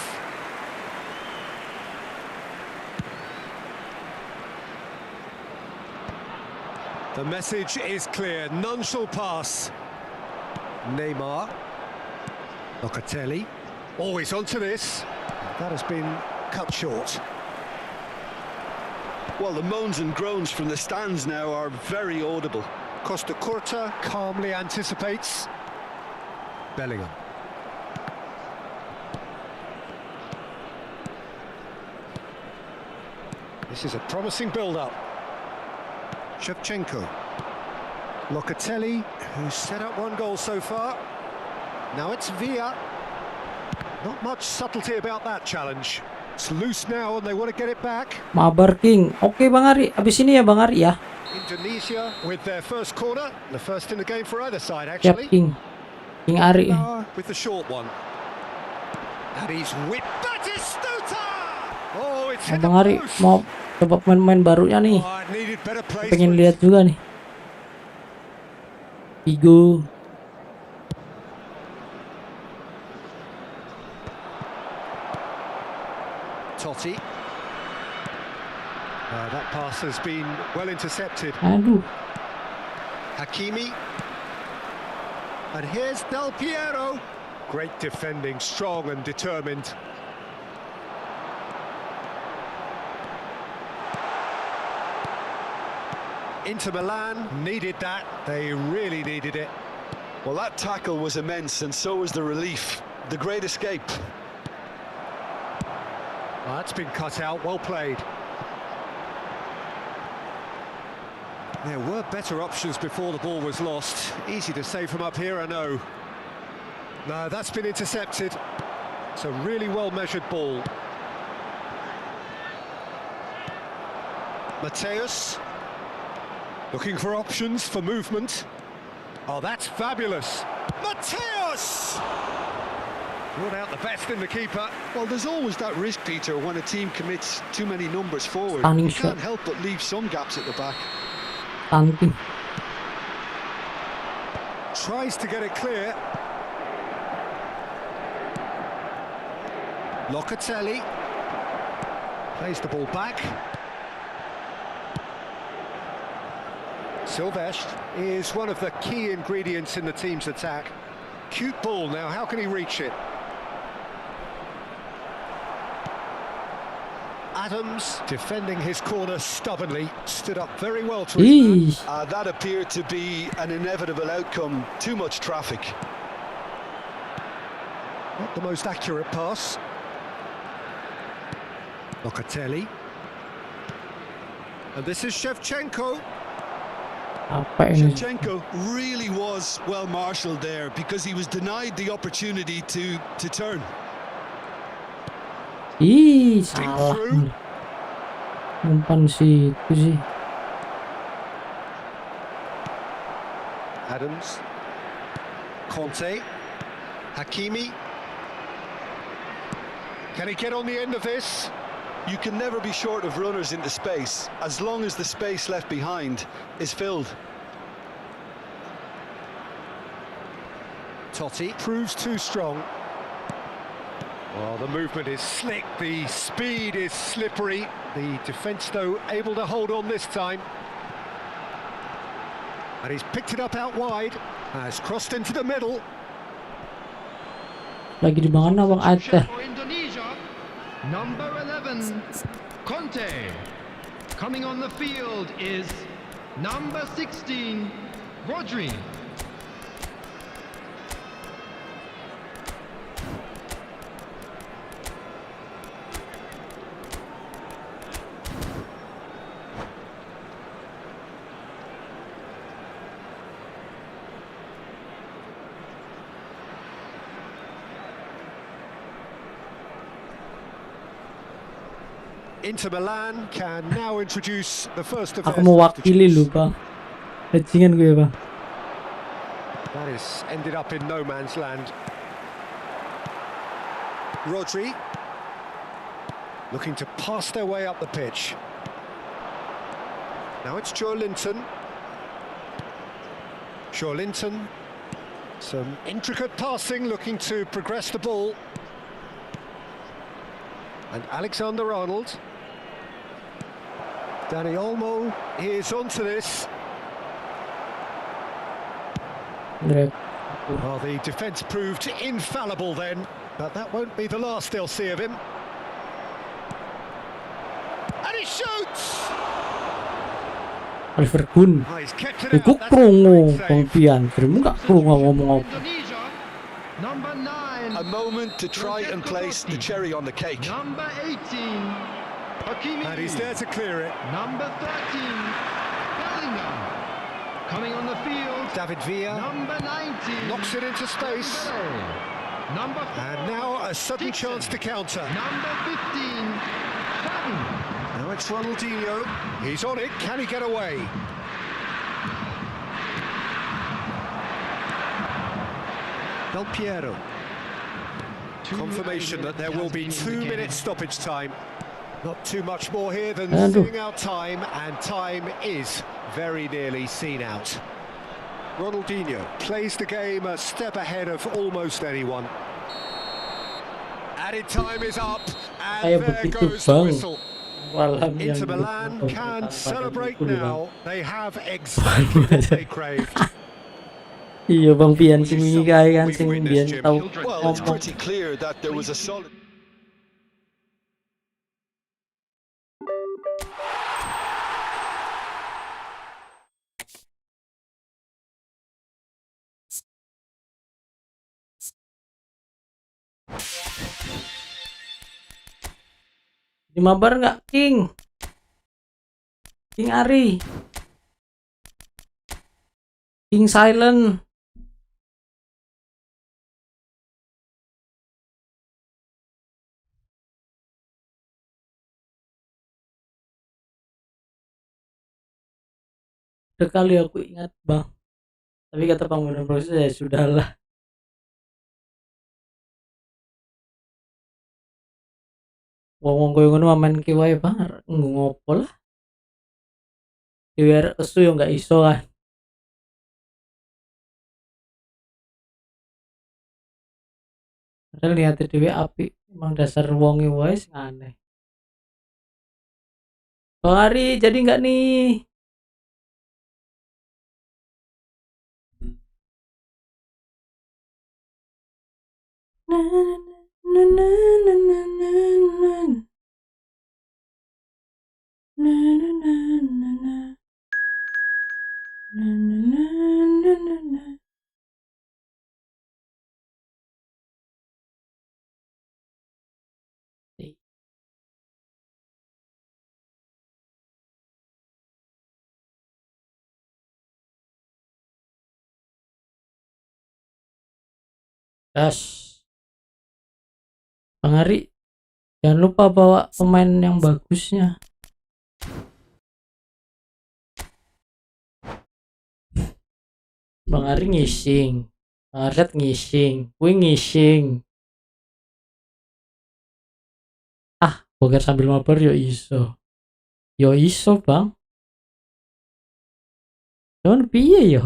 Speaker 2: The message is clear, none shall pass. Neymar. Locatelli. Always onto this. That has been cut short.
Speaker 3: Well, the moans and groans from the stands now are very audible.
Speaker 2: Costa Curta calmly anticipates. Bellingham. This is a promising build-up. Shevchenko. Locatelli, who's set up one goal so far. Now it's Villa. Not much subtlety about that challenge. It's loose now and they want to get it back.
Speaker 1: Mabar King. Oke Bang Ari, abis ini ya Bang Ari ya.
Speaker 2: Indonesia with their first corner. The first in the game for either side,
Speaker 1: Siap
Speaker 2: actually.
Speaker 1: King. King Ari.
Speaker 2: With the short one. And he's whipped. Batistuta! Oh, it's hit the
Speaker 1: Bang Ari
Speaker 2: post.
Speaker 1: mau coba pemain-pemain barunya nih.
Speaker 2: Oh, it needed better
Speaker 1: Pengen
Speaker 2: placement.
Speaker 1: lihat juga nih. Figo.
Speaker 2: Totti. That pass has been well intercepted.
Speaker 1: Aduh.
Speaker 2: Hakimi. And here's Del Piero. Great defending, strong and determined. Inter Milan needed that. They really needed it.
Speaker 3: Well, that tackle was immense, and so was the relief. The great escape.
Speaker 2: Well, that's been cut out. Well played. There were better options before the ball was lost. Easy to say from up here, I know. No, that's been intercepted. It's a really well-measured ball. Mateus. Looking for options for movement. Oh, that's fabulous. Mateus! Brought out the best in the keeper.
Speaker 3: Well, there's always that risk, Peter, when a team commits too many numbers forward.
Speaker 1: Stunning
Speaker 3: You
Speaker 1: shot.
Speaker 3: can't help but leave some gaps at the back.
Speaker 1: Tanting.
Speaker 2: Tries to get it clear. Locatelli. Plays the ball back. Silvestre is one of the key ingredients in the team's attack. Cute ball now, how can he reach it? Adams defending his corner stubbornly, stood up very well to his man.
Speaker 1: Ih.
Speaker 3: That appeared to be an inevitable outcome. Too much traffic.
Speaker 2: Not the most accurate pass. Locatelli. And this is Shevchenko.
Speaker 1: Apa ini?
Speaker 3: Shevchenko really was well marshalled there because he was denied the opportunity to turn.
Speaker 1: Ih, salah. Umpan situ sih.
Speaker 2: Adams. Conte. Hakimi. Can he get on the end of this?
Speaker 3: You can never be short of runners into space, as long as the space left behind is filled.
Speaker 2: Totti proves too strong. Well, the movement is slick, the speed is slippery. The defence, though, able to hold on this time. And he's picked it up out wide, has crossed into the middle.
Speaker 1: Lagi di mana Bang Aceh?
Speaker 4: For Indonesia, number 11, Conte. Coming on the field is number 16, Rodri.
Speaker 2: Inter Milan can now introduce the first of
Speaker 1: Aku
Speaker 2: their
Speaker 1: mewakili lu
Speaker 2: substitutes.
Speaker 1: Bang. Bajingan gue Bang.
Speaker 2: That is ended up in no man's land. Rodri looking to pass their way up the pitch. Now it's Joelinton. Joelinton. Some intricate passing, looking to progress the ball. And Alexander-Arnold. Dani Olmo is onto this. Well, the defence proved infallible then, but that won't be the last they'll see of him. And he shoots!
Speaker 1: Oliver Gun.
Speaker 2: Oh, he's kept it out.
Speaker 1: Iku
Speaker 2: That's a
Speaker 1: krungu
Speaker 2: great
Speaker 1: Bang
Speaker 2: save.
Speaker 1: Pian. Terima gak krungu ngomong apa?
Speaker 4: Indonesia, number 9,
Speaker 3: A moment to try and place the cherry on the cake.
Speaker 4: number 18, Hakimi.
Speaker 2: And he's there to clear it.
Speaker 4: Number 13, Bellingham. Coming on the field,
Speaker 2: David Villa
Speaker 4: number 19,
Speaker 2: knocks it into space.
Speaker 4: Dembele. Number 4,
Speaker 2: And now a sudden chance to counter.
Speaker 4: number 15, Saran.
Speaker 2: Now it's Ronaldinho. He's on it. Can he get away? Del Piero. Confirmation that there will be 2 minutes stoppage time. Not too much more here than
Speaker 1: Aduh.
Speaker 2: seeing out time, and time is very nearly seen out. Ronaldinho plays the game a step ahead of almost anyone. Added time is up, and
Speaker 1: Kayak
Speaker 2: there
Speaker 1: begitu
Speaker 2: goes the
Speaker 1: Bang.
Speaker 2: whistle.
Speaker 1: Malam yang
Speaker 2: Inter Milan
Speaker 1: begitu
Speaker 2: can
Speaker 1: tanpa
Speaker 2: celebrate
Speaker 1: dipukul, Bang.
Speaker 2: now. They have exactly what they craved.
Speaker 1: Iya Bang Pian sing
Speaker 2: This is
Speaker 1: wingi kae kan
Speaker 2: something
Speaker 1: sing
Speaker 2: we've
Speaker 1: biyen
Speaker 2: witnessed, Jim.
Speaker 1: tau
Speaker 3: Well, it's
Speaker 1: ngomong.
Speaker 3: pretty clear that there was a solid...
Speaker 1: Di mabar nggak King? King Ari. King Silent. Sekali aku ingat Bang. Tapi kata bangunan proses ya sudahlah. Wong koyo ngono main ki wae Bang. Ngopo lah. Biar kesu yo nggak iso kan. Padahal niate dhewe apik, emang dasar wonge wae sing aneh. Bang Ari jadi nggak nih? Na, na, na, na, na, na, na. Na, na, na, na, na. Na, na, na, na, na, na. Gas. Bang Ari, jangan lupa bawa pemain yang bagusnya. Bang Ari ngising. Bang Arsyad ngising. Gue ngising. Ah, boker sambil mabar yo iso. Yo iso, Bang. Cuman piye yo?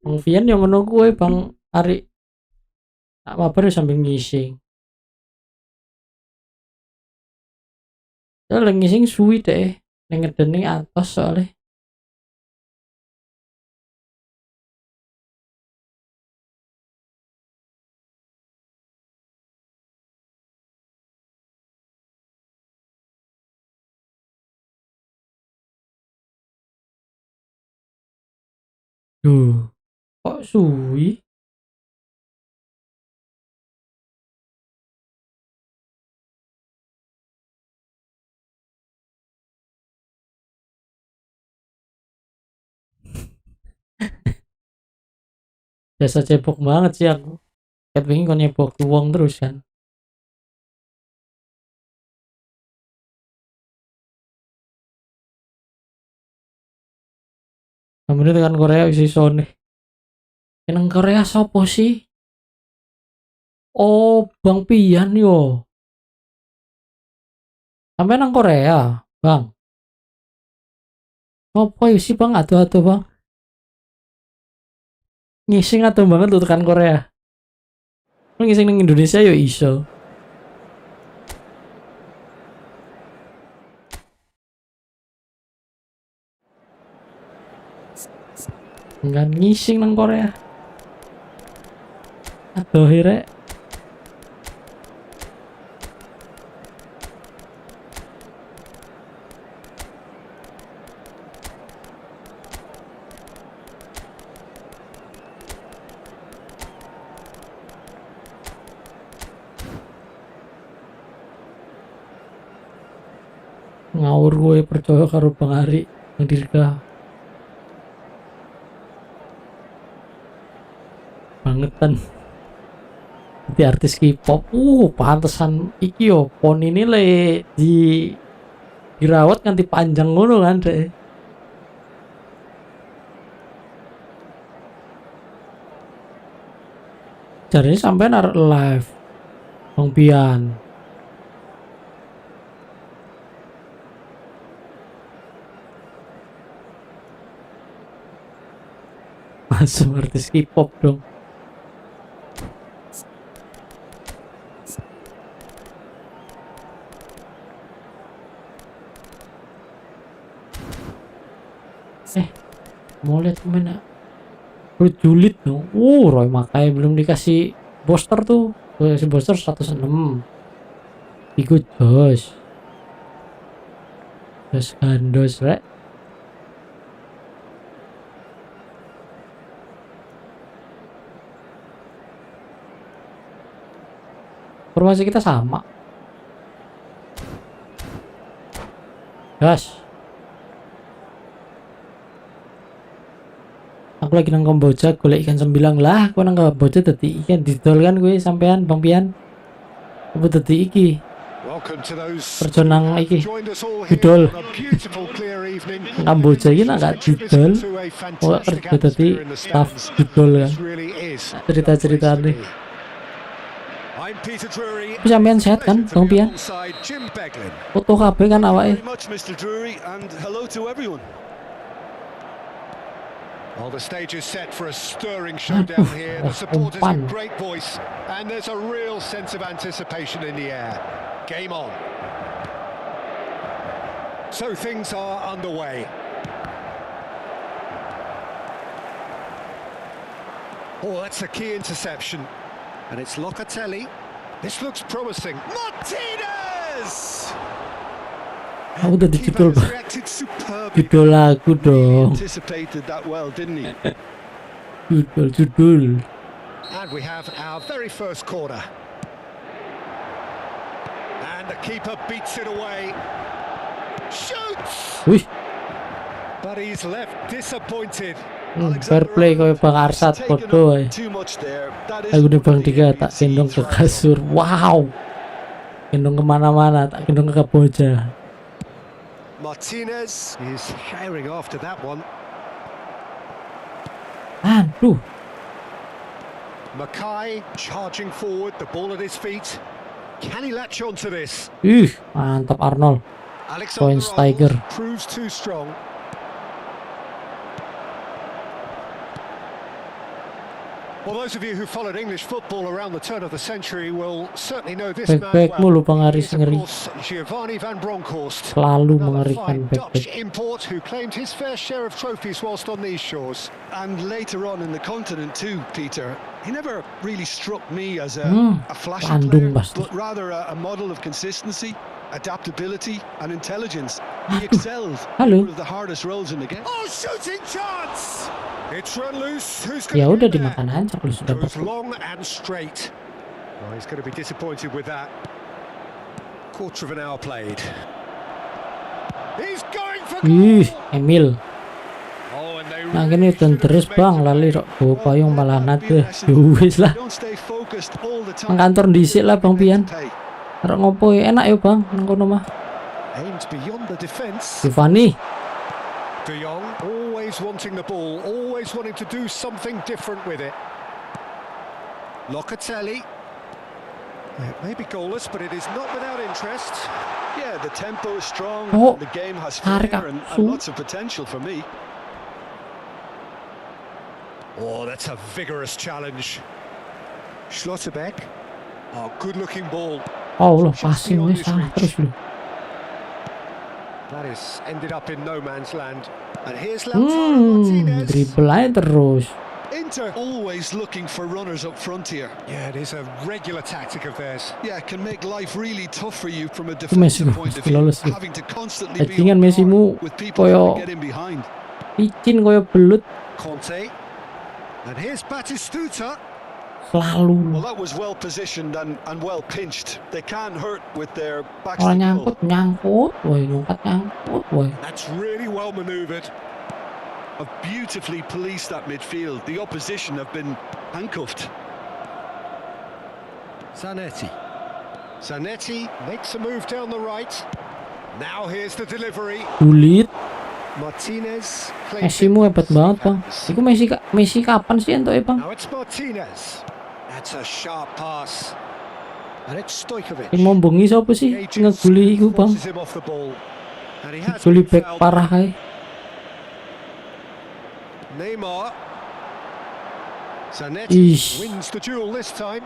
Speaker 1: Bang Vian yang ngono gue Bang Ari. Tak mabar yo sambil ngising. Ya lagi ngising suwi deh. Ning ngedeni atos soalnya. Duh, kok suwi? Biasa cebok banget sih aku. Kayak pengen kok nyebok uang terus kan. Kemudian tekan Korea isi Sony. Yang Korea sopo sih? Oh, Bang Pian yo. Sampai nang Korea, Bang. Sopo sih Bang? Atuh-atuh Bang. Ngising atau banget lu tekan Korea. Lu ngising nang Indonesia yo iso. Enggak ngising nang Korea. Aduh akhirnya ngawur gue percaya karo Bang Ari Bang Dirga bangetan di artis K-pop. Pantesan iki yo pon ini le dirawat nganti panjang ngono kan deh. Jadi sampai naruh live Bang Pian. Masuk artis K-pop dong. Mau lihat kemana? Julid dong. Roy Makai belum dikasih booster tuh. Kasih booster 106. Ikut jos. Jos gandos rek. Formasi kita sama. Gas. Aku lagi nang Kamboja golek ikan sembilang lah. Aku nang Kamboja dadi ikan didol kan gue sampean Bang Pian. Apa dadi iki? Perjonang iki didol. Kamboja iki nak gak didol. Kok kerja dadi staff didol kan. Cerita-ceritane. Tapi sampean sehat kan Bang Pian? Foto kabeh kan awake.
Speaker 2: Well, the stage is set for a stirring showdown here. The supporters with great voice, and there's a real sense of anticipation in the air. Game on. So things are underway. Oh, that's a key interception. And it's Locatelli. This looks promising. Martinez!
Speaker 1: Aku udah dijudul judul lagu dong. Judul.
Speaker 2: And we have our very first corner. And the keeper beats it away. Shoots!
Speaker 1: Wih.
Speaker 2: But he's left disappointed.
Speaker 1: Fair play kau Bang Arsat foto. Aku udah Bang Diga tak gendong ke kasur. Wow. Gendong kemana-mana, tak gendong ke Kamboja.
Speaker 2: Martinez is firing after that one.
Speaker 1: Aduh.
Speaker 2: Mackay charging forward, the ball at his feet. Can he latch onto this?
Speaker 1: Mantap Arnold.
Speaker 2: Alexander
Speaker 1: Tiger
Speaker 2: proves too strong. Well, those of you who followed English football around the turn of the century will certainly know this man
Speaker 1: Back mulu
Speaker 2: well.
Speaker 1: pengaris
Speaker 2: He is, of
Speaker 1: ngeri.
Speaker 2: course, Giovanni van Bronckhorst.
Speaker 1: Selalu
Speaker 2: Another
Speaker 1: mengerikan
Speaker 2: fine
Speaker 1: back.
Speaker 2: Dutch import who claimed his fair share of trophies whilst on these shores.
Speaker 3: And later on in the continent too, Peter. He never really struck me as a flashy
Speaker 1: Landung
Speaker 3: player,
Speaker 1: pasti.
Speaker 3: but rather a model of consistency, adaptability and intelligence. He excelled
Speaker 1: Halo.
Speaker 3: one of the hardest roles in the game.
Speaker 2: Oh, shooting chance! It's run loose. Who's
Speaker 1: Ya
Speaker 2: going
Speaker 1: udah
Speaker 2: to be there?
Speaker 1: dimakan aja kalau sudah
Speaker 2: Goes
Speaker 1: bagus.
Speaker 2: long and straight. Oh, he's going to be disappointed with that. Quarter of an hour played. He's going for
Speaker 1: Ih,
Speaker 2: goal.
Speaker 1: Emil.
Speaker 2: Oh, and they
Speaker 1: Nah
Speaker 2: really
Speaker 1: gini dan
Speaker 2: should have
Speaker 1: terus
Speaker 2: made
Speaker 1: bang
Speaker 2: it.
Speaker 1: lali rok bawa payung malah
Speaker 3: Be a
Speaker 1: nade.
Speaker 3: lesson.
Speaker 1: Wis lah.
Speaker 3: Don't stay focused all the time.
Speaker 1: Nang kantor dhisik lah Bang Pian.
Speaker 3: Pay.
Speaker 1: Rok ngopo ya enak ya Bang nang kono mah.
Speaker 2: Aimed beyond the defence.
Speaker 1: Giovanni.
Speaker 2: De Jong always wanting the ball, always wanting to do something different with it. Locatelli. It may be goalless, but it is not without interest.
Speaker 3: Yeah, the tempo is strong.
Speaker 1: Oh,
Speaker 3: The game has
Speaker 1: tarik
Speaker 3: flair and
Speaker 1: aku.
Speaker 3: lots of potential for me.
Speaker 2: Oh, that's a vigorous challenge. Schlotterbeck. Oh, good-looking ball.
Speaker 1: Oh loh passing wis salah terus loh.
Speaker 2: That is ended up in no man's land. And here's Lautaro Martinez.
Speaker 1: Dribble aja terus.
Speaker 3: Inter always looking for runners up front here.
Speaker 2: Yeah, it is a regular tactic of theirs.
Speaker 3: Yeah, can make life really tough for you from a
Speaker 1: Messi
Speaker 3: defensive
Speaker 1: loh,
Speaker 3: point of
Speaker 1: mesti
Speaker 3: view.
Speaker 1: lolos loh.
Speaker 3: Having to constantly be
Speaker 1: Bajingan
Speaker 3: on
Speaker 1: Messi
Speaker 3: guard
Speaker 1: mu
Speaker 3: with people
Speaker 1: koyo
Speaker 3: trying to get in behind.
Speaker 1: licin koyo belut
Speaker 2: Conte. And here's Batistuta.
Speaker 1: selalu.
Speaker 3: Well, that was well positioned and well pinched. They can't hurt with their backs
Speaker 1: Kalau
Speaker 3: to
Speaker 1: nyangkut
Speaker 3: goal.
Speaker 1: nyangkut, woi nyangkut nyangkut, woi.
Speaker 2: That's really well manoeuvred.
Speaker 3: Have beautifully policed that midfield. The opposition have been handcuffed.
Speaker 2: Zanetti. Zanetti makes a move down the right. Now here's the delivery.
Speaker 1: Sulit.
Speaker 2: Martinez. claims
Speaker 1: Messi mu hebat banget bang. Iku Messi kapan sih entuk bang?
Speaker 2: Now it's Martinez. That's a sharp pass. And it's Stojkovic.
Speaker 1: Yang mombongi siapa sih? Ngeguli iku bang.
Speaker 2: Forces him off the ball. And he has
Speaker 1: Guli
Speaker 2: been
Speaker 1: back
Speaker 2: fouled.
Speaker 1: parah kae.
Speaker 2: Neymar. Zanetti
Speaker 1: Ish.
Speaker 2: wins the duel this time.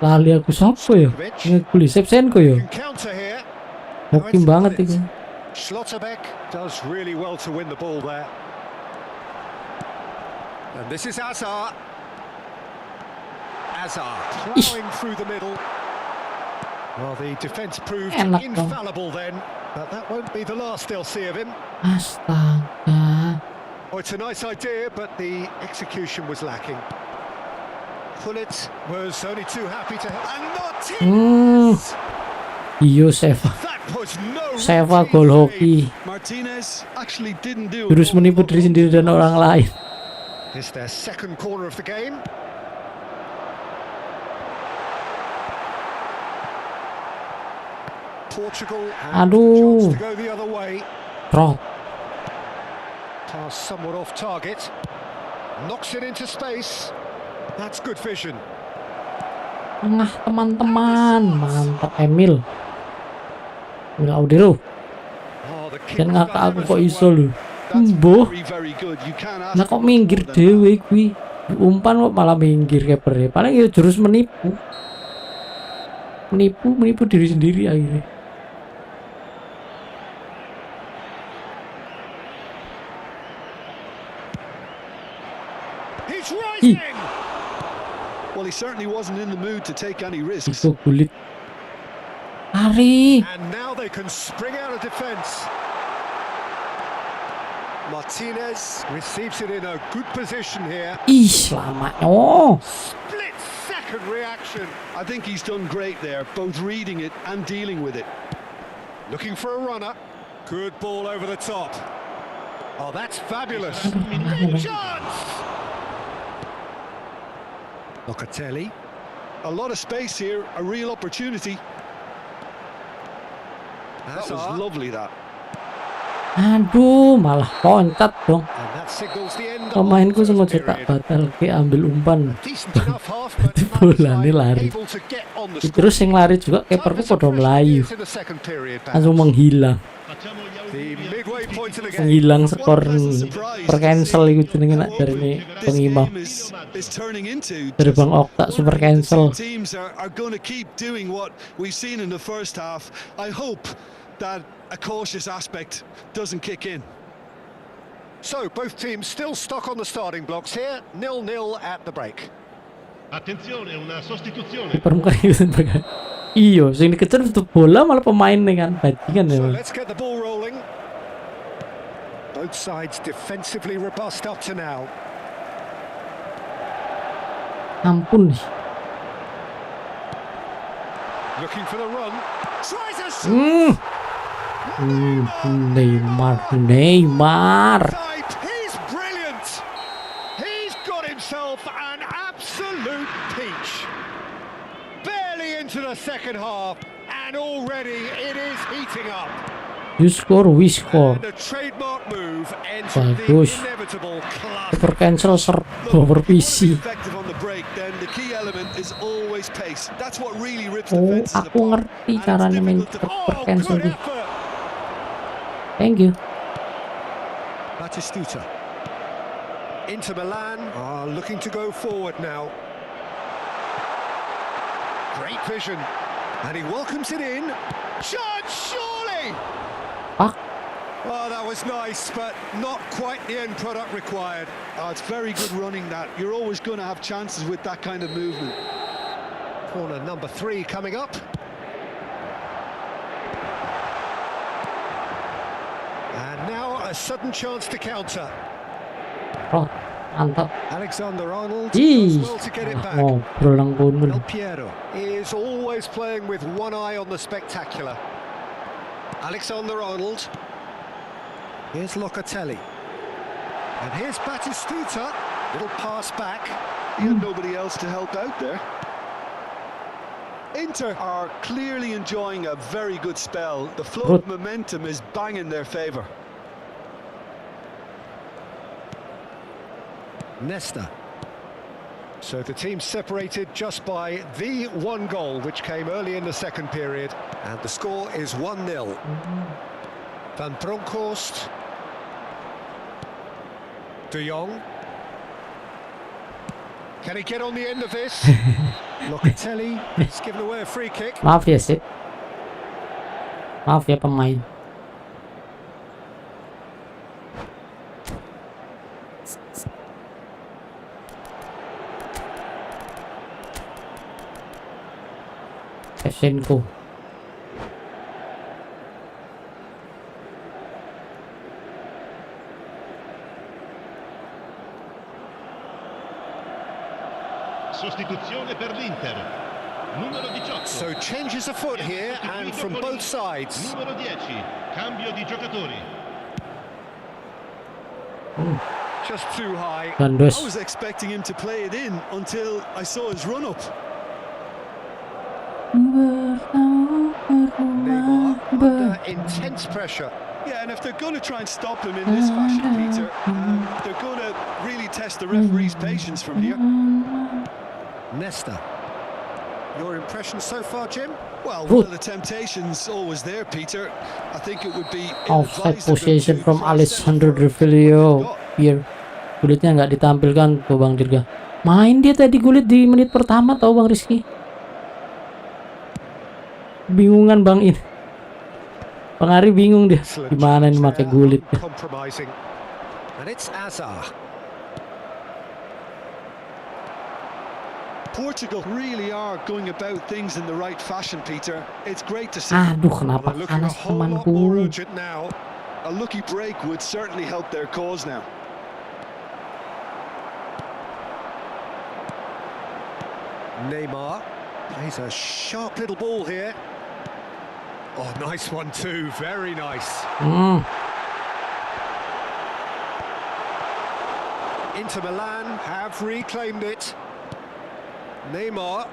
Speaker 1: Lali aku siapa ya? Ngeguli Shevchenko ya.
Speaker 2: Can counter here.
Speaker 1: Hoki banget iku.
Speaker 2: Schlotterbeck does really well to win the ball there. And this is Hazard. Hazard plowing through the middle. Well, the defence proved
Speaker 1: Enak dong.
Speaker 2: infallible then, but that won't be the last they'll see of him.
Speaker 1: Astaga.
Speaker 2: Oh, it's a nice idea, but the execution was lacking. Gullit was only too happy to help. And Martinez!
Speaker 1: Iyo Seva.
Speaker 2: That was no
Speaker 1: Seva
Speaker 2: routine
Speaker 1: gol
Speaker 2: save.
Speaker 1: hoki.
Speaker 3: Martinez actually didn't do
Speaker 1: Terus menipu diri sendiri dan orang lain.
Speaker 2: It's their second corner of the game. Portugal have
Speaker 1: Aduh.
Speaker 2: the chance to go the other way.
Speaker 1: Trot.
Speaker 2: Pass somewhat off target. Knocks it into space. That's good vision.
Speaker 1: Tengah teman-teman. Mantap Emil. Enggak Audero.
Speaker 2: Oh, the kick
Speaker 1: Dan
Speaker 2: was
Speaker 1: ngakak
Speaker 2: done
Speaker 1: aku
Speaker 2: ever
Speaker 1: kok
Speaker 2: so
Speaker 1: iso
Speaker 2: well.
Speaker 1: lho.
Speaker 3: That's
Speaker 1: Mbuh.
Speaker 3: very, very good. You can't ask
Speaker 1: Nah kok
Speaker 3: for
Speaker 1: minggir
Speaker 3: more than that.
Speaker 1: dhewe kuwi. Umpan kok malah minggir kepernya. Paling ya jurus menipu. Menipu diri sendiri akhirnya.
Speaker 2: He's right in.
Speaker 3: Well, he certainly wasn't in the mood to take any risks.
Speaker 1: Itu kulit. Lari.
Speaker 2: And now they can spring out of defence. Martinez receives it in a good position here.
Speaker 1: Ih, selamat. Oh.
Speaker 2: Split second reaction.
Speaker 3: I think he's done great there, both reading it and dealing with it.
Speaker 2: Looking for a runner. Good ball over the top. Oh, that's fabulous. Chance! Locatelli.
Speaker 3: A lot of space here, a real opportunity. That was
Speaker 2: Hazard.
Speaker 3: lovely, that.
Speaker 1: Aduh, malah loncat dong.
Speaker 2: And that signals the end of
Speaker 1: Pemainku
Speaker 2: the
Speaker 1: semua
Speaker 2: first
Speaker 1: cetak
Speaker 2: period.
Speaker 1: batal kayak ambil umpan.
Speaker 2: Decent enough half, but
Speaker 1: Itu
Speaker 2: neither
Speaker 1: bola ini
Speaker 2: side
Speaker 1: lari.
Speaker 2: able to get on the
Speaker 1: Terus yang lari juga
Speaker 2: Time for
Speaker 1: keeperku
Speaker 2: some
Speaker 1: pada
Speaker 2: fresh
Speaker 1: melayu.
Speaker 2: ideas in the second period, perhaps.
Speaker 1: Langsung menghilang.
Speaker 5: Facciamo gli
Speaker 2: The midway point of the game.
Speaker 1: Hilang skor
Speaker 3: What a pleasant surprise
Speaker 1: super
Speaker 3: to
Speaker 1: cancel
Speaker 3: see
Speaker 1: iku jenenge nak
Speaker 3: what
Speaker 1: dari ini
Speaker 3: this
Speaker 1: pengimau
Speaker 3: game is turning into.
Speaker 1: dari Bang Okta
Speaker 3: Wondering
Speaker 1: super
Speaker 3: if the
Speaker 1: cancel.
Speaker 3: two teams are going to keep doing what we've seen in the first half. I hope that a cautious aspect doesn't kick in.
Speaker 2: So both teams still stuck on the starting blocks here. 0-0 at the break.
Speaker 4: Attenzione, una sostituzione.
Speaker 1: Kiper muka itu mereka. Iyo, sing dikejar itu bola malah pemain nih kan, bajingan ya.
Speaker 2: So
Speaker 1: Bang.
Speaker 2: let's get the ball rolling. Both sides defensively robust up to now.
Speaker 1: Ampun nih.
Speaker 2: Looking for the run. Tries a shot.
Speaker 1: Neymar.
Speaker 2: He's brilliant. He's got himself an absolute peach. Barely into the second half, and already it is heating up.
Speaker 1: You score, we score.
Speaker 2: And a trademark move entered the
Speaker 1: Bagus.
Speaker 2: inevitable club.
Speaker 1: Super cancel serba bervisi.
Speaker 3: Effective on the break, then the key element is always pace. That's what really rips
Speaker 1: Oh,
Speaker 3: defenses
Speaker 1: aku
Speaker 3: apart.
Speaker 1: ngerti
Speaker 3: And it's
Speaker 1: caranya main
Speaker 3: difficult to-
Speaker 1: super
Speaker 2: Oh,
Speaker 1: cancel
Speaker 2: good
Speaker 1: nih.
Speaker 2: effort.
Speaker 1: Thank you.
Speaker 2: Batistuta. Inter Milan are looking to go forward now. Great vision. And he welcomes it in. Shot, surely!
Speaker 1: Pak.
Speaker 2: Oh, that was nice, but not quite the end product required.
Speaker 3: Oh, it's very good running that. You're always going to have chances with that kind of movement.
Speaker 2: Corner number 3 coming up. And now a sudden chance to counter.
Speaker 1: Oh, mantap.
Speaker 2: Alexander-Arnold
Speaker 1: Ih,
Speaker 2: does well to get it back.
Speaker 1: ngobrol lang gunul.
Speaker 2: El Piero is always playing with one eye on the spectacular. Alexander-Arnold. Here's Locatelli. And here's Batistuta. Little pass back.
Speaker 3: He had nobody else to help out there. Inter are clearly enjoying a very good spell. The flow of momentum is bang in their favour.
Speaker 2: Nesta. So the team separated just by the one goal which came early in the second period, and the score is 1-0. Van Bronckhorst. De Jong. Can he get on the end of this? Locatelli. He's given away a free kick.
Speaker 1: Maaf ya sih. Maaf ya pemain. Shevchenko.
Speaker 4: Sostituzione per l'Inter. Numero 18.
Speaker 2: So changes afoot here, and from both sides.
Speaker 4: Numero 10. Cambio di giocatori.
Speaker 2: Just too high.
Speaker 3: I
Speaker 1: Gandos.
Speaker 3: was expecting him to play it in until I saw his run-up.
Speaker 2: Neymar under intense pressure.
Speaker 3: Yeah, and if they're going to try and stop him in this fashion, Peter, they're going to really test the referee's patience from here.
Speaker 2: Nesta. Your impression so far, Jim?
Speaker 3: Well, one of the temptations always there, Peter. I think it would be
Speaker 1: Offside
Speaker 3: ill-advised of them
Speaker 1: possession
Speaker 3: to
Speaker 1: from
Speaker 3: try and set
Speaker 1: Alessandro
Speaker 3: it for
Speaker 1: Revelio. Here. Gulitnya nggak ditampilkan tuh Bang Dirga. Main dia tadi gulit di menit pertama tau Bang Rizky. Bingungan Bang ini. Bang Ari bingung dia. Gimana nih pakai gulit.
Speaker 2: Compromising. And it's Azar.
Speaker 3: Portugal really are going about things in the right fashion, Peter. It's great to see.
Speaker 1: Aduh, kenapa
Speaker 2: Well, they're looking a
Speaker 1: panas
Speaker 2: whole lot more
Speaker 1: temanku.
Speaker 2: urgent now.
Speaker 3: A lucky break would certainly help their cause now.
Speaker 2: Neymar plays a sharp little ball here. Oh, nice one too. Very nice. Inter Milan have reclaimed it. Neymar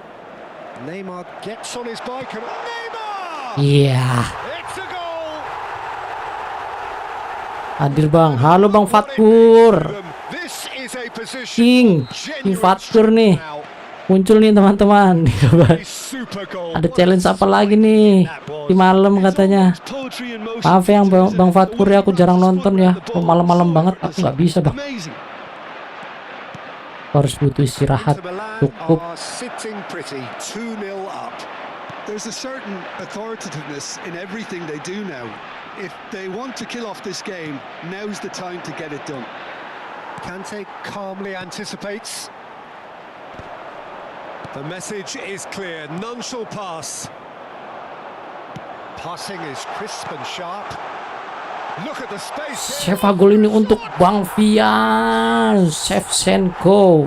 Speaker 2: gets on his bike and Neymar!
Speaker 1: Iya.
Speaker 2: It's a goal!
Speaker 1: Hadir Bang. Halo Bang Fatkur.
Speaker 2: This is a position
Speaker 1: King
Speaker 2: of genuine
Speaker 1: Fatkur nih.
Speaker 2: now.
Speaker 1: Muncul nih teman-teman.
Speaker 2: Super goal.
Speaker 1: Ada
Speaker 2: What a
Speaker 1: challenge apa lagi nih
Speaker 2: striking that was.
Speaker 1: di malam katanya.
Speaker 3: It's poetry in motion,
Speaker 1: Maaf ya
Speaker 3: Peter, isn't
Speaker 1: Bang
Speaker 3: it?
Speaker 1: Fatkur ya, aku
Speaker 3: The way he
Speaker 1: jarang
Speaker 3: wraps his
Speaker 1: nonton
Speaker 3: foot
Speaker 1: ya.
Speaker 3: around the ball,
Speaker 1: Malam-malam
Speaker 3: so
Speaker 1: banget aku
Speaker 3: effortless.
Speaker 1: nggak bisa bang.
Speaker 3: Amazing.
Speaker 1: Aku harus butuh istirahat
Speaker 2: Inter Milan
Speaker 1: cukup.
Speaker 2: are sitting pretty, 2-0 up.
Speaker 3: There's a certain authoritativeness in everything they do now. If they want to kill off this game, now's the time to get it done.
Speaker 2: Kante calmly anticipates. The message is clear, none shall pass. Passing is crisp and sharp. Look at the space here.
Speaker 1: Save gol ini untuk Bang Fian Shevchenko.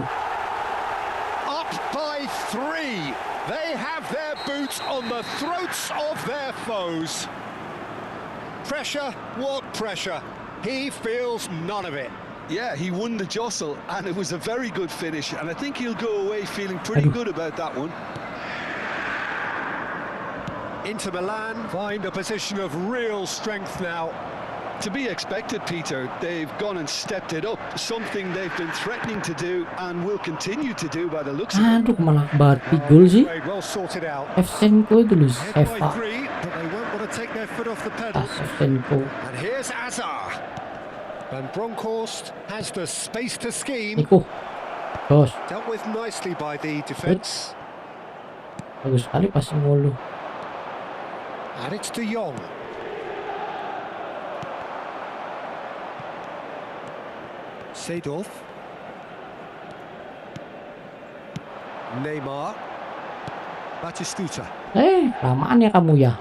Speaker 2: Up by 3. They have their boots on the throats of their foes. Pressure, what pressure? He feels none of it.
Speaker 3: Yeah, he won the jostle, and it was a very good finish, and I think he'll go away feeling pretty good about that one.
Speaker 2: Inter Milan find a position of real strength now.
Speaker 3: To be expected, Peter. They've gone and stepped it up, something they've been threatening to do and will continue to do by the looks of it.
Speaker 1: Aduh malah berarti gol sih.
Speaker 2: Played well sorted out.
Speaker 1: Shevchenko dulu
Speaker 2: Ahead
Speaker 1: save
Speaker 2: by 3, but they won't want to take their foot off the pedal.
Speaker 1: Shevchenko.
Speaker 2: And here's Azar. Van Bronckhorst has the space to scheme.
Speaker 1: Niku. Jos,
Speaker 2: Dealt with nicely by the defence.
Speaker 1: bagus sekali passing lu.
Speaker 2: And it's De Jong. Seedorf. Neymar. Batistuta.
Speaker 1: Lamaan ya kamu ya.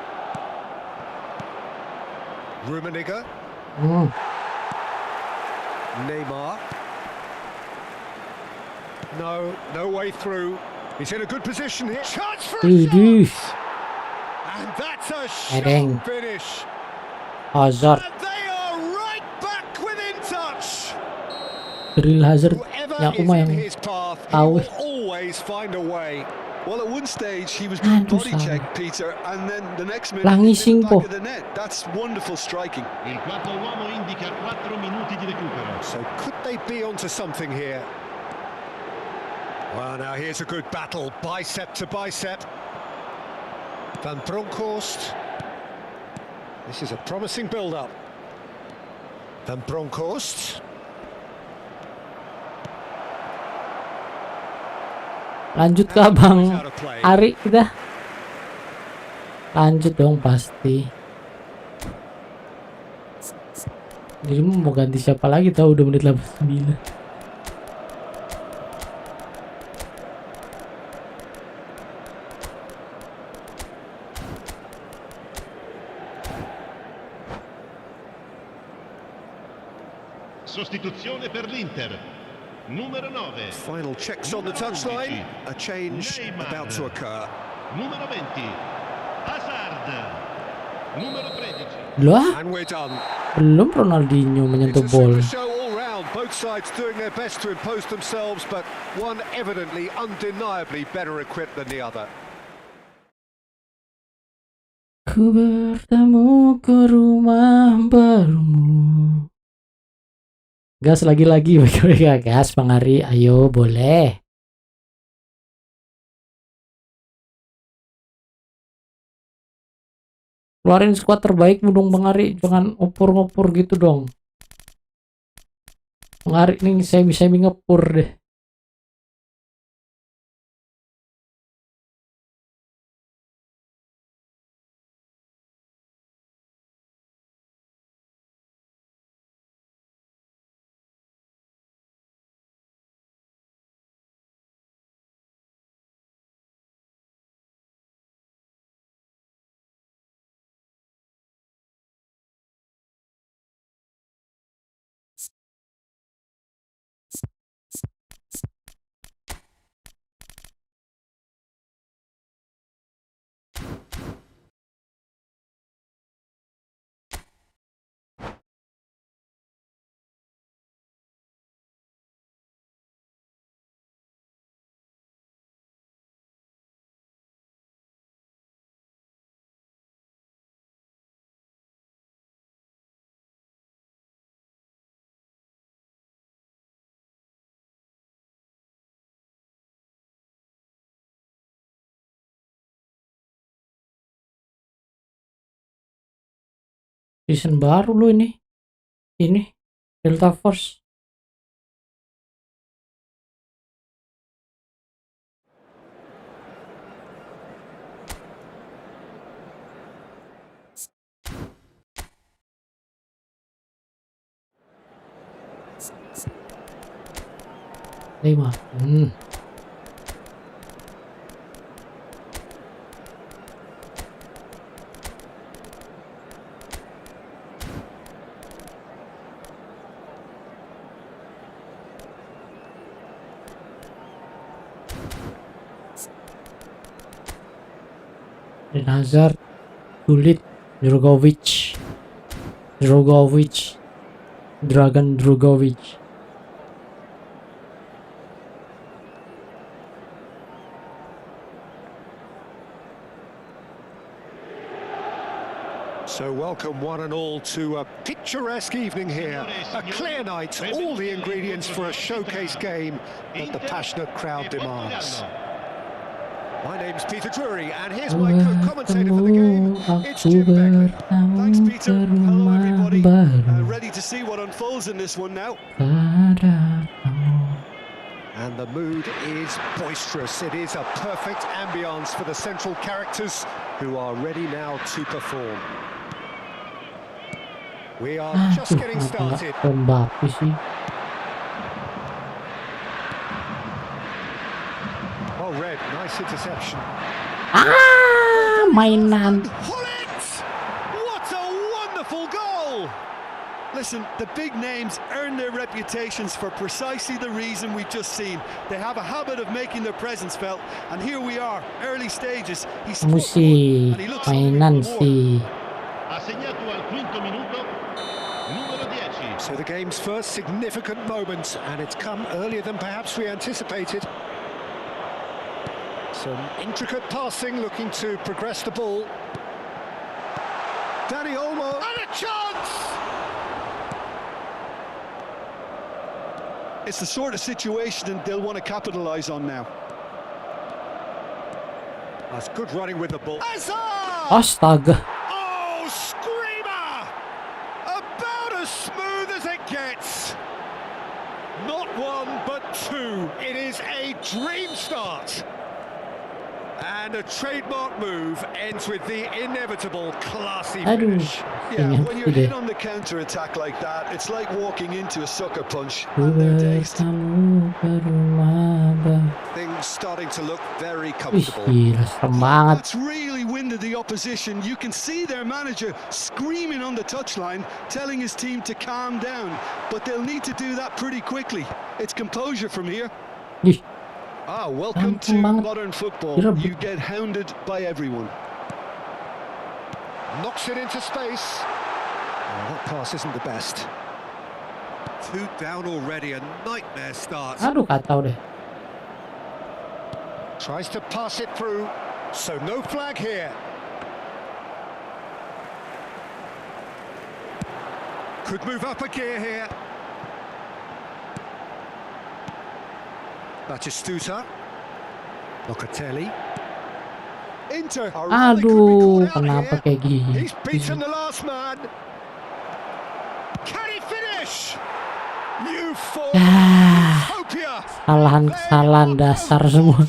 Speaker 2: Rummenigge. Neymar. No way through. He's in a good position here. Chance for a
Speaker 1: Idih,
Speaker 2: shot! And that's a
Speaker 1: Edeng.
Speaker 2: shot finish.
Speaker 1: Hazard,
Speaker 2: And they are right back within touch.
Speaker 1: drill Hazard
Speaker 2: Whoever
Speaker 1: yang
Speaker 2: is
Speaker 1: Uma
Speaker 2: in
Speaker 1: yang
Speaker 2: his path, he
Speaker 1: tahu.
Speaker 2: will always find a way.
Speaker 3: Well, at one stage he was being
Speaker 1: Aduh,
Speaker 3: body
Speaker 1: salah.
Speaker 3: checked, Peter, and then the next minute
Speaker 1: Lah
Speaker 3: he's in
Speaker 1: ngising
Speaker 3: the
Speaker 1: po.
Speaker 3: back of the net. That's wonderful striking.
Speaker 4: Il quarto uomo indica 4 minuti di recupero.
Speaker 2: So could they be onto something here? Well, now here's a good battle, bicep to bicep. Van Bronckhorst. This is a promising build-up. Van Bronckhorst.
Speaker 1: Lanjut ke Abang Ari kita. Lanjut dong pasti. Jadi mau ganti siapa lagi tahu udah menit 89.
Speaker 4: Sostituzione per l'Inter. Numero 9.
Speaker 2: Final checks on the touchline. A change about to occur.
Speaker 4: Numero 20. Hazard. Numero 13.
Speaker 1: Loh,
Speaker 2: And we're done.
Speaker 1: belum Ronaldinho menyentuh
Speaker 2: It's a
Speaker 1: bola.
Speaker 2: super show all round. Both sides doing their best to impose themselves, but one evidently, undeniably better equipped than the other.
Speaker 1: Ku bertemu ke rumah barumu. Gas lagi-lagi, baik-baik gas Bang Ari, ayo boleh. Keluarin squad terbaik dong Bang Ari, jangan ngopur-ngopur gitu dong. Bang Ari nih semi ngepur deh. Season baru lo ini. Ini Delta Force. Lima. Hazard, Gullit, Dragan Drogovic.
Speaker 2: So welcome one and all to a picturesque evening here. A clear night, all the ingredients for a showcase game that the passionate crowd demands. My name's Peter Drury, and here's my co-commentator for the game. It's Jim Beckley.
Speaker 3: Thanks, Peter. Hello, everybody. Ready to see what unfolds in this one now.
Speaker 2: And the mood is boisterous. It is a perfect ambience for the central characters who are ready now to perform. We are just getting started. Well read, nice interception.
Speaker 1: Mainan.
Speaker 2: What a wonderful goal!
Speaker 3: Listen, the big names earn their reputations for precisely the reason we've just seen. They have a habit of making their presence felt, and here we are, early stages. He's
Speaker 1: Kamu sih mainan sih.
Speaker 4: Ha segnato al quinto minuto numero 10.
Speaker 2: So the game's first significant moment, and it's come earlier than perhaps we anticipated. Some intricate passing, looking to progress the ball. Dani Olmo, and a chance!
Speaker 3: It's the sort of situation they'll want to capitalise on now.
Speaker 2: That's good running with the ball. Hazard!
Speaker 1: Astaga.
Speaker 2: Oh, screamer! About as smooth as it gets. Not one, but two. It is a dream start. And a trademark move ends with the inevitable classy finish.
Speaker 3: Yeah, when you're hit on the counter-attack like that, it's like walking into a sucker punch. And their taste.
Speaker 2: Things starting to look very comfortable.
Speaker 3: That's really winded the opposition. You can see their manager screaming on the touchline, telling his team to calm down. But they'll need to do that pretty quickly. It's composure from here. Welcome to modern football. You get hounded by everyone.
Speaker 2: Knocks it into space. That pass isn't the best. Two down already, a nightmare start.
Speaker 1: Aduh, kacau deh.
Speaker 2: Tries to pass it through, so no flag here. Could move up a gear here. Batistuta, Locatelli, Inter.
Speaker 1: Aduh, kenapa kayak gini?
Speaker 2: He's beaten the last man. Can he finish? You fall.
Speaker 1: Kesalahan dasar semua.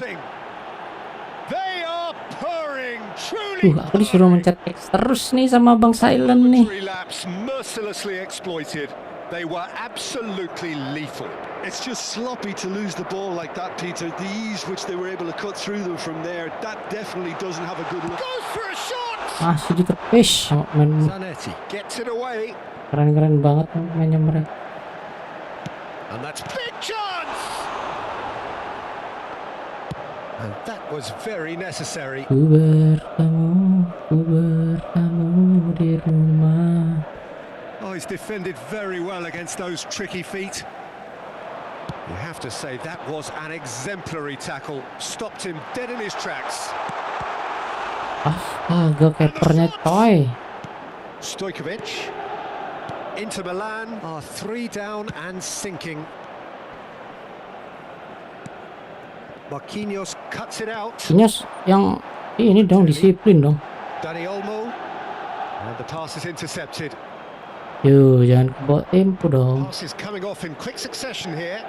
Speaker 2: They are purring. Truly.
Speaker 1: Aku disuruh mencet X terus nih sama Bang Silent nih.
Speaker 2: Mercilessly exploited. They were absolutely lethal.
Speaker 3: It's just sloppy to lose the ball like that, Peter. The ease which they were able to cut through them from there, that definitely doesn't have a good look.
Speaker 2: Goes for a shot.
Speaker 1: Masih ditepis sama main.
Speaker 2: Zanetti gets it away.
Speaker 1: Keren-keren banget mainnya mereka.
Speaker 2: And that's big chance. And that was very necessary.
Speaker 1: Ku bertemu di rumah.
Speaker 2: Oh, he's defended very well against those tricky feet. You have to say that was an exemplary tackle. Stopped him dead in his tracks.
Speaker 1: Astaga, keepernya coy.
Speaker 2: Stojkovic. Inter Milan are 3 down and sinking. Marquinhos cuts it out.
Speaker 1: Marquinhos yang ini dong, disiplin dong.
Speaker 2: Dani Olmo. And the pass is intercepted.
Speaker 1: Yo, jangan kebawa tempo dong.
Speaker 2: Pass is coming off in quick succession here.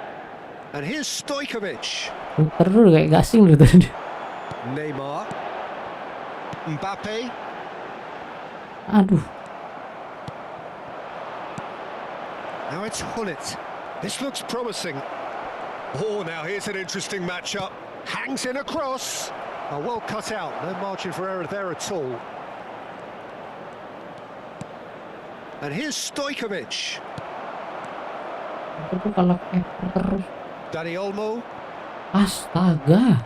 Speaker 2: And here's Stojkovic.
Speaker 1: Putar dulu kayak gasing lu tadi.
Speaker 2: Neymar. Mbappe.
Speaker 1: Aduh.
Speaker 2: Now it's Hullet. This looks promising. Oh, now here's an interesting matchup. Hangs in a cross. Oh, well cut out. No margin for error there at all. And here's Stojkovic.
Speaker 1: Itu kalau keper terus.
Speaker 2: Dani Olmo.
Speaker 1: Astaga.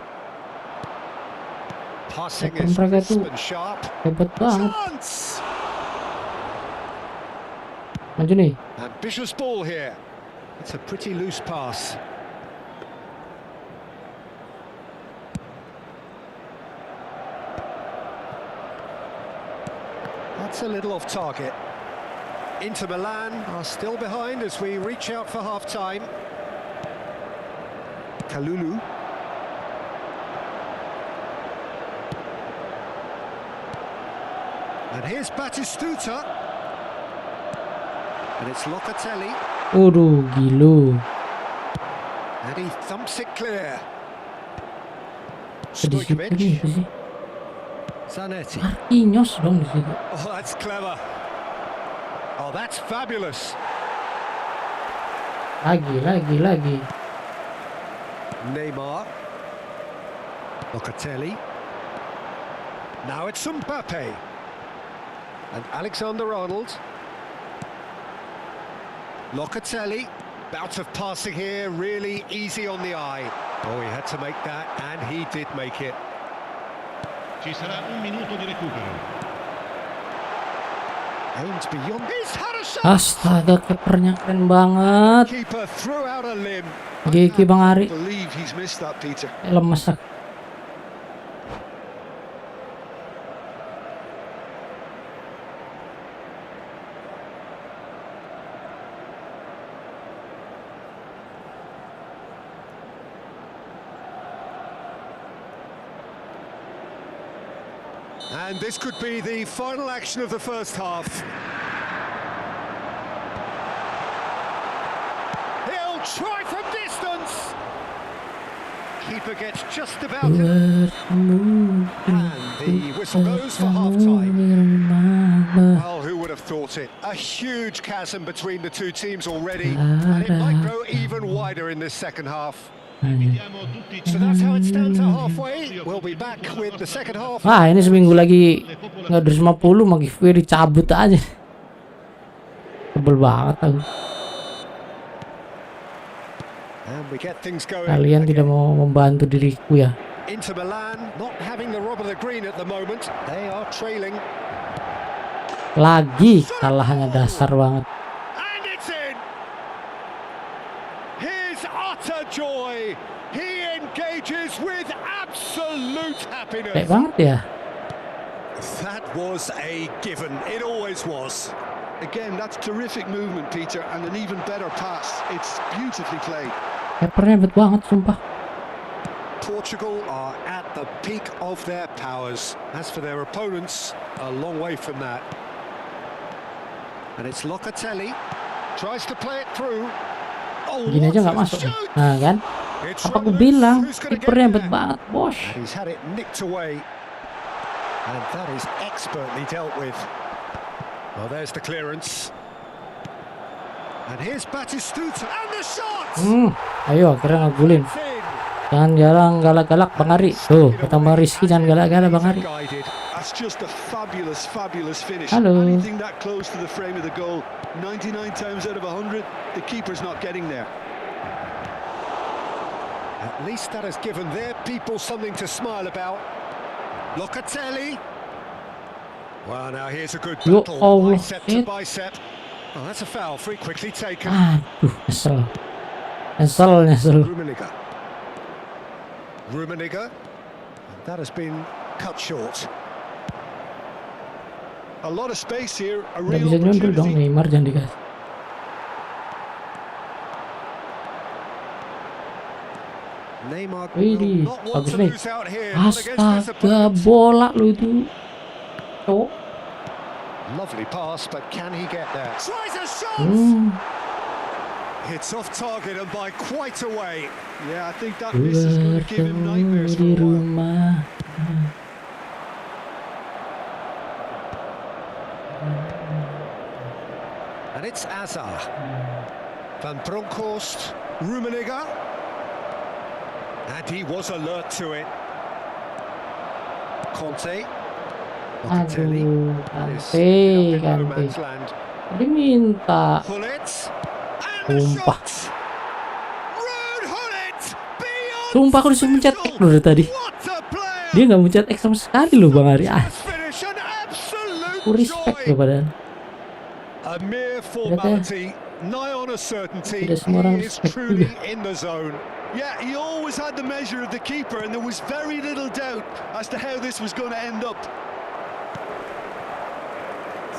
Speaker 2: Passing
Speaker 1: Keper
Speaker 2: is
Speaker 1: mereka
Speaker 2: crisp
Speaker 1: tuh
Speaker 2: and sharp.
Speaker 1: hebat banget.
Speaker 2: Chance!
Speaker 1: Maju nih.
Speaker 2: Ambitious ball here. It's a pretty loose pass. That's a little off target. Inter Milan are still behind as we reach out for half-time. Kalulu. And here's Batistuta. And it's Locatelli.
Speaker 1: Waduh, gila.
Speaker 2: And he thumps it clear.
Speaker 1: Sedih
Speaker 2: Stojkovic.
Speaker 1: ini sih.
Speaker 2: Zanetti.
Speaker 1: Marquinhos dong di situ.
Speaker 2: Oh, that's clever. Oh, that's fabulous.
Speaker 1: Lagi.
Speaker 2: Neymar. Locatelli. Now it's Mbappe. And Alexander-Arnold. Locatelli. Bout of passing here, really easy on the eye. Oh, he had to make that, and he did make it.
Speaker 4: Ci sarà un minuto di recupero.
Speaker 2: Aims beyond. He's had a shot.
Speaker 1: Astaga, kepernya keren banget.
Speaker 2: Keeper threw out a limb.
Speaker 1: Gigi Bang Ari.
Speaker 3: Believe he's missed that, Peter.
Speaker 1: Lemes aku.
Speaker 2: And this could be the final action of the first half. He'll try from distance. Keeper gets just about it. And the whistle goes for half-time. Well, who would have thought it? A huge chasm between the two teams already, and it might grow even wider in this second half. So that's how it stands at halfway. We'll be back with the second half.
Speaker 1: Wah, ini seminggu lagi nggak 250 mau giveaway dicabut aja. Sebel banget aku.
Speaker 2: And we get things going.
Speaker 1: Kalian tidak mau membantu diriku ya.
Speaker 2: Inter Milan not having the rub of the green at the moment. They are trailing.
Speaker 1: Lagi kalahnya dasar banget.
Speaker 2: And it's in. His utter joy. He engages with absolute
Speaker 1: Kayak
Speaker 2: happiness.
Speaker 1: banget ya.
Speaker 2: That was a given. It always was.
Speaker 3: Again, that's terrific movement, Peter, and an even better pass. It's beautifully played.
Speaker 1: Kepernya hebat banget sumpah.
Speaker 2: Portugal are at the peak of their powers. As for their opponents, a long way from that. And it's Locatelli. Tries to play it through. Oh,
Speaker 1: Gini aja nggak
Speaker 2: what a
Speaker 1: masuk.
Speaker 2: shoot!
Speaker 1: Nah kan,
Speaker 2: It's
Speaker 1: apa aku
Speaker 2: Ramos.
Speaker 1: bilang
Speaker 2: Who's gonna get
Speaker 1: kipernya hebat
Speaker 2: there?
Speaker 1: banget bos.
Speaker 2: And he's had it nicked away. And that is expertly dealt with. Well, there's the clearance. And here's Batistuta. And the shot!
Speaker 1: Ayo akhirnya ngagulin.
Speaker 2: It's in.
Speaker 1: Jangan jalan galak-galak Bang Ari. Tuh, ketambah Rizky jangan galak-galak Bang Ari.
Speaker 2: Guided.
Speaker 3: That's just a fabulous, fabulous finish.
Speaker 1: Hello.
Speaker 3: Anything that close to the frame of the goal, 99 times out of 100, the keeper's not getting there.
Speaker 2: At least that has given their people something to smile about. Locatelli. Well, now here's a good
Speaker 1: Yo
Speaker 2: battle,
Speaker 1: Allah,
Speaker 2: bicep to
Speaker 1: shit.
Speaker 2: bicep. Oh, that's a foul, free quickly taken.
Speaker 1: Aduh, nyesel.
Speaker 2: Rummenigge. That has been cut short.
Speaker 3: A lot of space here, a
Speaker 1: Nggak
Speaker 3: real
Speaker 1: bisa nyundul dong,
Speaker 3: opportunity.
Speaker 1: Neymar jangan dikasih.
Speaker 2: Neymar
Speaker 1: Widih,
Speaker 2: will not want
Speaker 1: bagus
Speaker 2: to
Speaker 1: nih.
Speaker 2: lose out here. Not against this
Speaker 1: Astaga,
Speaker 2: opponent.
Speaker 1: bola lu itu. Cowok.
Speaker 2: Lovely pass, but can he get there? Tries a shot! It's off target and by quite a way.
Speaker 3: Yeah, I think that miss is going to give him nightmares for a while.
Speaker 1: Rumah.
Speaker 2: And it's Azar. Van Bronckhorst, Rummenigge. And he was alert to it. Conte. Locatelli.
Speaker 1: Aduh, Kante.
Speaker 2: Land.
Speaker 1: Diminta.
Speaker 2: Hullet. And the
Speaker 1: Sumpah.
Speaker 2: shot. Ruud Hullet. Beyond
Speaker 1: Sumpah aku disuruh mencet X loh dari tadi.
Speaker 2: What a player.
Speaker 1: Dia nggak mencet X sama sekali loh Bang Ari.
Speaker 2: Finish, an absolute
Speaker 1: Aku respect
Speaker 2: joy.
Speaker 1: loh padahal.
Speaker 2: A mere formality, nigh on a certainty.
Speaker 1: Tidak semua orang
Speaker 2: He is
Speaker 1: respect
Speaker 2: truly
Speaker 1: juga.
Speaker 2: in the zone.
Speaker 3: Yeah, he always had the measure of the keeper, and there was very little doubt as to how this was going to end up.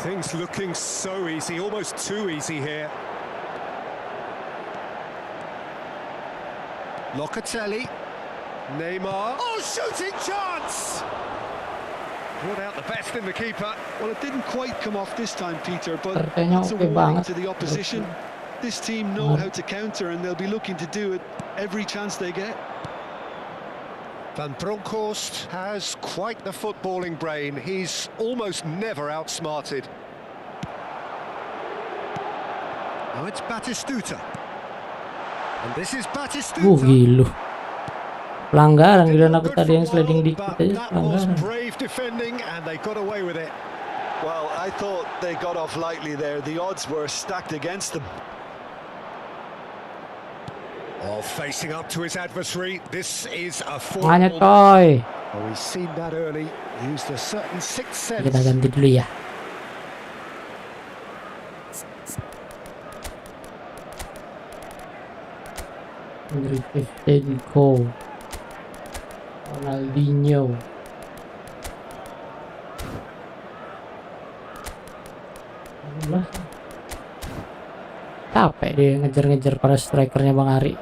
Speaker 2: Things looking so easy, almost too easy here. Locatelli, Neymar. Oh, shooting chance! Brought out the best in the keeper.
Speaker 3: Well, it didn't quite come off this time, Peter, but
Speaker 1: Tertanya
Speaker 3: it's a
Speaker 1: oke
Speaker 3: warning
Speaker 1: banget.
Speaker 3: to the opposition. This team know how to counter, and they'll be looking to do it every chance they get.
Speaker 2: Van Bronckhorst has quite the footballing brain. He's almost never outsmarted. Now it's Batistuta. And this is Batistuta.
Speaker 1: Gila. Pelanggaran
Speaker 2: Didn't
Speaker 1: gila
Speaker 2: look
Speaker 1: aku
Speaker 2: good
Speaker 1: tadi
Speaker 2: for a
Speaker 1: yang sliding
Speaker 2: while,
Speaker 1: dikit
Speaker 2: but
Speaker 1: aja
Speaker 2: that was
Speaker 1: pelanggaran.
Speaker 2: brave defending and they got away with it.
Speaker 3: Well, I thought they got off lightly there. The odds were stacked against them.
Speaker 2: Oh, facing up to his adversary. This is a
Speaker 1: Makanya
Speaker 2: formidable.
Speaker 1: coy.
Speaker 2: Oh, he's seen that early. Used a certain sixth sense.
Speaker 1: Kita ganti dulu ya. Shevchenko, Ronaldinho. Capek dia ngejar-ngejar para strikernya Bang Ari.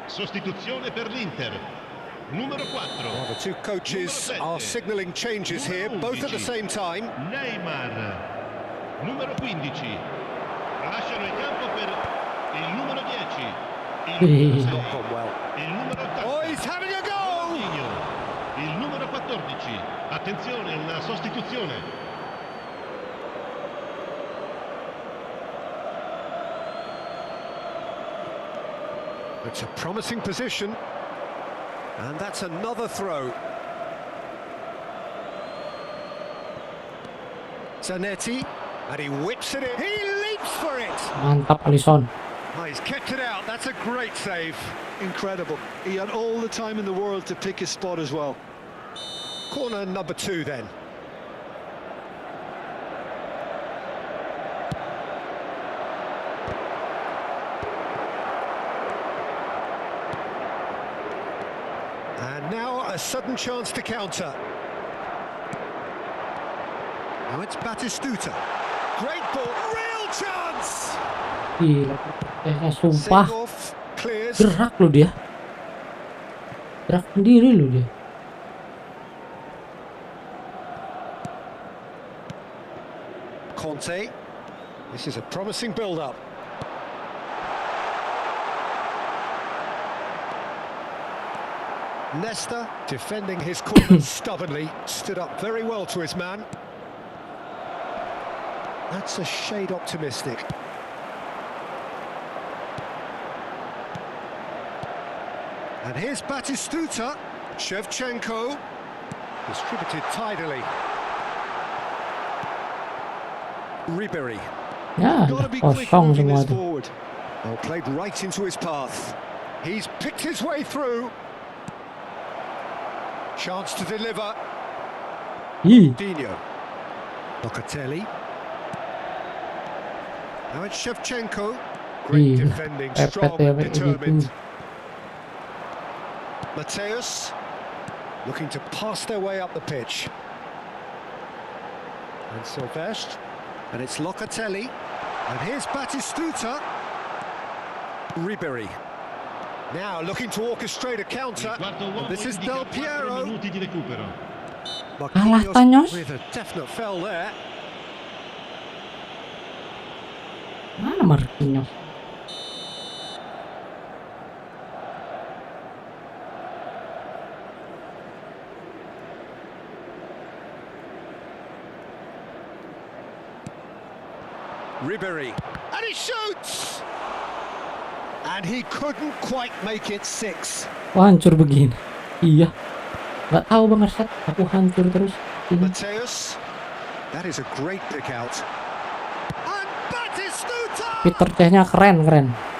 Speaker 4: Sostituzione per l'Inter. Numero 4.
Speaker 2: Well, the two coaches are signalling changes here, both at the same time.
Speaker 4: Neymar. Numero 15. Lasciano il campo per il numero 10. Il numero 6.
Speaker 2: Not gone well.
Speaker 4: Il numero 80.
Speaker 2: Oh, he's having a go!
Speaker 4: Ronaldinho. Il numero 14. Attenzione, una sostituzione.
Speaker 2: It's a promising position. And that's another throw. Zanetti. And he whips it in. He leaps for it!
Speaker 1: Mantap Alisson.
Speaker 2: Oh, he's kept it out. That's a great save.
Speaker 3: Incredible. He had all the time in the world to pick his spot as well.
Speaker 2: Corner number 2 then. And now a sudden chance to counter. Now it's Batistuta. Great ball. Real chance!
Speaker 1: Gila, kayaknya sumpah.
Speaker 2: Save off. Clears.
Speaker 1: Gerak loh dia. Gerak sendiri loh dia.
Speaker 2: Conte. This is a promising build-up. Nesta defending his corner stubbornly, stood up very well to his man. That's a shade optimistic. And here's Batistuta. Shevchenko. Distributed tidily. Ribery.
Speaker 1: Ya,
Speaker 3: Got to be
Speaker 1: udah
Speaker 3: quick
Speaker 1: kosong
Speaker 3: moving
Speaker 1: semua
Speaker 3: this
Speaker 1: tuh.
Speaker 3: forward.
Speaker 2: Oh, played right into his path. He's picked his way through. Chance to deliver.
Speaker 1: Ih,
Speaker 2: Dino. Locatelli. Now it's Shevchenko. Great
Speaker 1: Ih,
Speaker 2: defending,
Speaker 1: pepet
Speaker 2: strong,
Speaker 1: ya kayak
Speaker 2: determined.
Speaker 1: gitu.
Speaker 2: Mateus looking to pass their way up the pitch. And Silvestre. And it's Locatelli. And here's Batistuta. Ribery. Now looking to orchestrate a counter.
Speaker 4: Il quarto uomo
Speaker 2: This is
Speaker 4: indica
Speaker 2: Del
Speaker 4: 4
Speaker 2: Piero.
Speaker 4: minuti di recupero.
Speaker 1: Kalah Tanyos.
Speaker 2: With a definite foul there.
Speaker 1: Mana Marquinhos?
Speaker 2: Ribery. And he shoots! And he couldn't quite make it 6.
Speaker 1: Wah, hancur begini. Iya. Nggak tahu Bang Arsyad, aku hancur terus. Ini.
Speaker 2: Mateus. That is a great pick out. And Batistuta!
Speaker 1: Peter Cech-nya keren.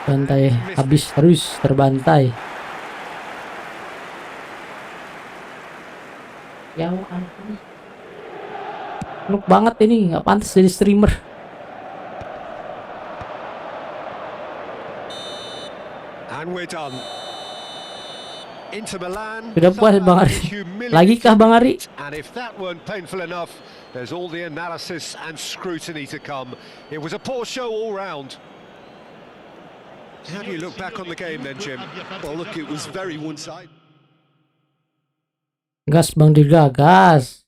Speaker 1: Bantai habis terus terbantai. Ya ampun. Nuk banget ini, nggak pantas jadi streamer.
Speaker 2: And we're done. Inter Milan.
Speaker 1: Sudah puas Bang Ari. Lagi kah Bang Ari?
Speaker 2: And if that weren't painful enough, there's all the analysis and scrutiny to come. It was a poor show all round. How do you look back on the game then, Jim?
Speaker 3: Well, look, it was very one-sided.
Speaker 1: Gas Bang Dirga, gas.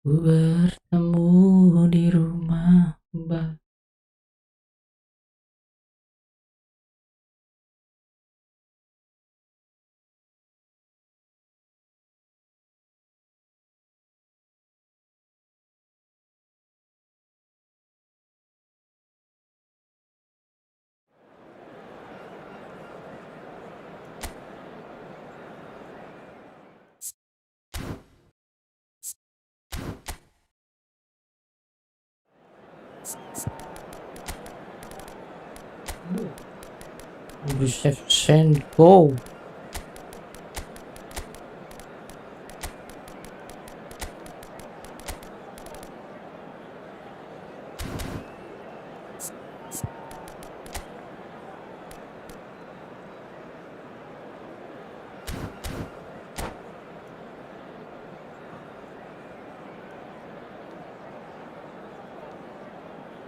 Speaker 1: Bertemu di rumah Mbak. Shevchenko.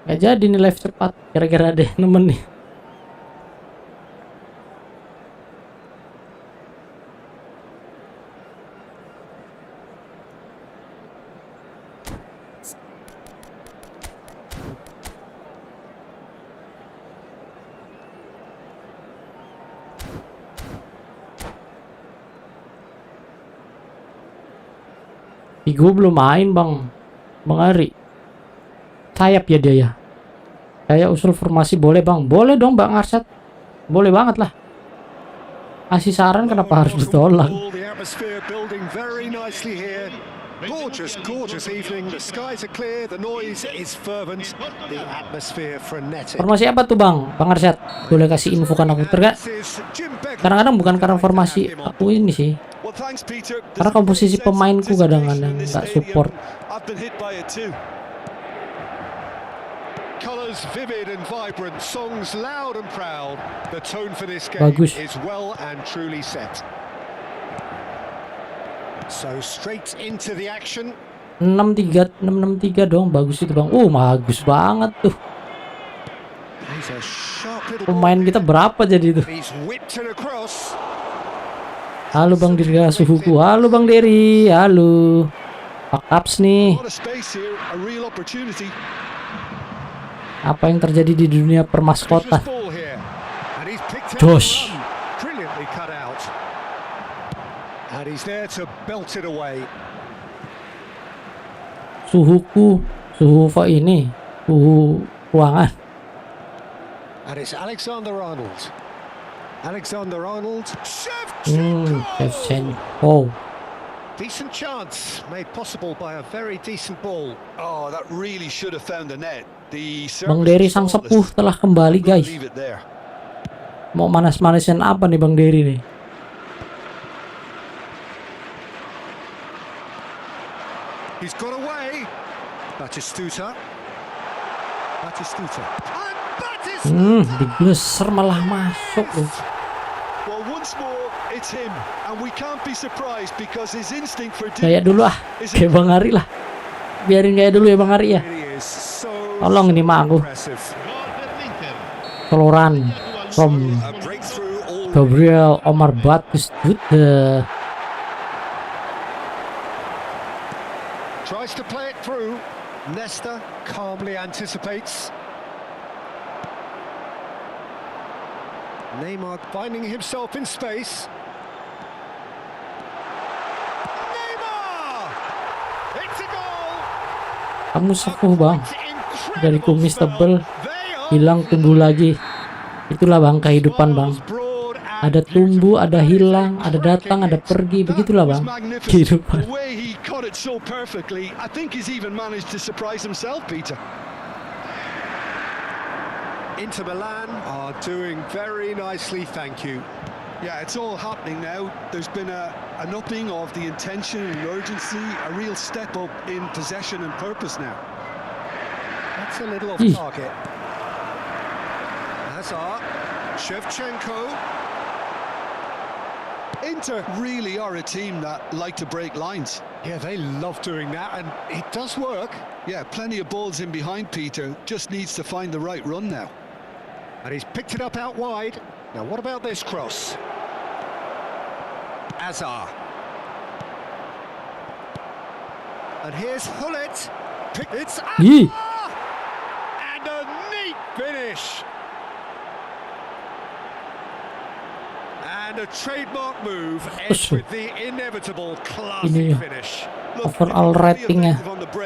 Speaker 1: Gak jadi nih live cepat, kira-kira ada yang nemen nih. Gue belum main Bang Ari. Sayap ya dia ya. Saya usul formasi boleh Bang. Boleh dong Bang Arsyad. Boleh banget lah. Kasih saran kenapa harus ditolak. Formasi apa tuh Bang Arsyad? Boleh kasih info kan aku tergak? Kadang-kadang bukan karena formasi aku ini sih. Karena komposisi pemainku kadang-kadang nggak support.
Speaker 2: Colors vivid and vibrant, songs loud and proud. The tone for this game
Speaker 1: Bagus.
Speaker 2: is well and truly set. So straight into the action.
Speaker 1: 663 dong, bagus itu Bang. Bagus banget tuh. Pemain kita berapa jadi itu? Halo Bang Dirga suhuku. Halo Bang Dery. Halo. Pakaps nih. Apa yang terjadi di dunia permaskotan? Josh. Suhuku, suhu ini, suhu ruangan.
Speaker 2: And it's Alexander-Arnold. Shevchenko.
Speaker 1: Shevchenko.
Speaker 2: Decent chance made possible by a very decent ball.
Speaker 3: Oh, that really should have found the net. The
Speaker 1: Bang
Speaker 3: service
Speaker 1: Dery
Speaker 3: is
Speaker 1: sang
Speaker 3: faultless.
Speaker 1: sepuh telah kembali,
Speaker 3: I'm gonna
Speaker 1: guys.
Speaker 3: leave it there.
Speaker 1: Mau manas-manasin apa nih Bang Dery nih?
Speaker 2: He's got away. Batistuta. Batistuta. And Batistuta!
Speaker 1: Digeser malah masuk loh.
Speaker 3: Well, once more, it's him, and we can't be surprised because his instinct for
Speaker 1: Kayak dulu
Speaker 3: is
Speaker 1: kayak Bang Ari lah. Biarin kayak dulu ya Bang Ari ya.
Speaker 2: Really is so
Speaker 1: Tolong ini mah aku.
Speaker 2: impressive.
Speaker 4: Gol per l'Inter.
Speaker 1: Keluaran from
Speaker 2: A breakthrough all
Speaker 1: Gabriel Omar Batistuta.
Speaker 2: tries to play it through. Nesta calmly anticipates. Neymar finding himself in space. Neymar! It's a goal!
Speaker 1: Kamu sepuh Bang.
Speaker 2: Incredible
Speaker 1: Dari kumis
Speaker 2: spell.
Speaker 1: tebel
Speaker 2: They are
Speaker 1: hilang tumbuh lagi. Itulah Bang kehidupan Bang.
Speaker 2: broad and
Speaker 1: Ada tumbuh, ada hilang, ada datang, ada pergi. Begitulah
Speaker 3: That was
Speaker 1: Bang
Speaker 3: magnificent.
Speaker 1: kehidupan.
Speaker 3: The way he caught it so perfectly, I think he's even managed to surprise himself, Peter.
Speaker 2: Inter Milan are doing very nicely, thank you.
Speaker 3: Yeah, it's all happening now. There's been an upping of the intention and urgency, a real step up in possession and purpose now.
Speaker 2: That's a little off
Speaker 1: Eesh.
Speaker 2: target. Hazard, Shevchenko.
Speaker 3: Inter really are a team that like to break lines.
Speaker 2: Yeah, they love doing that, and it does work.
Speaker 3: Yeah, plenty of balls in behind Peter, just needs to find the right run now.
Speaker 2: And he's picked it up out wide. Now, what about this cross? Hazard. And here's Hullet. It's
Speaker 1: Yee.
Speaker 2: Hazard! And a neat finish. And a trademark move ends with the inevitable classic
Speaker 1: Ini
Speaker 2: finish.
Speaker 1: overall ratingnya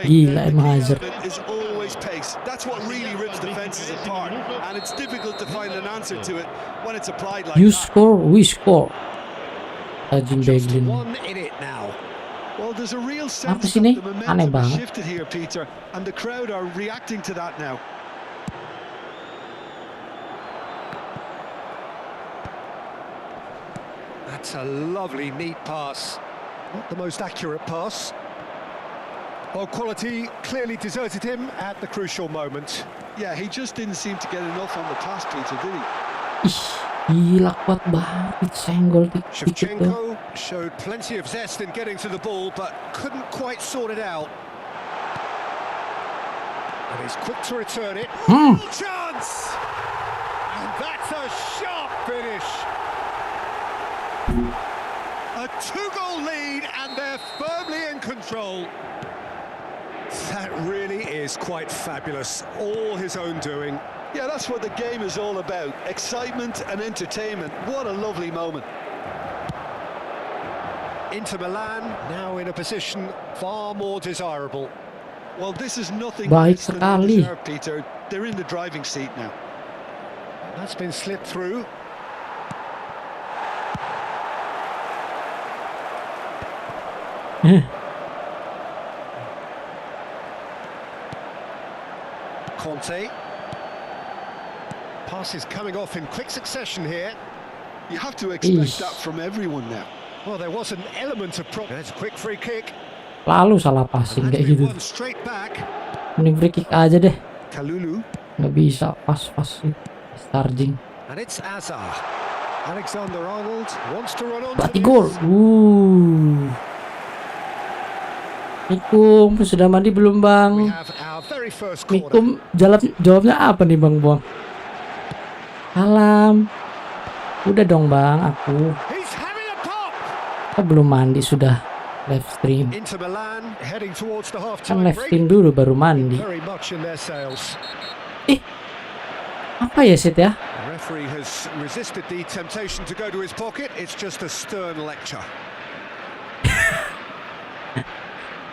Speaker 1: gila emang Hazard.
Speaker 3: Is always pace. That's what really rips defenses apart, and it's difficult to find an answer to it when it's applied like
Speaker 1: You
Speaker 3: that.
Speaker 1: score, we score. Rajin
Speaker 2: Just
Speaker 1: Beglin.
Speaker 2: one in it now.
Speaker 3: Well, there's a real
Speaker 1: Apa
Speaker 3: sense
Speaker 1: sih
Speaker 3: that
Speaker 1: nih?
Speaker 3: the
Speaker 1: Aneh
Speaker 3: momentum has
Speaker 1: banget.
Speaker 3: shifted here, Peter, and the crowd are reacting to that now.
Speaker 2: That's a lovely, neat pass. Not the most accurate pass. Well, quality clearly deserted him at the crucial moment.
Speaker 3: Yeah, he just didn't seem to get enough on the pass, Peter, did he?
Speaker 1: Ih, gila kuat banget senggol dikit tuh.
Speaker 2: Shevchenko showed plenty of zest in getting to the ball, but couldn't quite sort it out. And he's quick to return it. Real chance! And that's a sharp finish. A two-goal lead, and they're firmly in control. That really is quite fabulous. All his own doing.
Speaker 3: Yeah, that's what the game is all about. Excitement and entertainment. What a lovely moment.
Speaker 2: Inter Milan now in a position far more desirable.
Speaker 3: Well, this is nothing
Speaker 1: Baik
Speaker 3: less than
Speaker 1: sekali.
Speaker 3: well-deserved, Peter. They're in the driving seat now.
Speaker 2: That's been slipped through. Conte. Passes coming off in quick succession here.
Speaker 3: You have to expect
Speaker 1: Eesh.
Speaker 3: that from everyone now.
Speaker 2: Well, there was an element of That's a quick free kick.
Speaker 1: Lalu salah passing
Speaker 2: And
Speaker 1: kayak
Speaker 2: that's been
Speaker 1: gitu.
Speaker 2: won straight back.
Speaker 1: Mending free kick aja deh.
Speaker 2: Kalulu.
Speaker 1: Nggak bisa pas-pas charging.
Speaker 2: And it's Azar. Alexander Arnold wants to run on.
Speaker 1: Berarti gol. Mikum sudah mandi belum
Speaker 2: We
Speaker 1: Bang?
Speaker 2: have our very first corner.
Speaker 1: Mikum jawabnya apa nih Bang Buang? Salam. Udah dong Bang, aku.
Speaker 2: He's having a pop.
Speaker 1: Kok belum mandi sudah live stream?
Speaker 2: Inter Milan heading towards the
Speaker 1: Kan
Speaker 2: half-time
Speaker 1: live
Speaker 2: break.
Speaker 1: stream dulu baru mandi.
Speaker 2: Very much in their sails.
Speaker 1: Apa ya Set ya?
Speaker 2: The referee has resisted the temptation to go to his pocket. It's just a stern lecture.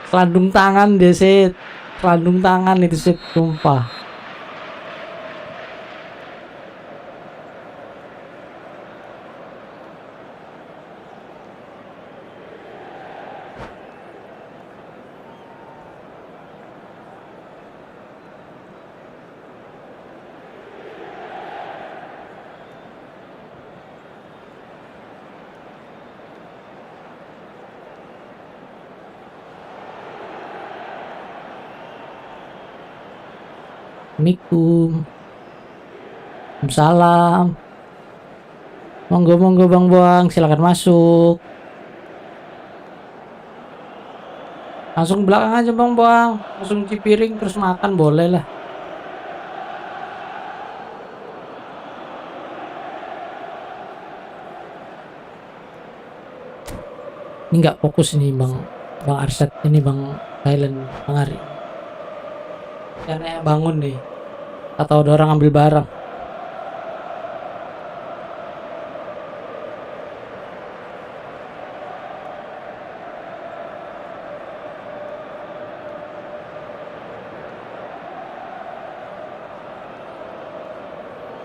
Speaker 1: Selandung tangan deh Set. Selandung tangan itu Set, sumpah. Assalamualaikum. Salam. Monggo Bang Boang, silakan masuk. Langsung belakang aja Bang Boang, langsung cuci piring terus makan boleh lah. Ini nggak fokus nih Bang Arset, ini Bang Thailand, Bang Ari. Karena bangun nih, atau ada orang ambil barang.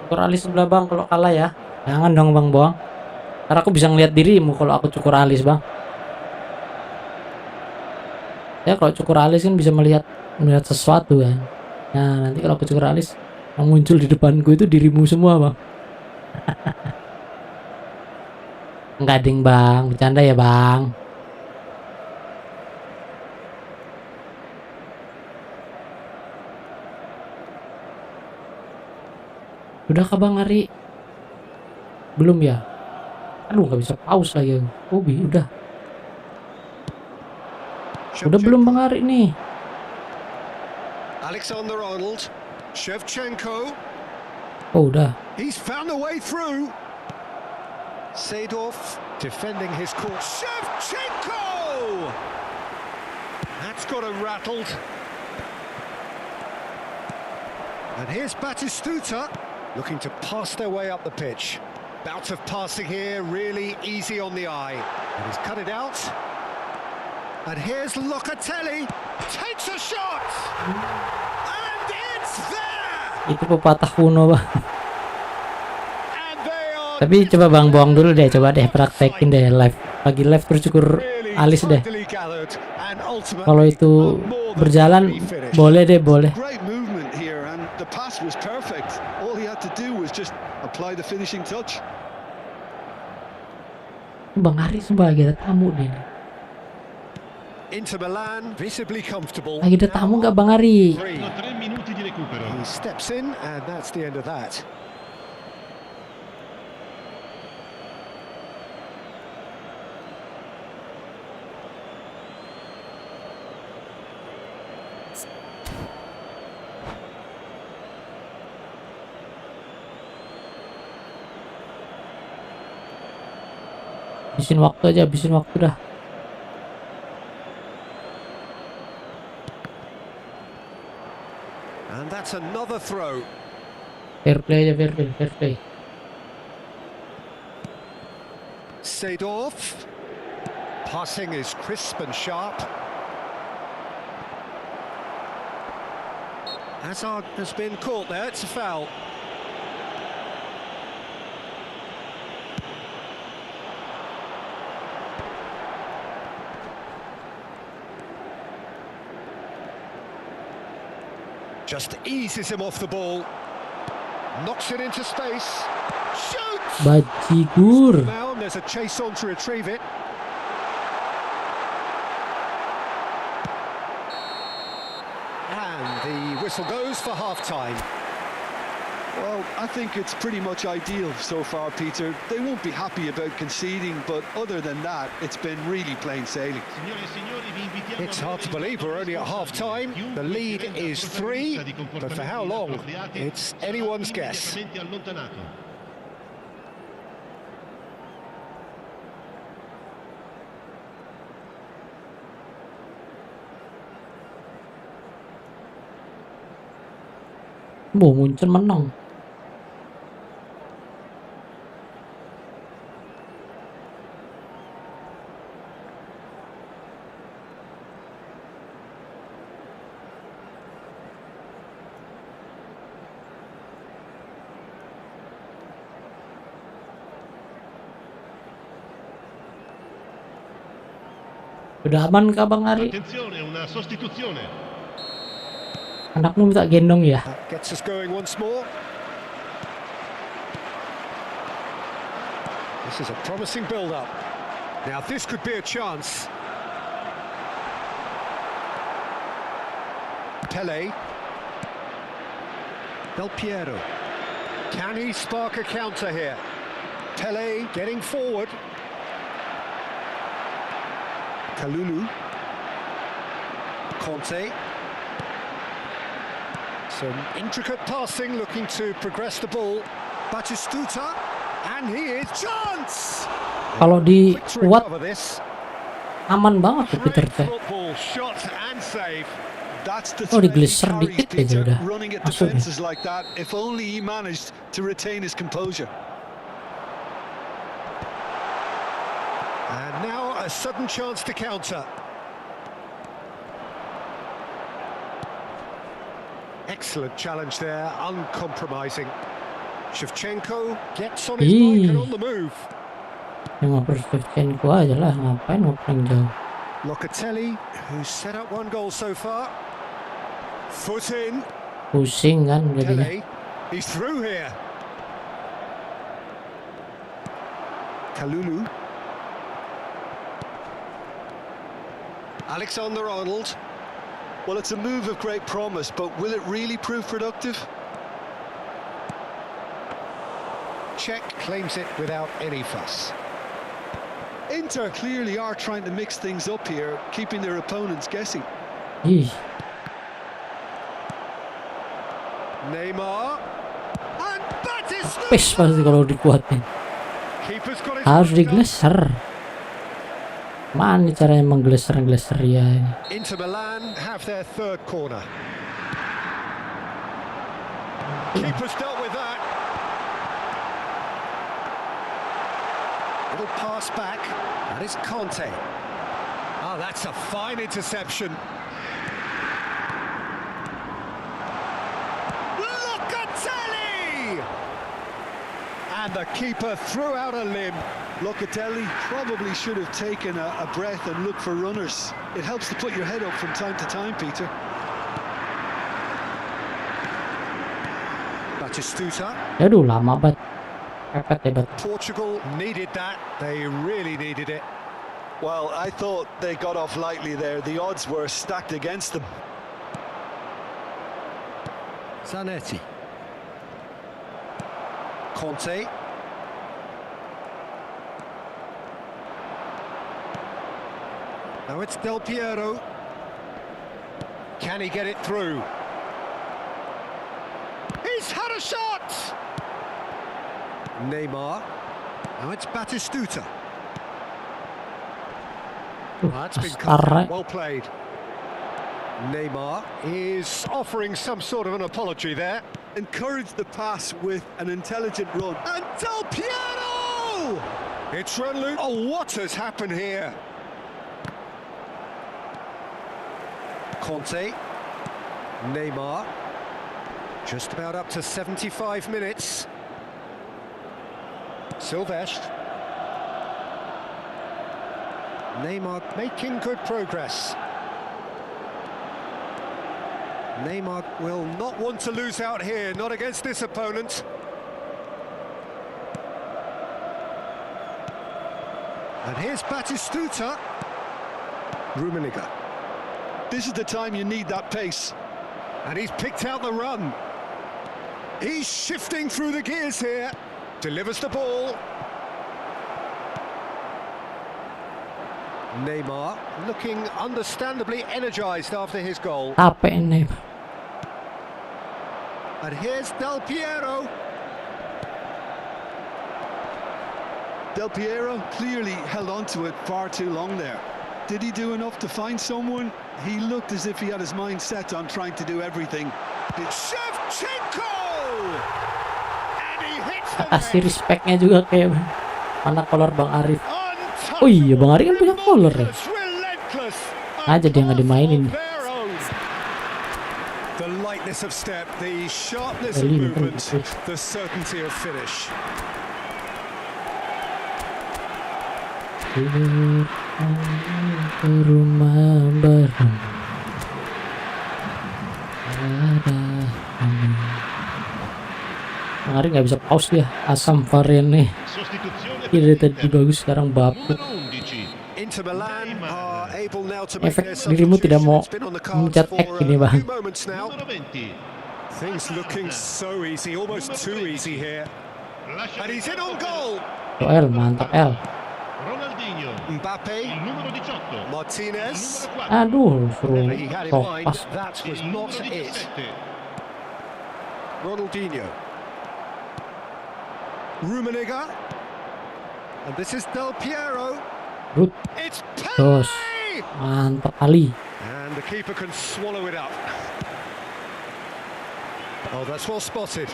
Speaker 1: Cukur alis sebelah Bang kalau kalah ya. Jangan dong Bang Boang. Karena aku bisa ngeliat dirimu kalau aku cukur alis Bang. Ya kalau cukur alis kan bisa melihat sesuatu kan. Nah nanti kalau aku cukur alis, yang muncul di depanku itu dirimu semua Bang. Enggak ding Bang, bercanda ya Bang. Udah kah Bang Ari? Belum ya? Aduh nggak bisa pause lagi. Udah. Udah belum Bang Ari nih?
Speaker 2: Alexander-Arnold, Shevchenko.
Speaker 1: Oh udah.
Speaker 2: He's found a way through. Seedorf defending his course. Shevchenko! That's got him rattled. And here's Batistuta looking to pass their way up the pitch. Bout of passing here, really easy on the eye. And he's cut it out. And here's Locatelli, takes a shot! And it's there!
Speaker 1: Itu pepatah kuno Bang.
Speaker 2: And they are
Speaker 1: Tapi coba Bang Boang dulu deh, coba deh praktekin deh live. Lagi live terus cukur
Speaker 2: really
Speaker 1: alis deh.
Speaker 2: tidily gathered and ultimately
Speaker 1: Kalau itu
Speaker 2: more than
Speaker 1: berjalan
Speaker 2: happy finish.
Speaker 1: boleh deh, boleh.
Speaker 3: Great movement here, and the pass was perfect. All he had to do was just apply the finishing touch.
Speaker 1: Bang Ari sumpah lagi ada tamu deh.
Speaker 2: Inter Milan visibly comfortable.
Speaker 1: Lagi ada tamu nggak Bang Ari?
Speaker 2: Three.
Speaker 4: Sono 3 minuti di recupero.
Speaker 2: He steps in and that's the end of that.
Speaker 1: Habisin waktu dah.
Speaker 2: And that's another throw.
Speaker 1: Fair play aja, fair play.
Speaker 2: Seedorf. Passing is crisp and sharp. Hazard has been caught there, it's a foul. Just eases him off the ball. Knocks it into space. Shoots!
Speaker 1: Bajigur.
Speaker 2: Now and there's a chase on to retrieve it. And the whistle goes for half-time.
Speaker 3: Well, I think it's pretty much ideal so far, Peter. They won't be happy about conceding, but other than that, it's been really plain sailing.
Speaker 4: Signore e signori, vi invitiamo
Speaker 2: It's
Speaker 4: a
Speaker 2: hard to
Speaker 4: vedere
Speaker 2: believe we're only at half-time. The lead is 3, but for how long? It's anyone's guess.
Speaker 4: allontanato.
Speaker 1: Munchen menang. Udah aman kah Bang Ari?
Speaker 4: Attenzione, una sostituzione.
Speaker 1: Anakmu minta gendong ya?
Speaker 2: That gets us going once more. This is a promising build-up. Now this could be a chance. Pele. Del Piero. Can he spark a counter here? Pele getting forward. Kalulu. Conte. Some intricate passing, looking to progress the ball. Batistuta. And he is chance!
Speaker 1: Kalau di
Speaker 2: Quick to
Speaker 1: buat
Speaker 2: recover this.
Speaker 1: aman banget tuh Peter
Speaker 2: Great
Speaker 1: teh.
Speaker 2: football, shot and save.
Speaker 3: That's the
Speaker 1: Oh,
Speaker 3: threat he
Speaker 1: digeleser
Speaker 3: carries,
Speaker 1: dikit aja
Speaker 3: Peter,
Speaker 1: udah
Speaker 3: running at
Speaker 1: masuk ya.
Speaker 3: defenses like that. If only he managed to retain his composure.
Speaker 2: And now a sudden chance to counter. Excellent challenge there, uncompromising. Shevchenko gets on his bike and on the move.
Speaker 1: Yang ngoper Shevchenko aja lah, ngapain ngoper jauh.
Speaker 2: Locatelli, who's set up one goal so far. Foot in.
Speaker 1: Pusing kan jadinya.
Speaker 2: Pele, he's through here. Kalulu. Alexander-Arnold.
Speaker 3: Well, it's a move of great promise, but will it really prove productive?
Speaker 2: Czech claims it without any fuss.
Speaker 3: Inter clearly are trying to mix things up here, keeping their opponents guessing.
Speaker 1: Ih,
Speaker 2: Neymar. And Batistuta.
Speaker 1: pes pasti kalau dikuatin.
Speaker 2: Keeper's got his
Speaker 1: Harus
Speaker 2: foot
Speaker 1: digeleser. Mana caranya menggeleser ya ini?
Speaker 2: down. Inter Milan have their third corner. Keeper's dealt with that. Little pass back. That is Conte. Oh, that's a fine interception. Locatelli! And the keeper threw out a limb.
Speaker 3: Locatelli probably should have taken a breath and looked for runners. It helps to put your head up from time to time, Peter.
Speaker 2: Batistuta.
Speaker 1: Aduh lama banget. Pepet hebat.
Speaker 2: Portugal needed that. They really needed it.
Speaker 3: Well, I thought they got off lightly there. The odds were stacked against them.
Speaker 2: Zanetti. Conte. Now it's Del Piero. Can he get it through? He's had a shot! Neymar. Now it's Batistuta. That's been cut out. Well played. Neymar is offering some sort of an apology there.
Speaker 3: Encourage the pass with an intelligent run.
Speaker 2: And Del Piero! It's run loose. Oh, what has happened here? Conte. Neymar. Just about up to 75 minutes. Silvestre. Neymar making good progress. Neymar will not want to lose out here, not against this opponent. And here's Batistuta. Rummenigge.
Speaker 3: This is the time you need that pace.
Speaker 2: And he's picked out the run. He's shifting through the gears here. Delivers the ball. Neymar looking understandably energized after his goal.
Speaker 1: Capek ini.
Speaker 2: And here's Del Piero.
Speaker 3: Del Piero clearly held on to it far too long there. Did he do enough to find someone? He looked as if he had his mind set on trying to do everything.
Speaker 2: It's Shevchenko! And he hits the
Speaker 1: Kasih
Speaker 2: net.
Speaker 1: respectnya juga kayak mana kolor Bang Arif. Oh iya, Bang Arif kan punya kolor ya.
Speaker 2: Relentless.
Speaker 1: Aja dia nggak dimainin.
Speaker 2: The lightness of step, the sharpness of
Speaker 1: Berlin,
Speaker 2: movement,
Speaker 1: Berlin.
Speaker 2: the certainty of finish.
Speaker 1: Ke rumah bareng. Bang Arif nggak bisa pause dia. Asam varian nih.
Speaker 4: Sostituzione
Speaker 1: Iya dari tadi bagus, sekarang bapuk.
Speaker 4: numero 11.
Speaker 2: Inter Milan are able now to make
Speaker 1: Efek
Speaker 2: their
Speaker 1: dirimu tidak mau
Speaker 2: substitution. It's been on the cards
Speaker 1: mencet
Speaker 2: for
Speaker 1: X ini,
Speaker 2: a
Speaker 1: Bang.
Speaker 2: few moments now.
Speaker 4: Numero 20.
Speaker 2: Things looking so easy, almost too easy here. And he's in on goal.
Speaker 1: L, mantap L.
Speaker 4: Ronaldinho,
Speaker 2: Mbappe,
Speaker 4: il numero 18,
Speaker 2: Martinez.
Speaker 4: il numero 4,
Speaker 1: Aduh, suruh
Speaker 2: He had in mind
Speaker 1: pas.
Speaker 2: that was
Speaker 4: il
Speaker 2: not
Speaker 4: numero
Speaker 2: it.
Speaker 4: 17.
Speaker 2: Ronaldinho. Rummenigge. And this is Del Piero.
Speaker 1: Rut,
Speaker 2: It's
Speaker 1: dos,
Speaker 2: Pele!
Speaker 1: mantap kali.
Speaker 2: And the keeper can swallow it up. Oh, that's well spotted.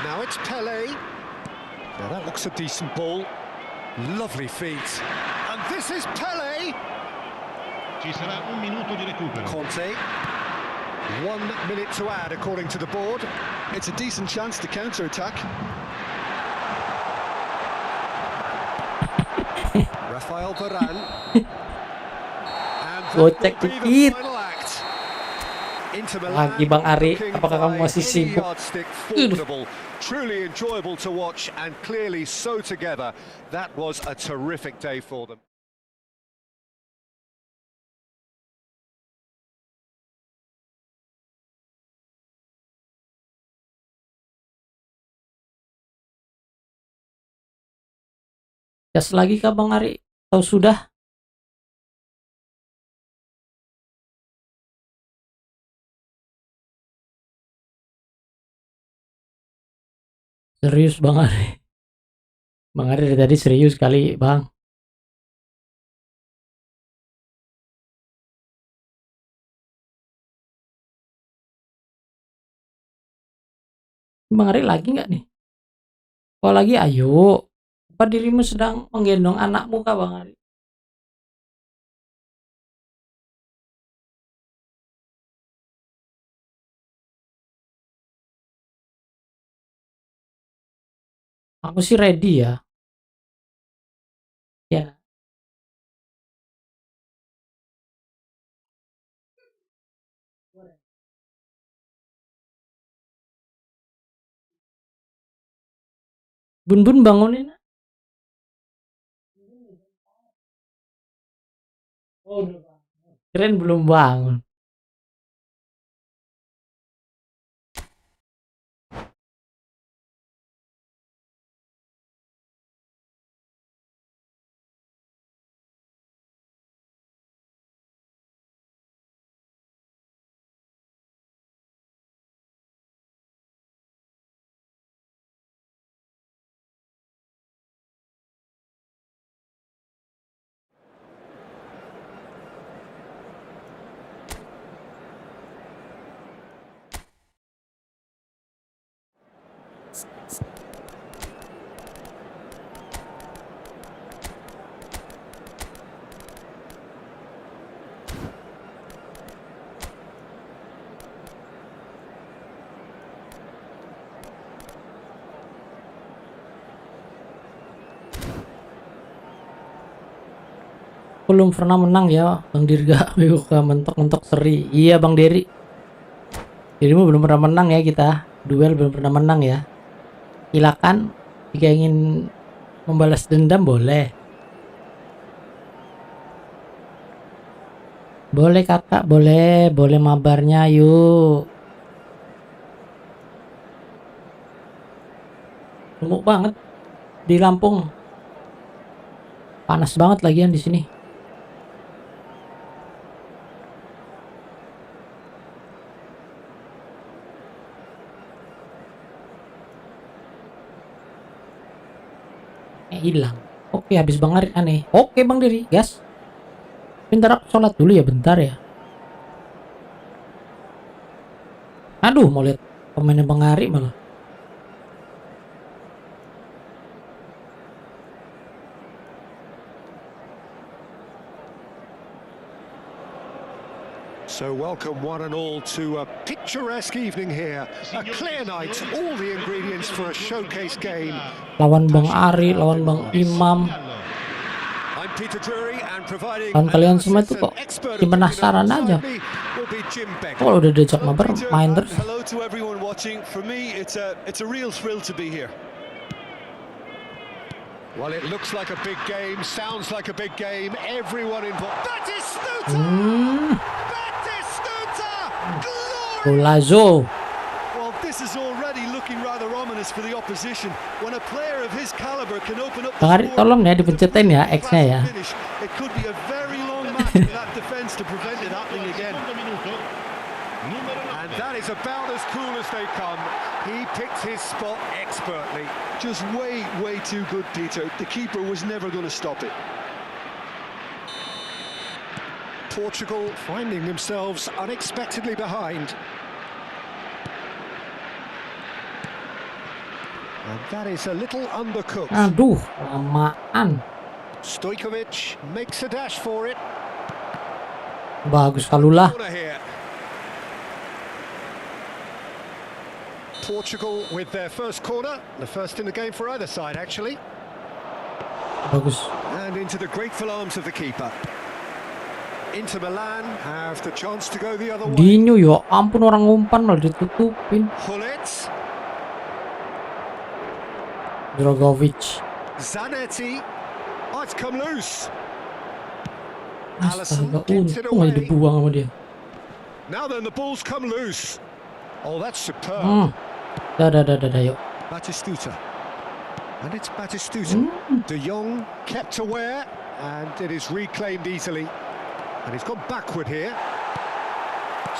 Speaker 2: Now it's Pele. Now that looks a decent ball. Lovely feet. And this is Pele.
Speaker 4: Ci sarà un minuto di recupero.
Speaker 2: Conte. 1 minute to add according to the board.
Speaker 3: It's a decent chance to counter-attack.
Speaker 2: Rafael Varane. And that
Speaker 1: Gocek
Speaker 2: will be the
Speaker 1: dikit.
Speaker 2: final act. Inter Milan
Speaker 1: Lagi Bang Ari,
Speaker 2: looking
Speaker 1: apakah kamu
Speaker 2: by
Speaker 1: masih
Speaker 2: any
Speaker 1: sibuk?
Speaker 2: yardstick formidable. Truly enjoyable to watch and clearly so together. That was a terrific day for them.
Speaker 1: Gas lagi kah Bang Ari? Atau sudah? Serius Bang Ari? Bang Ari dari tadi serius kali Bang. Bang Ari lagi nggak nih? Kalau lagi ayo. Apa dirimu sedang menggendong anakmu kah Bang Ari? Aku sih ready ya. Ya. Bun Bun bangunin. Oh, udah bangun. Keren belum bangun. Belum pernah menang ya Bang Dirga. Buka mentok-mentok seri. Iya Bang Dery. Dirimu belum pernah menang ya kita. Duel belum pernah menang ya. Silakan jika ingin membalas dendam boleh. Boleh kakak, boleh. Boleh mabarnya yuk. Remuk banget di Lampung. Panas banget lagian di sini. Hilang. Oke, habis Bang Ari aneh. Oke Bang Diri, gas. Bentar aku sholat dulu ya, bentar ya. Aduh, mau lihat pemainnya Bang Ari malah.
Speaker 2: So welcome one and all to a picturesque evening here. A clear night, all the ingredients for a showcase game.
Speaker 1: Lawan Bang Ari, lawan Bang Imam.
Speaker 2: I'm Peter Drury and providing
Speaker 1: Lawan kalian semua itu kok penasaran aja. Kalau udah diajak mabar main terus.
Speaker 3: Hello to everyone watching. For me, it's a real thrill to be here.
Speaker 2: Well, it looks like a big game, sounds like a big game. Everyone involved. That is Stuta! That is Stuta!
Speaker 1: Golazo.
Speaker 3: Well, this is already looking rather ominous for the opposition. When a player of his caliber can open up the
Speaker 1: Bang Ari,
Speaker 3: score
Speaker 1: tolong ya
Speaker 3: with a
Speaker 1: dipencetin ya
Speaker 3: brilliant
Speaker 1: X-nya ya.
Speaker 3: classy finish, it could be a very long match for that defense to prevent it happening again.
Speaker 4: Secondo minuto. Numero 9.
Speaker 2: And that is about as cool as they come. He picked his spot expertly.
Speaker 3: Just way too good, Peter. The keeper was never going to stop it.
Speaker 2: Portugal finding themselves unexpectedly behind. And that is a little undercooked.
Speaker 1: Aduh, lamaan.
Speaker 2: Stojkovic makes a dash for it.
Speaker 1: Bagus Kalula.
Speaker 2: Corner here. Portugal with their first corner, the first in the game for either side actually.
Speaker 1: Bagus.
Speaker 2: And into the grateful arms of the keeper. Inter Milan have the chance to go the other way.
Speaker 1: Dinyo, ya ampun, orang umpan malah ditutupin.
Speaker 2: Hullets,
Speaker 1: Drogovic.
Speaker 2: Zanetti. Oh, it's come loose.
Speaker 1: Astaga,
Speaker 2: gets it
Speaker 1: untung aja
Speaker 2: away.
Speaker 1: dibuang sama dia.
Speaker 2: Now then, the ball's come loose. Oh, that's superb.
Speaker 1: Dah, yuk.
Speaker 2: Batistuta. And it's Batistuta. De Jong kept aware, and it is reclaimed easily. And he's gone backward here.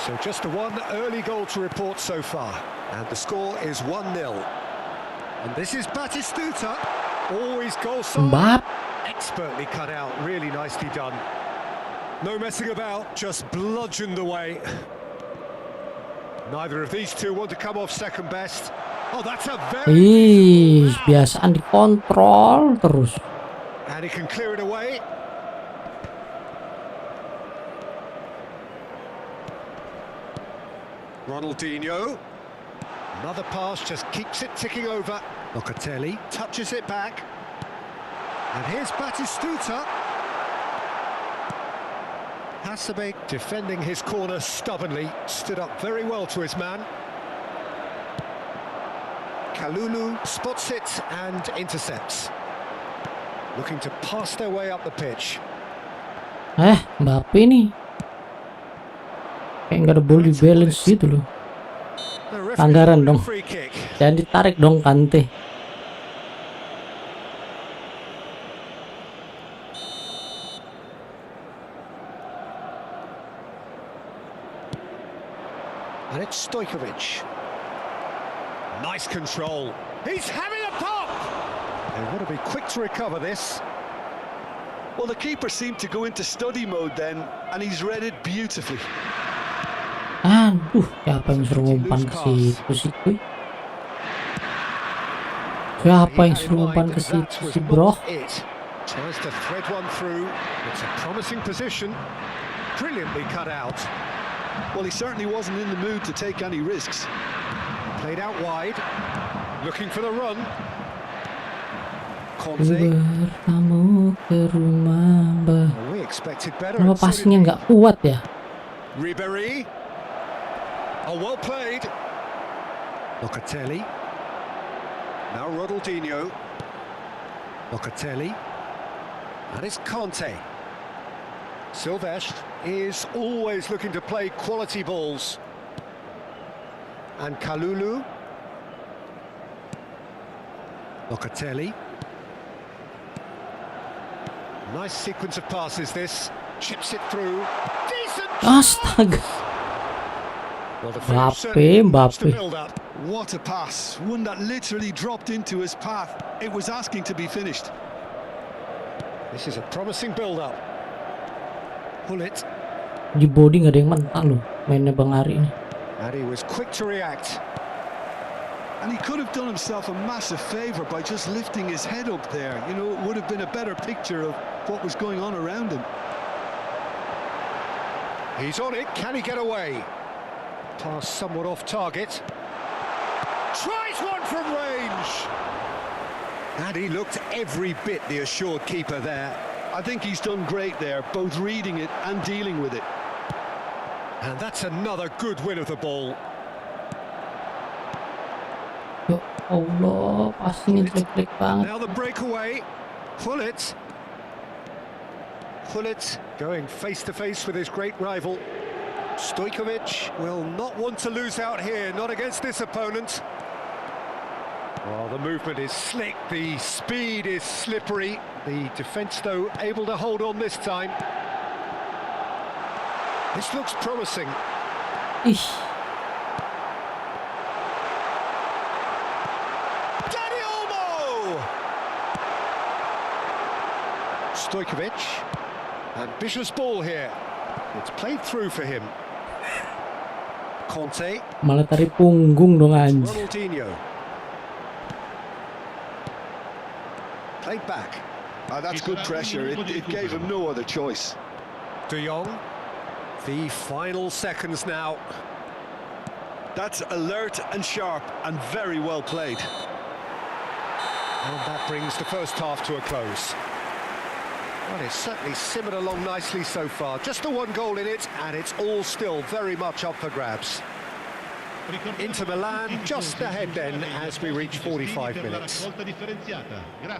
Speaker 2: So just the one early goal to report so far. And the score is 1-0. And this is Batistuta. Always goal side.
Speaker 1: Mbap.
Speaker 2: Expertly cut out. Really nicely done. No messing about. Just bludgeoned away. Neither of these two want to come off second best. Oh, that's a very...
Speaker 1: Ih, biasaan dikontrol terus.
Speaker 2: And he can clear it away. Ronaldinho. Another pass, just keeps it ticking over. Locatelli touches it back. And here's Batistuta. Hasebe defending his corner stubbornly. Stood up very well to his man. Kalulu spots it and intercepts. Looking to pass their way up the pitch.
Speaker 1: Mbappe nih. Kayak nggak ada ball di balance gitu loh.
Speaker 2: The referee
Speaker 1: Anggaran
Speaker 2: scored a
Speaker 1: dong.
Speaker 2: free kick.
Speaker 1: Jangan ditarik dong Kante.
Speaker 2: And it's Stojkovic. Nice control. He's having a pop! They want to be quick to recover this.
Speaker 3: Well, the keeper seemed to go into study mode then, and he's read it beautifully.
Speaker 1: Aduh, siapa yang suruh umpan ke situ sih, kuy? Siapa yang suruh umpan ke situ sih, bro?
Speaker 2: Tries to thread one through. It's a promising position. Brilliantly cut out.
Speaker 3: Well, he certainly wasn't in the mood to take any risks.
Speaker 2: Played out wide. Looking for the run. Conte.
Speaker 1: Bertamu ke rumah Mbak.
Speaker 2: We expected better.
Speaker 1: Kenapa passingnya nggak kuat ya?
Speaker 2: Ribéry. Oh, well played. Locatelli. Now Ronaldinho. Locatelli. And it's Conte. Silvestre is always looking to play quality balls. And Kalulu. Locatelli. Nice sequence of passes this. Chips it through. Decent.
Speaker 1: Astaga.
Speaker 2: Well, the
Speaker 1: Mbappe.
Speaker 2: build up.
Speaker 3: What a pass. One that literally dropped into his path. It was asking to be finished.
Speaker 2: This is a promising build up. Pull it.
Speaker 1: Di body nggak ada yang mental loh mainnya Bang Ari ini.
Speaker 2: And he was quick to react.
Speaker 3: And he could have done himself a massive favour by just lifting his head up there. You know, it would have been a better picture of what was going on around him.
Speaker 2: He's on it. Can he get away? Pass somewhat off target. Tries one from range. And he looked every bit the assured keeper there.
Speaker 3: I think he's done great there, both reading it and dealing with it.
Speaker 2: And that's another good win of the ball.
Speaker 1: Ya Allah, passingnya jelek-jelek banget.
Speaker 2: Now the breakaway. Pull it. Pull it. Going face to face with his great rival. Stojkovic will not want to lose out here, not against this opponent. Well, the movement is slick, the speed is slippery. The defence, though, able to hold on this time. This looks promising.
Speaker 1: Ih,
Speaker 2: Danny Olmo! Stojkovic. Ambitious ball here. It's played through for him. Conte.
Speaker 1: malah tarik punggung dong anjir.
Speaker 2: Ronaldinho. Played back.
Speaker 3: That's good pressure. It gave him no other choice.
Speaker 2: De Jong. The final seconds now.
Speaker 3: That's alert and sharp and very well played.
Speaker 2: And that brings the first half to a close. Well, it's certainly simmered along nicely so far. Just the one goal in it, and it's all still very much up for grabs. Inter Milan just ahead then as we reach 45 minutes.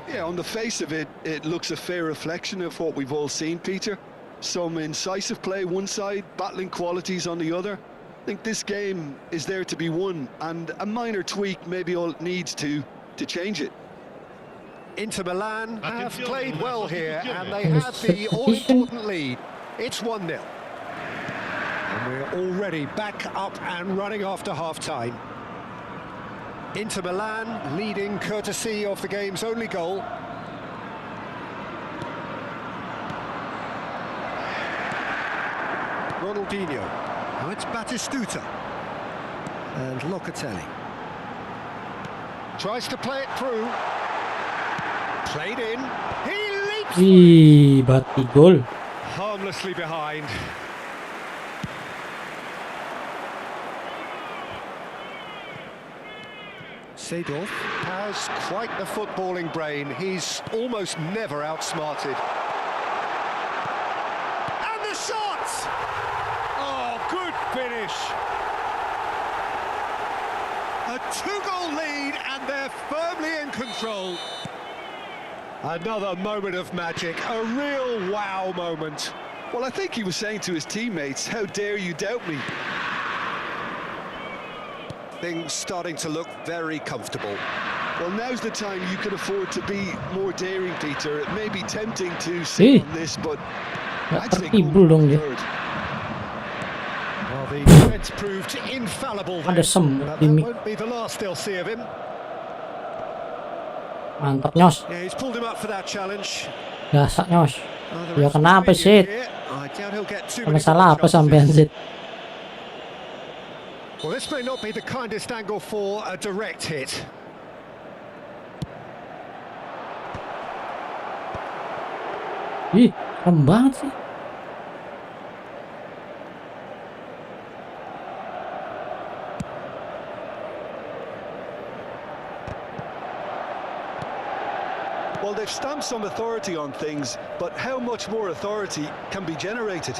Speaker 3: Yeah, on the face of it, it looks a fair reflection of what we've all seen, Peter. Some incisive play one side, battling qualities on the other. I think this game is there to be won, and a minor tweak maybe all it needs to change it.
Speaker 2: Inter Milan have played well here, and they have the all-important lead. It's 1-0. And we're already back up and running after half-time. Inter Milan leading courtesy of the game's only goal. Ronaldinho. Now it's Batistuta. And Locatelli. Tries to play it through. Played in. He leaps
Speaker 1: Ih, bati gol.
Speaker 2: harmlessly behind. Seedorf has quite the footballing brain. He's almost never outsmarted. And the shot! Oh, good finish. A 2-goal lead, and they're firmly in control. Another moment of magic, a real wow moment.
Speaker 3: Well, I think he was saying to his teammates, how dare you doubt me?
Speaker 2: Things starting to look very comfortable.
Speaker 3: Well, now's the time you can afford to be more daring, Peter. It may be tempting to sit on this, but I'd say go
Speaker 1: Tertibul dong dia.
Speaker 3: third.
Speaker 2: Well, the defence proved infallible there,
Speaker 1: Ada semut
Speaker 2: but
Speaker 1: di
Speaker 2: that
Speaker 1: mic.
Speaker 2: won't be the last they'll see of him.
Speaker 1: Mantap nyos.
Speaker 2: Yeah, he's pulled him up for that challenge.
Speaker 1: Gasak nyos.
Speaker 2: Oh, the
Speaker 1: Ya
Speaker 2: ref's
Speaker 1: kenapa
Speaker 2: reviewing
Speaker 1: sih?
Speaker 2: here. I doubt he'll get too
Speaker 1: Ada
Speaker 2: many
Speaker 1: salah
Speaker 2: more
Speaker 1: apa sampean
Speaker 2: chances.
Speaker 1: sih?
Speaker 2: Well, this may not be the kindest angle for a direct hit.
Speaker 1: Ih, serem banget sih.
Speaker 3: Well, they've stamped some authority on things, but how much more authority can be generated?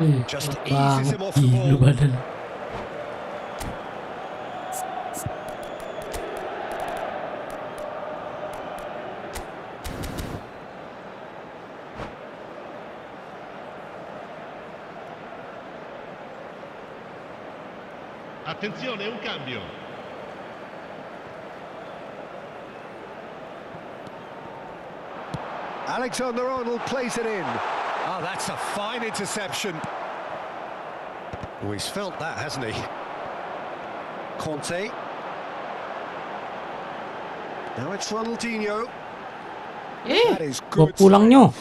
Speaker 1: Ih,
Speaker 2: Just
Speaker 1: kuat
Speaker 2: eases
Speaker 1: banget
Speaker 2: him off the
Speaker 1: gila
Speaker 2: ball.
Speaker 1: badan.
Speaker 4: Attenzione, un cambio.
Speaker 2: Alexander-Arnold plays it in. Oh, that's a fine interception. Oh, he's felt that, hasn't he? Conte. Now it's Ronaldinho. That is
Speaker 1: Bawa
Speaker 2: good.
Speaker 1: pulang nyo.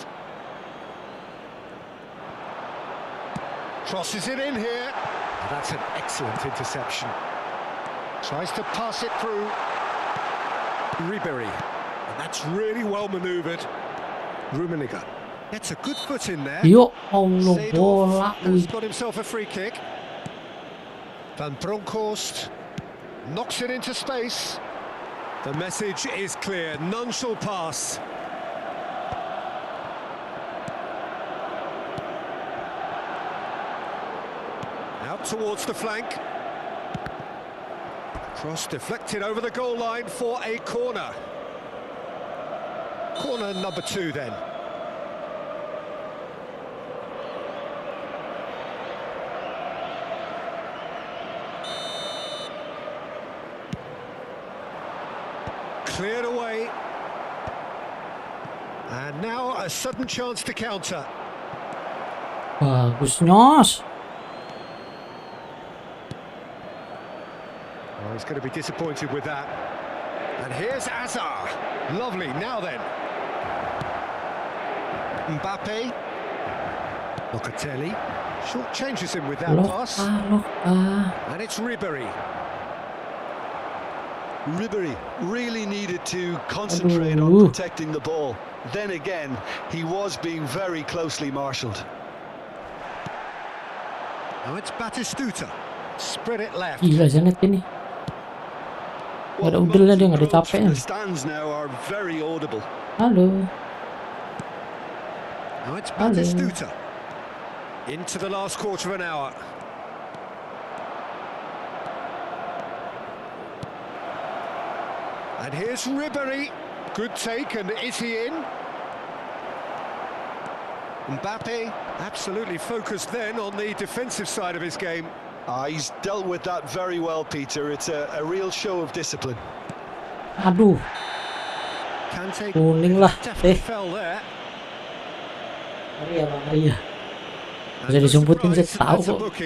Speaker 2: Crosses it in here. Oh, that's an excellent interception. Tries to pass it through. Ribery. And that's really well manoeuvred. Rummenigge gets a good foot in there.
Speaker 1: Yo Allah,
Speaker 2: Seedorf
Speaker 1: bola.
Speaker 2: has got himself a free kick. Van Bronckhorst knocks it into space. The message is clear, none shall pass. Out towards the flank. Cross deflected over the goal line for a corner. Corner number 2 then. cleared away. And now a sudden chance to counter.
Speaker 1: Bagus Nyos.
Speaker 2: Oh, he's going to be disappointed with that. And here's Azar. Lovely. Now then. Mbappe. Locatelli. Short changes him with that pass. And it's Ribery.
Speaker 3: Ribery really needed to concentrate on protecting the ball. Then again, he was being very closely marshalled.
Speaker 2: Now it's Batistuta. Spread it left.
Speaker 1: Gila Zanet ini. Gak ada udelnya dia, gak ada capeknya.
Speaker 3: The stands now are very audible.
Speaker 1: Halo.
Speaker 2: Now it's Batistuta. Into the last quarter of an hour. And here's Ribery. Good take, and is he in? Mbappe absolutely focused then on the defensive side of his game.
Speaker 3: He's dealt with that very well, Peter. It's a real show of discipline.
Speaker 1: Aduh.
Speaker 2: Kante
Speaker 1: Kuning lah.
Speaker 2: definitely fell there.
Speaker 1: Maria, Maria. Bisa disumputin saya tahu kok.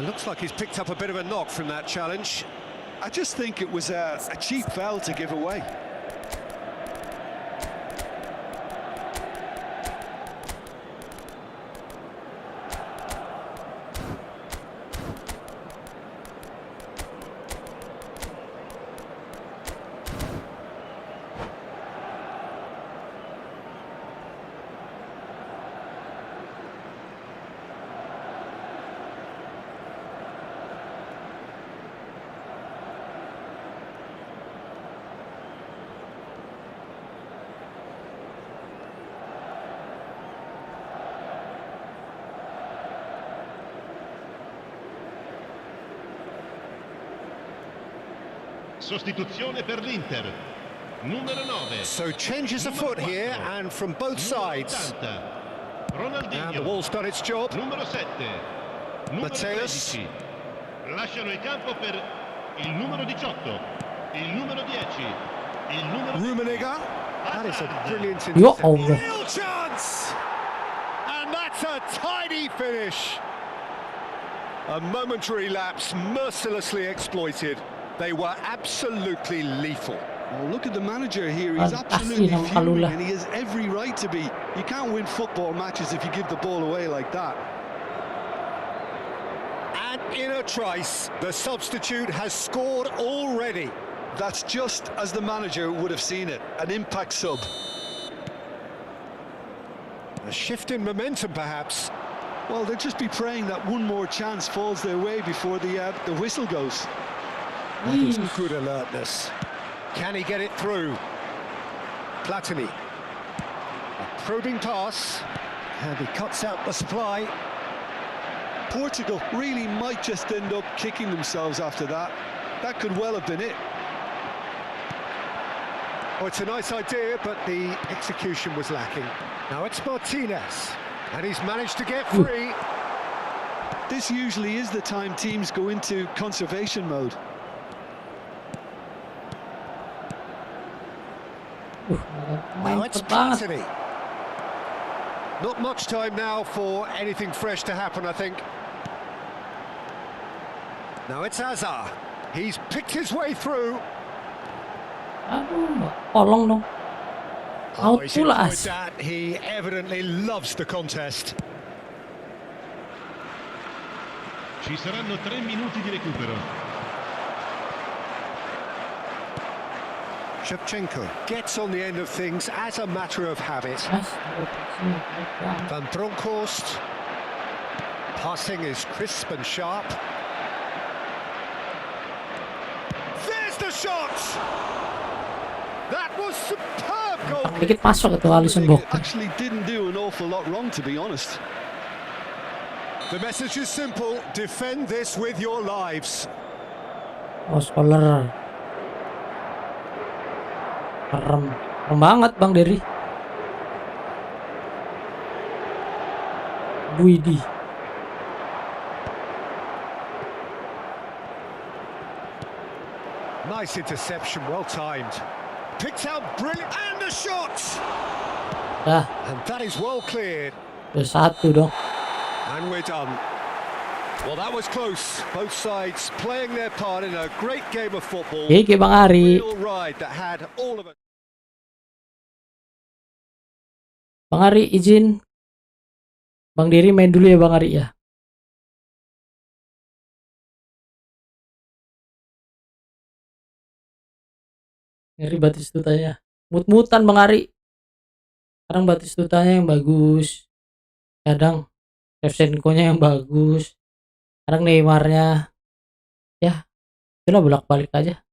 Speaker 2: Looks like he's picked up a bit of a knock from that challenge.
Speaker 3: I just think it was a cheap foul to give away.
Speaker 4: Sostituzione per l'Inter. Numero 9.
Speaker 2: So changes afoot here, and from both sides. And the ball's done its job.
Speaker 4: Numero 7. Numero
Speaker 2: Matteus.
Speaker 4: 13. Lasciano il campo per il numero 18. Il numero 10. Il numero
Speaker 2: Rummenigge. That is a brilliant
Speaker 1: Yo
Speaker 2: intercept.
Speaker 1: Allah.
Speaker 2: Real chance! And that's a tidy finish. A momentary lapse mercilessly exploited. They were absolutely lethal.
Speaker 3: Well, look at the manager here. He's absolutely fuming, and he has every right to be. You can't win football matches if you give the ball away like that.
Speaker 2: And in a trice, the substitute has scored already.
Speaker 3: That's just as the manager would have seen it. An impact sub.
Speaker 2: A shift in momentum, perhaps.
Speaker 3: Well, they'll just be praying that one more chance falls their way before the whistle goes.
Speaker 2: That is good alertness. Can he get it through? Platini. A probing pass. And he cuts out the supply.
Speaker 3: Portugal really might just end up kicking themselves after that. That could well have been it.
Speaker 2: Oh, it's a nice idea, but the execution was lacking. Now it's Martinez. And he's managed to get free.
Speaker 3: This usually is the time teams go into conservation mode.
Speaker 2: Now it's Platini. Not much time now for anything fresh to happen, I think. Now it's Azar. He's picked his way through.
Speaker 1: Aduh, tolong dong.
Speaker 2: Oh,
Speaker 1: Out
Speaker 2: he's
Speaker 1: pula
Speaker 2: enjoyed
Speaker 1: as.
Speaker 2: that. He evidently loves the contest.
Speaker 4: Ci saranno 3 minuti di recupero.
Speaker 2: Shevchenko gets on the end of things as a matter of habit. Van Bronckhorst. Passing is crisp and sharp. There's the shot! That was superb goal!
Speaker 1: Dikit masuk itu Alisson
Speaker 3: They
Speaker 1: Boker.
Speaker 3: actually didn't do an awful lot wrong, to be honest.
Speaker 2: The message is simple: defend this with your lives.
Speaker 1: Oh, scholar. Keren. Keren banget Bang Dery. Buidi.
Speaker 2: Nice interception, well timed. Picked out brilliant, and the shot!
Speaker 1: Dah,
Speaker 2: And that is well cleared.
Speaker 1: udah 1 dong.
Speaker 2: And we're done. Well, that was close. Both sides playing their part in a great game of football.
Speaker 1: Oke, Bang Ari.
Speaker 2: Real ride that had all of it.
Speaker 1: Bang Ari izin. Bang Diri main dulu ya Bang Ari ya. Ngeri Batistutanya. Mut-mutan Bang Ari. Kadang Batistutanya yang bagus. Kadang Shevchenko-nya yang bagus. Kadang Neymarnya. Ya, itulah bolak-balik aja.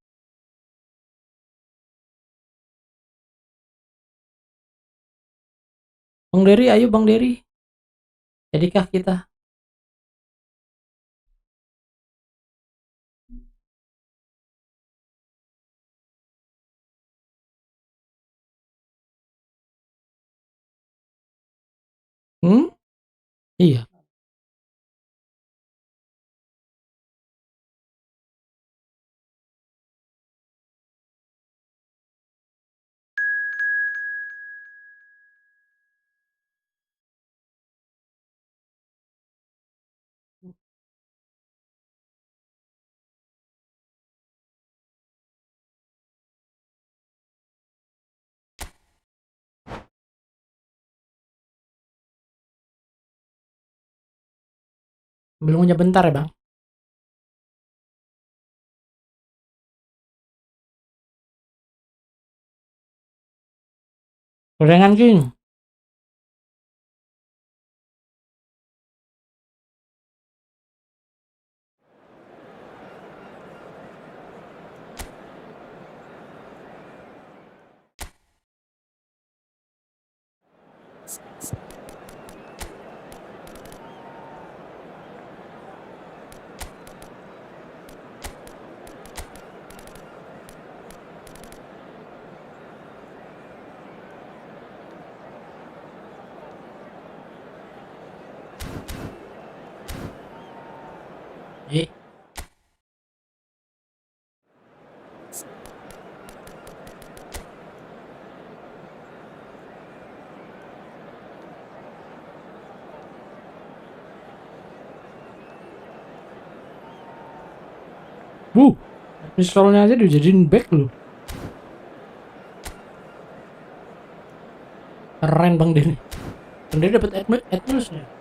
Speaker 1: Bang Dery, ayo Bang Dery. Jadikah kita? Iya. Belum punya bentar ya Bang. Gorengan King. Eh. Pistolnya aja dijadiin back loh. Keren Bang Denny. Bang Denny dapat admirsnya.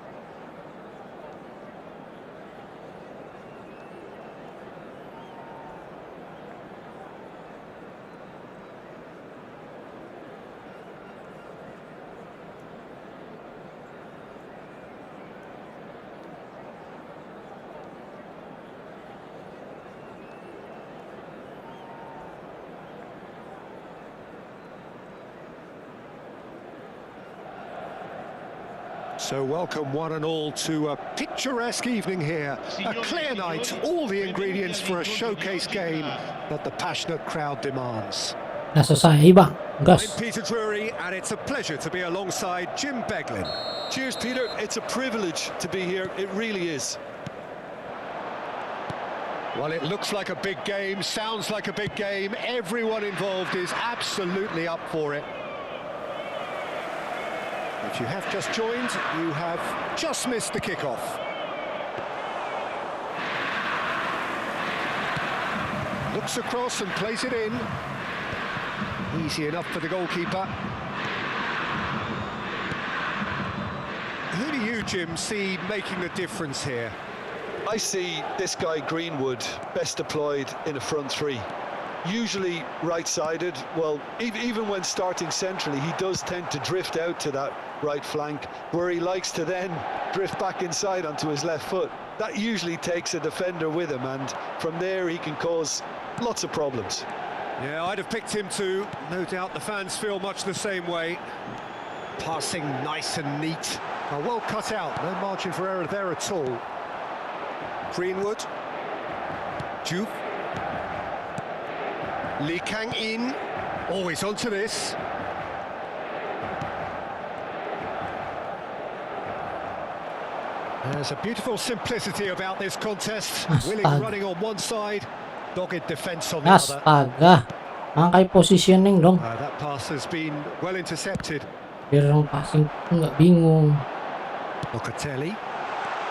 Speaker 2: So welcome one and all to a picturesque evening here. A clear night, all the ingredients for a showcase game that the passionate crowd demands.
Speaker 1: Nah selesai Bang.
Speaker 2: I'm
Speaker 1: Gas.
Speaker 2: Peter Drury and it's a pleasure to be alongside Jim Beglin.
Speaker 3: Cheers, Peter. It's a privilege to be here. It really is.
Speaker 2: Well, it looks like a big game, sounds like a big game. Everyone involved is absolutely up for it. If you have just joined, you have just missed the kickoff. Looks across and plays it in. Easy enough for the goalkeeper. Who do you, Jim, see making the difference here?
Speaker 3: I see this guy Greenwood best deployed in a front three. Usually right-sided. Well, even when starting centrally, he does tend to drift out to that right flank, where he likes to then drift back inside onto his left foot. That usually takes a defender with him, and from there he can cause lots of problems.
Speaker 2: Yeah, I'd have picked him too. No doubt the fans feel much the same way. Passing nice and neat. Well cut out, no margin for error there at all. Greenwood. Juve. Lee Kang-in. Always onto this. There's a beautiful simplicity about this contest. Willing running on one side, Dogged defense on the other.
Speaker 1: Astaga. Angkai positioning dong.
Speaker 2: That pass has been well intercepted.
Speaker 1: Biar orang passing nggak bingung.
Speaker 2: Locatelli.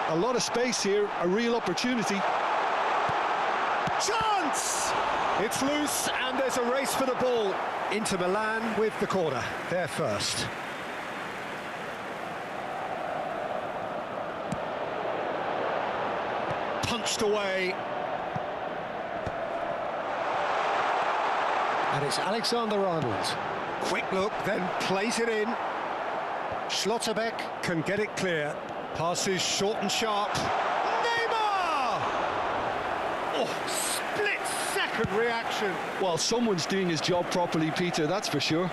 Speaker 3: A lot of space here, a real opportunity.
Speaker 2: Chance! It's loose and there's a race for the ball. Inter Milan with the corner. They're first. Punched away. And it's Alexander-Arnold. Quick look, then plays it in. Schlotterbeck can get it clear. Passes short and sharp. Neymar! Oh, split-second reaction.
Speaker 3: Well, someone's doing his job properly, Peter, that's for sure.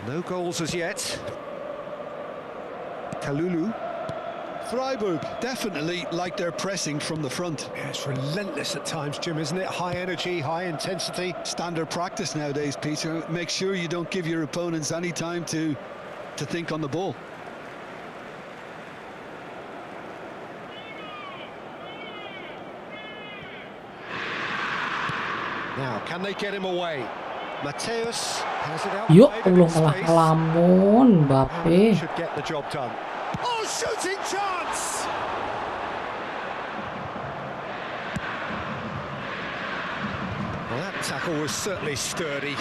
Speaker 2: No goals as yet. Kalulu.
Speaker 3: Freiburg definitely like they're pressing from the front.
Speaker 2: Yeah, it's relentless at times, Jim, isn't it? High energy, high intensity.
Speaker 3: Standard practice nowadays, Peter. Make sure you don't give your opponents any time to think on the ball.
Speaker 2: Now, can they get him away? Mateus has it out
Speaker 1: Yuk,
Speaker 2: wide in
Speaker 1: belum
Speaker 2: space.
Speaker 1: ngelamun, Mbappe.
Speaker 2: Should get the job done. Oh, shooting chance! Well, that tackle was certainly sturdy.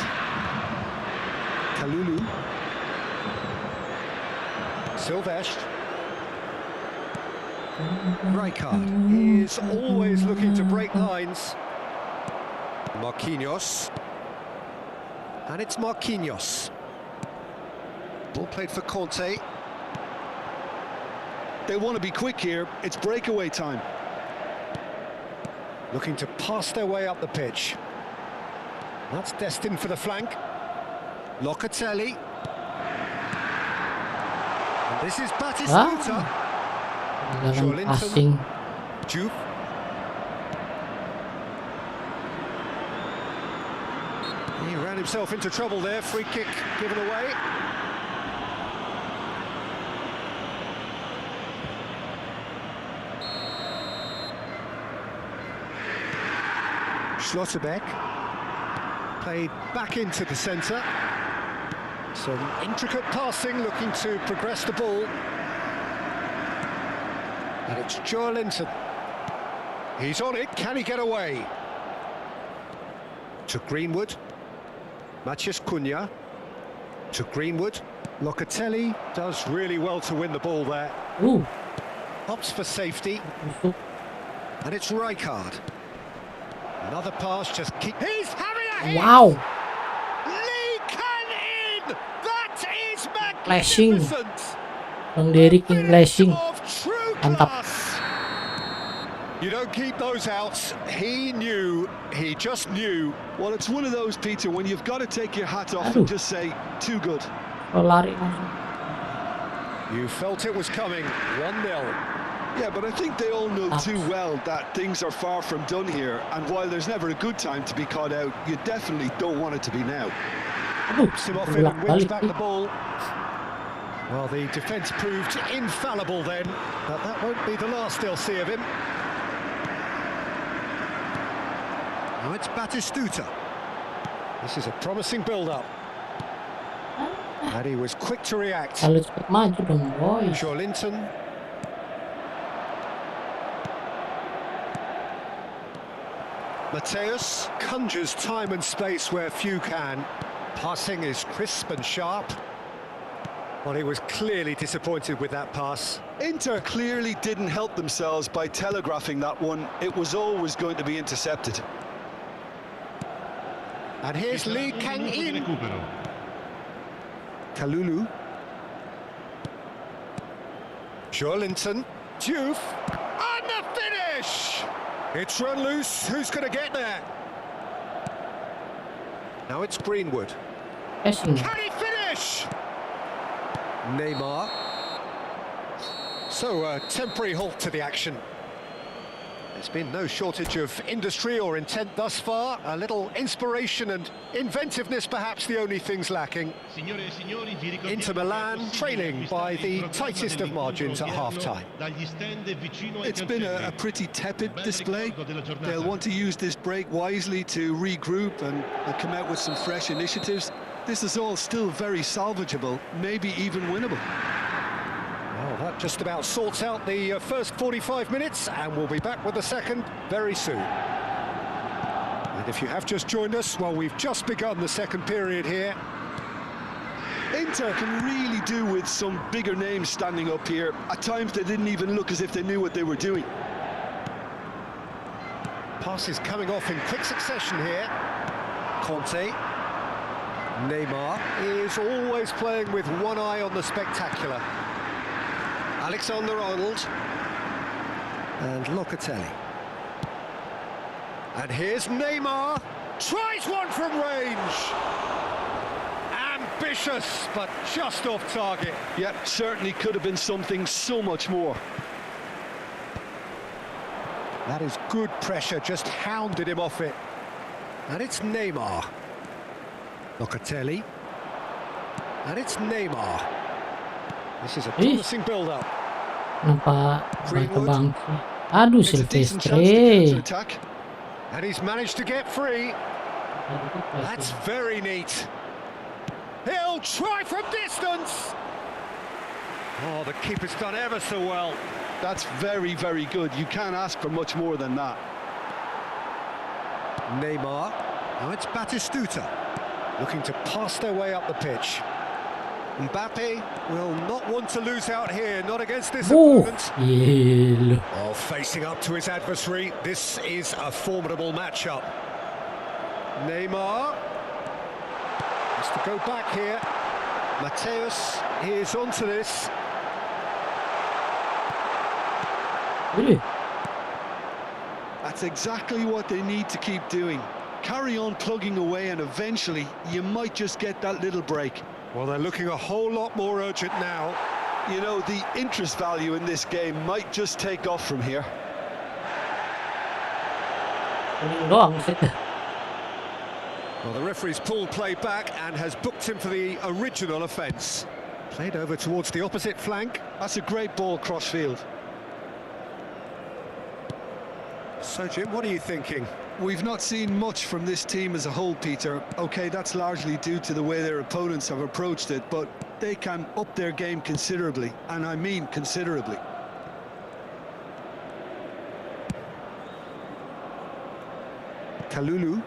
Speaker 2: Kalulu. Silvestre. Rijkaard is always looking to break lines. Marquinhos. And it's Marquinhos. Ball played for Conte.
Speaker 3: They want to be quick here. It's breakaway time.
Speaker 2: Looking to pass their way up the pitch. That's destined for the flank. Locatelli. And this is Batistuta.
Speaker 1: Jalan passing.
Speaker 2: Juve. He ran himself into trouble there. Free kick given away. Schlotterbeck played back into the centre. Some intricate passing, looking to progress the ball. And it's Joelinton. He's on it. Can he get away? To Greenwood. Matheus Cunha. To Greenwood. Locatelli does really well to win the ball there. Opts for safety. And it's Rijkaard. Another pass, just keep. He's having a hit!
Speaker 1: Wow.
Speaker 2: Lee can in! That is
Speaker 1: Flashing.
Speaker 2: magnificent!
Speaker 1: Bang Derek yang flashing.
Speaker 2: Of true
Speaker 1: Mantap.
Speaker 2: class! You don't keep those out. He knew, he just knew.
Speaker 3: Well, it's one of those, Peter, when you've got to take your hat off and just say, too good.
Speaker 1: Kalau lari langsung.
Speaker 2: You felt it was coming. 1-0.
Speaker 3: Yeah, but I think they all know too well that things are far from done here, and while there's never a good time to be caught out, you definitely don't want it to be now.
Speaker 2: Hoops him off in and wins back the ball. Well, the defence proved infallible then, but that won't be the last they'll see of him. Now it's Batistuta. This is a promising build-up. And he was quick to react.
Speaker 1: Kalau cepat maju dong, boy.
Speaker 2: Joelinton. Mateus conjures time and space where few can. Passing is crisp and sharp. Well, he was clearly disappointed with that pass.
Speaker 3: Inter clearly didn't help themselves by telegraphing that one. It was always going to be intercepted.
Speaker 2: And here's Lee Kang-in. Kalulu. Joelinton. Juve. And the finish! It's run loose. Who's going to get there? Now it's Greenwood.
Speaker 1: Passing.
Speaker 2: Can he finish? Neymar. So a temporary halt to the action. There's been no shortage of industry or intent thus far. A little inspiration and inventiveness, perhaps the only things lacking.
Speaker 4: Signore e signori, vi ricordiamo
Speaker 2: Inter
Speaker 4: che è
Speaker 2: Milan
Speaker 4: possibile
Speaker 2: trailing by
Speaker 4: acquistare
Speaker 2: the
Speaker 4: il programma
Speaker 2: tightest of margins at
Speaker 4: dell'incontro
Speaker 2: half-time.
Speaker 4: odierno dagli stand vicino ai
Speaker 3: It's been a
Speaker 4: cancelli.
Speaker 3: pretty tepid
Speaker 4: Bel
Speaker 3: display.
Speaker 4: ricordo della giornata.
Speaker 3: They'll want to use this break wisely to regroup and come out with some fresh initiatives. This is all still very salvageable, maybe even winnable.
Speaker 2: Well, that just about sorts out the first 45 minutes, and we'll be back with the second very soon. And if you have just joined us, well, we've just begun the second period here.
Speaker 3: Inter can really do with some bigger names standing up here. At times they didn't even look as if they knew what they were doing.
Speaker 2: Passes coming off in quick succession here. Conte. Neymar is always playing with one eye on the spectacular. Alexander-Arnold and Locatelli. And here's Neymar, tries one from range. Ambitious, but just off target.
Speaker 3: Yeah, certainly could have been something so much more.
Speaker 2: That is good pressure, just hounded him off it. And it's Neymar. Locatelli. And it's Neymar. This is a promising build-up.
Speaker 1: Kenapa balik ke bank sih? Aduh,
Speaker 3: It's a decent chance to get
Speaker 1: Silvestre.
Speaker 3: counter-attack.
Speaker 2: And he's managed to get free. That's very neat. He'll try from distance. Oh, the keeper's done ever so well.
Speaker 3: That's very, very good. You can't ask for much more than that.
Speaker 2: Neymar. Now it's Batistuta. Looking to pass their way up the pitch. Mbappe will not want to lose out here, not against this opponent.
Speaker 1: Gila.
Speaker 2: Oh, facing up to his adversary, this is a formidable matchup. Neymar has to go back here. Mateus is onto this.
Speaker 1: Really?
Speaker 3: That's exactly what they need to keep doing. Carry on plugging away and eventually you might just get that little break.
Speaker 2: Well, they're looking a whole lot more urgent now.
Speaker 3: You know, the interest value in this game might just take off from here.
Speaker 1: Kuning doang sih.
Speaker 2: Well, the referee's pulled play back and has booked him for the original offence. Played over towards the opposite flank.
Speaker 3: That's a great ball cross-field.
Speaker 2: So, Jim, what are you thinking?
Speaker 3: We've not seen much from this team as a whole, Peter. OK, that's largely due to the way their opponents have approached it, but they can up their game considerably, and I mean considerably.
Speaker 2: Kalulu.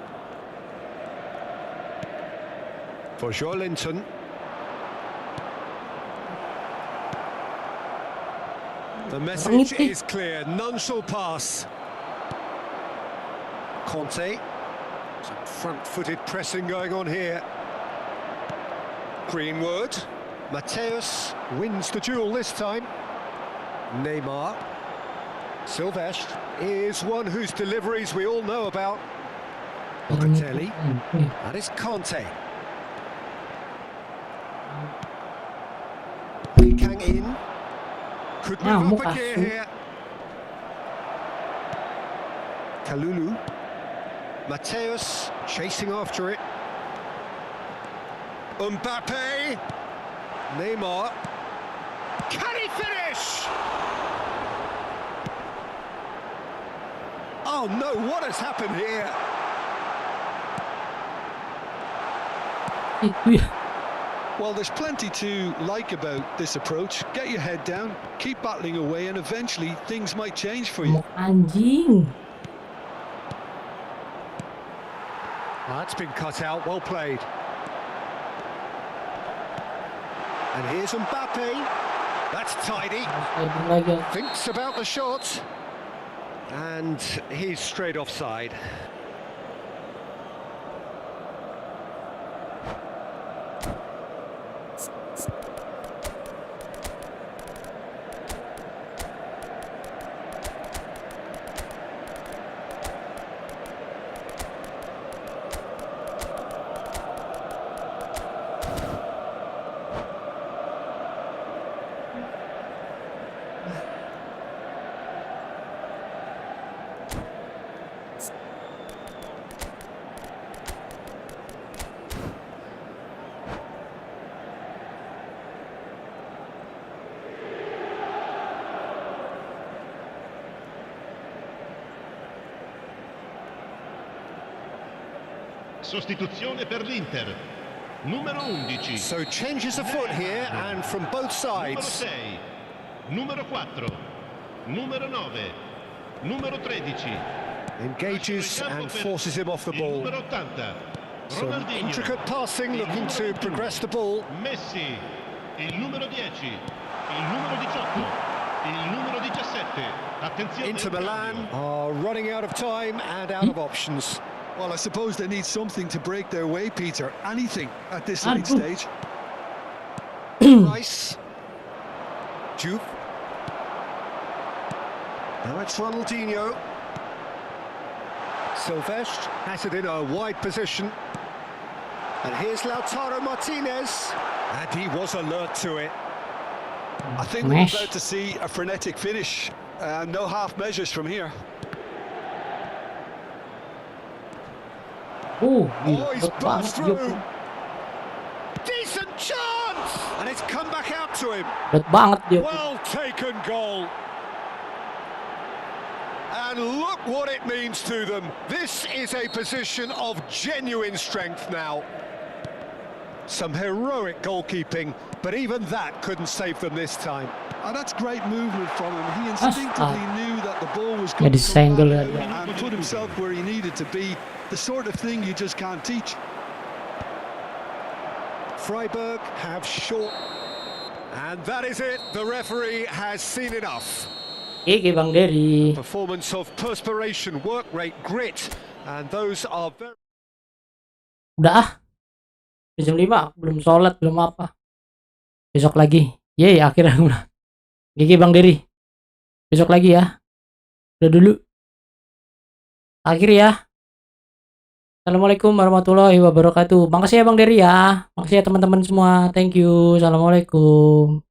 Speaker 2: For Joelinton. The message is clear, none shall pass. Conte. Some front-footed pressing going on here. Greenwood. Mateus wins the duel this time. Neymar. Silvestre is one whose deliveries we all know about. Locatelli. That is Conte. Kang in. Could move up a gear here. Kalulu. Mateus chasing after it. Mbappe. Neymar. Can he finish? Oh no, what has happened here?
Speaker 1: Itu ya.
Speaker 3: Well, there's plenty to like about this approach. Get your head down, keep battling away, and eventually things might change for you.
Speaker 1: Mau anjing.
Speaker 2: Well, that's been cut out, well played. And here's Mbappe. That's tidy.
Speaker 1: Sliding lagi.
Speaker 2: Thinks about the shot. And he's straight offside.
Speaker 4: Sostituzione per l'Inter. Numero 11.
Speaker 2: So changes of foot here and from both
Speaker 4: Numero
Speaker 2: sides.
Speaker 4: 6. Numero 4. Numero 9. Numero 13.
Speaker 2: Engages and forces him off the
Speaker 4: Il
Speaker 2: ball.
Speaker 4: numero 80.
Speaker 2: Some
Speaker 4: Ronaldinho.
Speaker 2: intricate passing,
Speaker 4: Il
Speaker 2: looking
Speaker 4: numero
Speaker 2: to
Speaker 4: 21.
Speaker 2: progress the ball.
Speaker 4: Messi. Il numero 10. Il numero 18. Il numero 17. Attenzione.
Speaker 2: Inter
Speaker 4: il
Speaker 2: Milan
Speaker 4: cambio.
Speaker 2: are running out of time and out of options.
Speaker 3: Well, I suppose they need something to break their way, Peter. Anything at this late
Speaker 1: Aduh.
Speaker 3: stage.
Speaker 2: Rice. Juve. Now it's Ronaldinho. Silvestre has it in a wide position. And here's Lautaro Martinez. And he was alert to it.
Speaker 3: I think we're
Speaker 1: Mesh.
Speaker 3: about to see a frenetic finish. No half measures from here.
Speaker 2: Oh,
Speaker 1: Gila,
Speaker 2: he's
Speaker 1: berat
Speaker 2: burst
Speaker 1: banget dia,
Speaker 2: through. Decent chance! And it's come back out to him.
Speaker 1: berat banget dia.
Speaker 2: Well taken goal. And look what it means to them. This is a position of genuine strength now. Some heroic goalkeeping, but even that couldn't save them this time.
Speaker 3: And that's great movement from him. He instinctively knew that the ball was
Speaker 1: Ya
Speaker 3: going to come
Speaker 1: disenggol
Speaker 3: back
Speaker 1: ya.
Speaker 3: and put himself where he needed to be. The sort of thing you just can't teach.
Speaker 2: Freiburg have short. And that is it. The referee has seen enough.
Speaker 1: Oke Bang Dery.
Speaker 2: Performance of perspiration, work rate, grit. And those are very...
Speaker 1: Udah ah. Udah jam 5, belum sholat, belum apa. Besok lagi. Yeay, akhirnya udah. GG Bang Dery. Besok lagi ya. Udah dulu. Akhir ya. Assalamualaikum warahmatullahi wabarakatuh. Makasih ya Bang Dery ya. Makasih ya teman-teman semua. Thank you. Assalamualaikum.